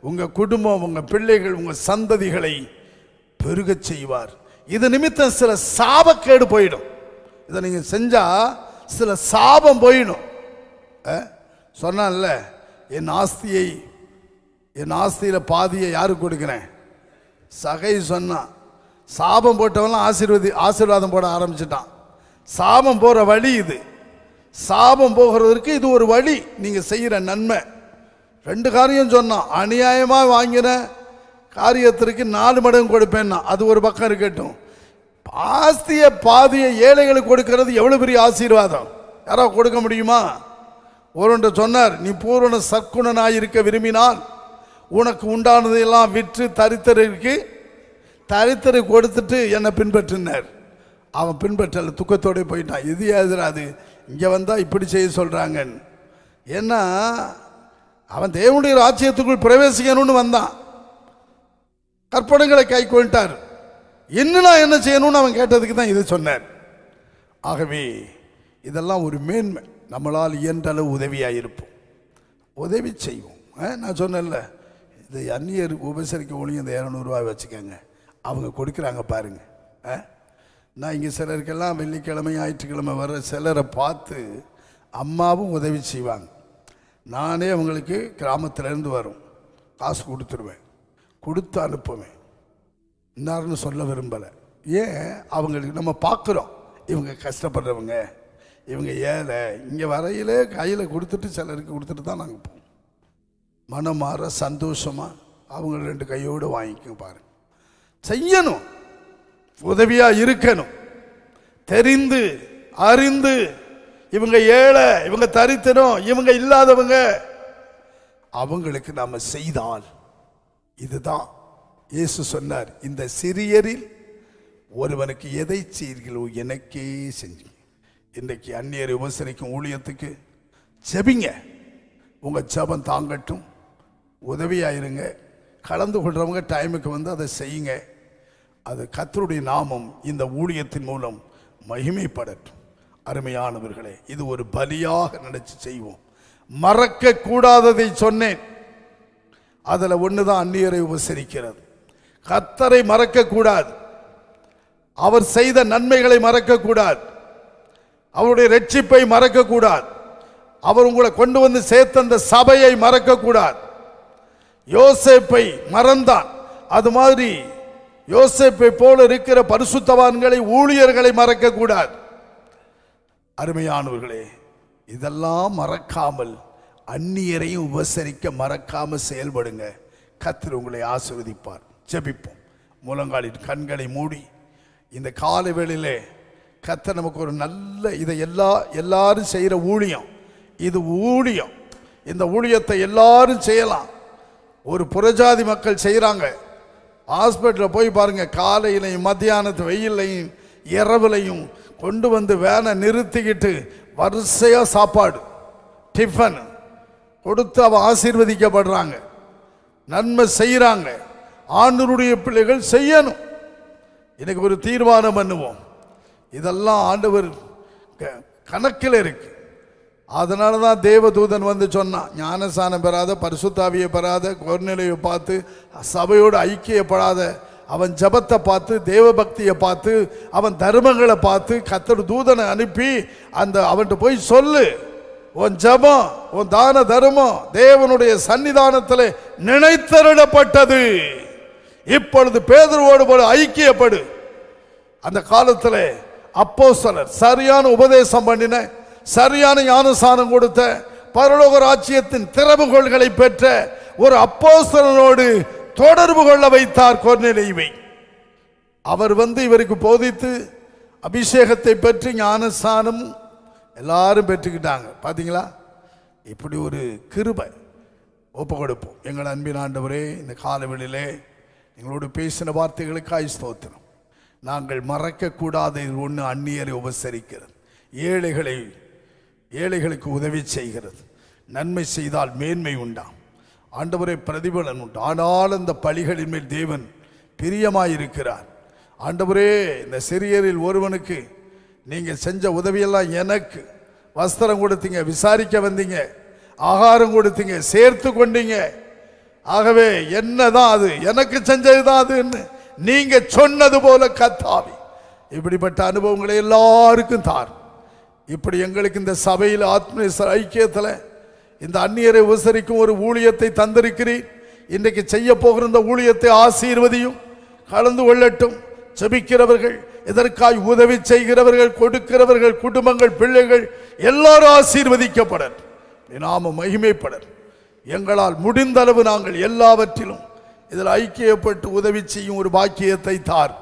உங்கள் குடும்பம், உங்கள் பிள்ளைகள், உங்கள் சந்ததிகளை பெருகச் செய்வார். இது நிமித்தம் சில சாபக்கேடு போயிடும். இதை நீங்கள் செஞ்சால் சில சாபம் போயிடும். சொன்னான்ல, என் ஆஸ்தியில் பாதியை யாருக்கு கொடுக்குறேன்? சகை சொன்னான். சாபம் போட்டவெல்லாம் ஆசீர்வாதம் போட ஆரம்பிச்சிட்டான். சாபம் போகிற வழி இது. சாபம் போகிறதுக்கு இது ஒரு வழி. நீங்கள் செய்கிற நன்மை. 2 காரியம் சொன்னான். அநியாயமாக வாங்கின காரியத்திற்கு 4 மடங்கு கொடுப்பேன்னா அது ஒரு பக்கம் இருக்கட்டும். ஆஸ்தியை பாதியை ஏழைகளுக்கு கொடுக்கறது எவ்வளோ பெரிய ஆசீர்வாதம். யாராவது கொடுக்க முடியுமா? ஒருவன் சொன்னார், நீ பூரண சற்குணனாயிருக்க விரும்பினால் உனக்கு உண்டானதையெல்லாம் விற்று தரித்தருக்கு கொடுத்துட்டு என்னை பின்பற்றினார். அவன் பின்பற்றல, துக்கத்தோடு போயிட்டான். இது எதிராது இங்கே வந்தால் இப்படி செய்ய சொல்கிறாங்கன்னு. ஏன்னா அவன் தேவனுடைய ராஜ்யத்துக்குள் பிரவேசிக்கணும்னு வந்தான். கற்பனைகளை கை கொண்டார். இன்னும் நான் என்ன செய்யணும்னு அவன் கேட்டதுக்கு தான் இது சொன்னார். ஆகவே இதெல்லாம் ஒரு மேன்மை. நம்மளால் இயன்றளவு உதவியாக இருப்போம், உதவி செய்வோம். நான் சொன்னேன்ல, இது அந்நியர் உபசரிக்க ஒழியும் இந்த 200 ரூபாய் வச்சுக்கோங்க, அவங்க கொடுக்குறாங்க பாருங்க. நான் இங்கே சிலருக்கெல்லாம் வெள்ளிக்கிழமை ஞாயிற்றுக்கிழமை வர சிலரை பார்த்து அம்மாவும் உதவி செய்வாங்க. நானே அவங்களுக்கு கிராமத்திலேருந்து வரும் காசு கொடுத்துருவேன், கொடுத்து அனுப்புவேன். இன்னார்னு சொல்ல விரும்பலை. ஏன்? அவங்களுக்கு நம்ம பார்க்குறோம், இவங்க கஷ்டப்படுறவங்க, இவங்க ஏழை. இங்கே வரையிலே கையில் கொடுத்துட்டு சிலருக்கு கொடுத்துட்டு தான் நாங்கள் போவோம். மனமாற சந்தோஷமாக அவங்க 2 கையோடு வாங்கிக்க பாருங்க. செய்யணும், உதவியாக இருக்கணும். தெரிந்து அறிந்து இவங்க ஏழை, இவங்க தரித்திரம், இவங்க இல்லாதவங்க, அவங்களுக்கு நாம் செய்தால் இதுதான் இயேசு சொன்னார், இந்த சிறியரில் ஒருவனுக்கு எதை செய்கிறீர்களோ எனக்கே செஞ்சு. இன்றைக்கு அந்நியரை உபசரிக்கும் ஊழியத்துக்கு ஜெபிங்க. உங்கள் ஜெபம் தாங்கட்டும், உதவியாயிருங்க. கலந்து கொள்றவங்க டைமுக்கு வந்து அதை செய்யுங்க. அது கர்த்தருடைய நாமம் இந்த ஊழியத்தின் மூலம் மகிமைப்படட்டும். அருமையானவர்களே, இது ஒரு பலியாக நினைச்சு செய்வோம். மறக்க கூடாததை சொன்னேன். அதில் ஒன்று தான் அந்நியரை உபசரிக்கிறது. கர்த்தரை மறக்க கூடாது, அவர் செய்த நன்மைகளை மறக்க கூடாது, அவருடைய ரட்சிப்பை மறக்க கூடாது, அவர் உங்களை கொண்டு வந்து சேர்த்த அந்த சபையை மறக்க கூடாது. யோசேப்பை மறந்தான். அது மாதிரி யோசேப்பை போல இருக்கிற பரிசுத்தவான்களை, ஊழியர்களை மறக்க கூடாது. அருமையானவர்களே, இதெல்லாம் மறக்காமல் அந்நியரையும் உபசரிக்க மறக்காம செயல்படுங்க. கர்த்தர் உங்களை ஆசீர்வதிப்பார். ஜெபிப்போம். முழங்காலில் கண்களை மூடி இந்த காலை வேளையிலே கர்த்தர் நமக்கு ஒரு நல்ல, இதை எல்லாரும் செய்கிற ஊழியம், இது ஊழியம். இந்த ஊழியத்தை எல்லாரும் செய்யலாம். ஒரு புறஜாதி மக்கள் செய்கிறாங்க. ஹாஸ்பிட்டலில் போய் பாருங்க, காலையிலையும் மத்தியானத்து வெயிலையும் இரவுலையும் கொண்டு வந்து வேனை நிறுத்திக்கிட்டு வரிசையாக சாப்பாடு டிஃபன் கொடுத்து அவன் ஆசீர்வதிக்கப்படுறாங்க, நன்மை செய்கிறாங்க. ஆண்டவருடைய பிள்ளைகள் செய்யணும். எனக்கு ஒரு தீர்மானம் பண்ணுவோம். இதெல்லாம் ஆண்டவர் கணக்கில் இருக்கு. அதனால தான் தேவதூதன் வந்து சொன்னான், ஞானசானம் பெறாத, பரிசுத்தாவியை பெறாத, கொர்நேலியை பார்த்து சபையோடு ஐக்கியப்படாத, அவன் ஜபத்தை பார்த்து, தேவ பக்தியை பார்த்து, அவன் தர்மங்களை பார்த்து கர்த்தர் தூதனை அனுப்பி அவன்கிட்ட போய் சொல்லு, உன் ஜபம், உன் தான தர்மம் தேவனுடைய சன்னிதானத்தில் நினைத்தருளப்பட்டது. இப்பொழுது பேதுருவோடு போல ஐக்கியப்படு. அந்த காலத்தில் அப்போஸ்தலர் சரியான உபதேசம் பண்ணின, சரியான ஞானசானம் கொடுத்த, பரலோக ராஜ்யத்தின் திறவுகோள்களை பெற்ற ஒரு அப்போஸ்தலனோடு தொடர்பு கொள்ள வைத்தார் கொர்நேலியுவை. அவர் இவருக்கு போதித்து அபிஷேகத்தை பெற்று ஞானசானம் எல்லாரும் பெற்றுக்கிட்டாங்க. பார்த்தீங்களா? இப்படி ஒரு கிருபை. ஒப்பு கொடுப்போம். எங்கள் அன்பின் ஆண்டவரே, இந்த காலவெளியிலே எங்களோடு பேசின வார்த்தைகளுக்காய் ஸ்தோத்திரம். நாங்கள் மறக்கக்கூடாத ஒன்று அந்நியரை உபசரிக்கிறது, ஏழைகளுக்கு உதவி செய்கிறது. நன்மை செய்தால் மேன்மை உண்டாம். ஆண்டவரே, பிரதிபலன் உண்டு. ஆனால் அந்த பலிகளின் மேல் தேவன் பிரியமாயிருக்கிறார். ஆண்டவரே, இந்த சிறியரில் ஒருவனுக்கு நீங்கள் செஞ்ச உதவியெல்லாம், எனக்கு வஸ்திரம் கொடுத்தீங்க, விசாரிக்க வந்தீங்க, ஆகாரம் கொடுத்தீங்க, சேர்த்து கொண்டீங்க. ஆகவே என்னதான் அது, எனக்கு செஞ்சதுதான் அதுன்னு நீங்க சொன்னது போல கர்த்தாவே இப்படிப்பட்ட அனுபவங்களை எல்லாருக்கும் தார். இப்படி எங்களுக்கு இந்த சபையில் ஆத்ம ஐக்கியத்தில் இந்த அந்நியரை உபசரிக்கும் ஒரு ஊழியத்தை தந்திருக்கிறீர். இன்றைக்கு செய்ய போகிற இந்த ஊழியத்தை ஆசீர்வதியும். கலந்து கொள்ளட்டும். ஜெபிக்கிறவர்கள், இதற்காய் உதவி செய்கிறவர்கள், கொடுக்கிறவர்கள், குடும்பங்கள், பிள்ளைகள் எல்லாரும் ஆசீர்வதிக்கப்படர், நாம மகிமைப்படர். எங்களால் முடிந்த அளவு நாங்கள் எல்லாவற்றிலும் இதில் ஐக்கியப்பட்டு உதவி செய்யும் ஒரு பாக்கியத்தை தார்.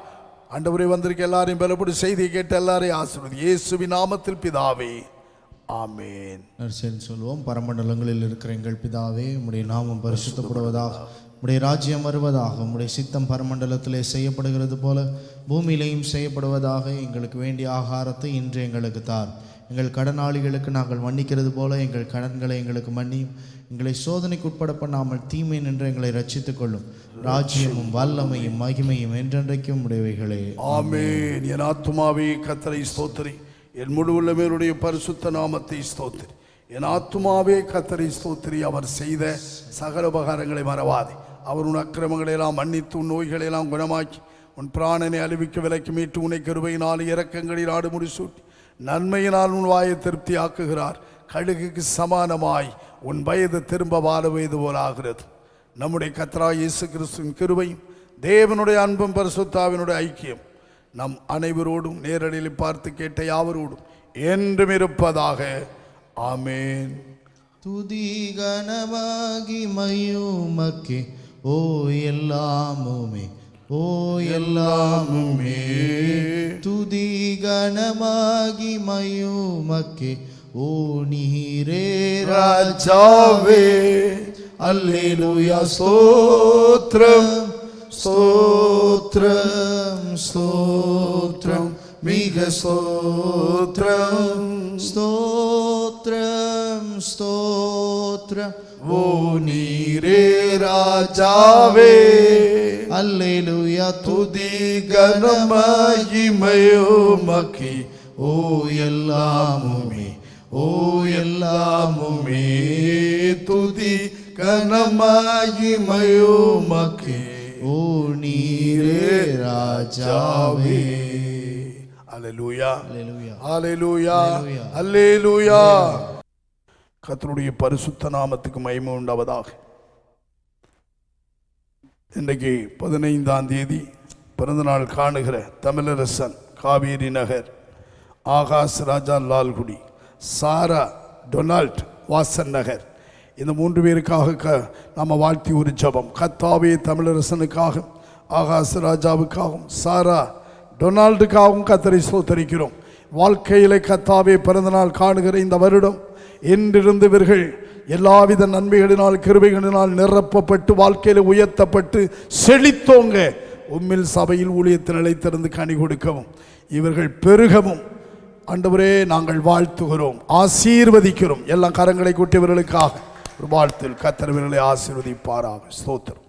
ஆண்டவரே, வந்திருக்க எல்லாரையும் பலப்படி செய்தியை கேட்டு எல்லாரையும் ஆசீர்வதி. இயேசுவின் நாமத்தில் பிதாவே, ஆமேன். நற்செய்தி சொல்வோம். பரமண்டலங்களில் இருக்கிற எங்கள் பிதாவே, உம்முடைய நாமம் பரிசுத்தப்படுவதாக, உம்முடைய ராஜ்யம் வருவதாக, உம்முடைய சித்தம் பரமண்டலத்திலே செய்யப்படுகிறது போல பூமியிலேயும் செய்யப்படுவதாக. எங்களுக்கு வேண்டிய ஆகாரத்தை இன்று எங்களுக்கு தார். எங்கள் கடனாளிகளுக்கு நாங்கள் மன்னிக்கிறது போல எங்கள் கடன்களை எங்களுக்கு மன்னியும். எங்களை சோதனைக்கு உட்பட பண்ணாமல் தீமை நின்று எங்களை ரட்சித்துக் கொள்ளும். ராஜ்யமும் வல்லமையும் மகிமையும் என்றென்றைக்கும் உடையவைகளே, ஆமேன். என் ஆத்துமாவே கர்த்தரை ஸ்தோத்திரி, என் முழு உள்ளவருடைய பரிசுத்த நாமத்தை ஸ்தோத்திரி. என் ஆத்துமாவே கர்த்தரை ஸ்தோத்திரி, அவர் செய்த சகல உபகாரங்களை மறவாதே. அவர் உன் அக்கிரமங்களை எல்லாம் மன்னித்து, உன் நோய்களை எல்லாம் குணமாக்கி, உன் பிராணனை அழிவிக்க விலக்கி மீட்டு, உன்னை கிருபையினால் இரக்கங்களில் ஆடு முடிசூட்டி, நன்மையினால் உன் வாயை திருப்தி ஆக்குகிறார். கழுகுக்கு சமானமாய் உன் வயது திரும்ப வாழ வயது போல ஆகிறது. நம்முடைய கர்த்தராகிய இயேசு கிறிஸ்துவின் கிருபையும் தேவனுடைய அன்பும் பரிசுத்தாவினுடைய ஐக்கியம் நம் அனைவரோடும் நேரடியில் பார்த்து கேட்ட யாவரோடும் என்றும் இருப்பதாக. ஆமேன். துதி கனமாகி மயுமக்கே, ஓ எல்லாமுமே, ஓ எல்லாமுமே. துதி கனமாகி மயுமக்கே, ஓ நீரே ராஜாவே. அல்லேலூயா. ஸ்தோத்ரம் ஸ்தோத்ரம் ஸ்தோத்ரம், மிக ஸ்தோத்ரம் ஸ்தோத்ரம் ஸ்தோத்ரம், ஓ நீரே ராஜாவே. அல்லேலூயா. துதி கனமகிமையுமக்கே, ஓ எல்லாமுமே, ஓ எல்லாமுமே. துதி கனமகிமையுமக்கே, ஓ நீரே ராஜாவே. அல்லேலூயா, அல்லேலூயா, அல்லேலூயா, அல்லேலூயா. கர்த்தருடைய பரிசுத்த நாமத்துக்கு மகிமை உண்டாவதாக. இன்றைக்கு 15ஆம் தேதி பிறந்தநாள் காணுகிற தமிழரசன் காவேரி நகர், ஆகாஷ் ராஜா லால்குடி, சாரா டொனால்ட் வாசன் நகர், இந்த 3 பேருக்காக நாம் வாழ்த்தி ஒரு ஜெபம். கர்த்தாவே, தமிழரசனுக்காக, ஆகாஷ் ராஜாவுக்காகவும், சாரா டொனால்டுக்காகவும் கர்த்தரை ஸ்தோத்திரிக்கிறோம். வாழ்க்கையிலே கர்த்தாவே பிறந்தநாள் காணுகிற இந்த வருடம் என்றிருந்து இவர்கள் எல்லாவித நன்மைகளினால் கிருபைகளினால் நிரப்பப்பட்டு வாழ்க்கையில் உயர்த்தப்பட்டு செழித்தோங்க உம்மில் சபையில் ஊழியத்தில் நிலைத்திருந்து கனி கொடுக்கவும் இவர்கள் பெருகவும் ஆண்டவரே நாங்கள் வாழ்த்துகிறோம், ஆசீர்வதிக்கிறோம். எல்லாம் கரங்களை கூட்டியவர்களுக்காக ஒரு வாழ்த்தில் கர்த்தர் இவர்களை ஆசீர்வதிப்பாராக. ஸ்தோத்திரம்.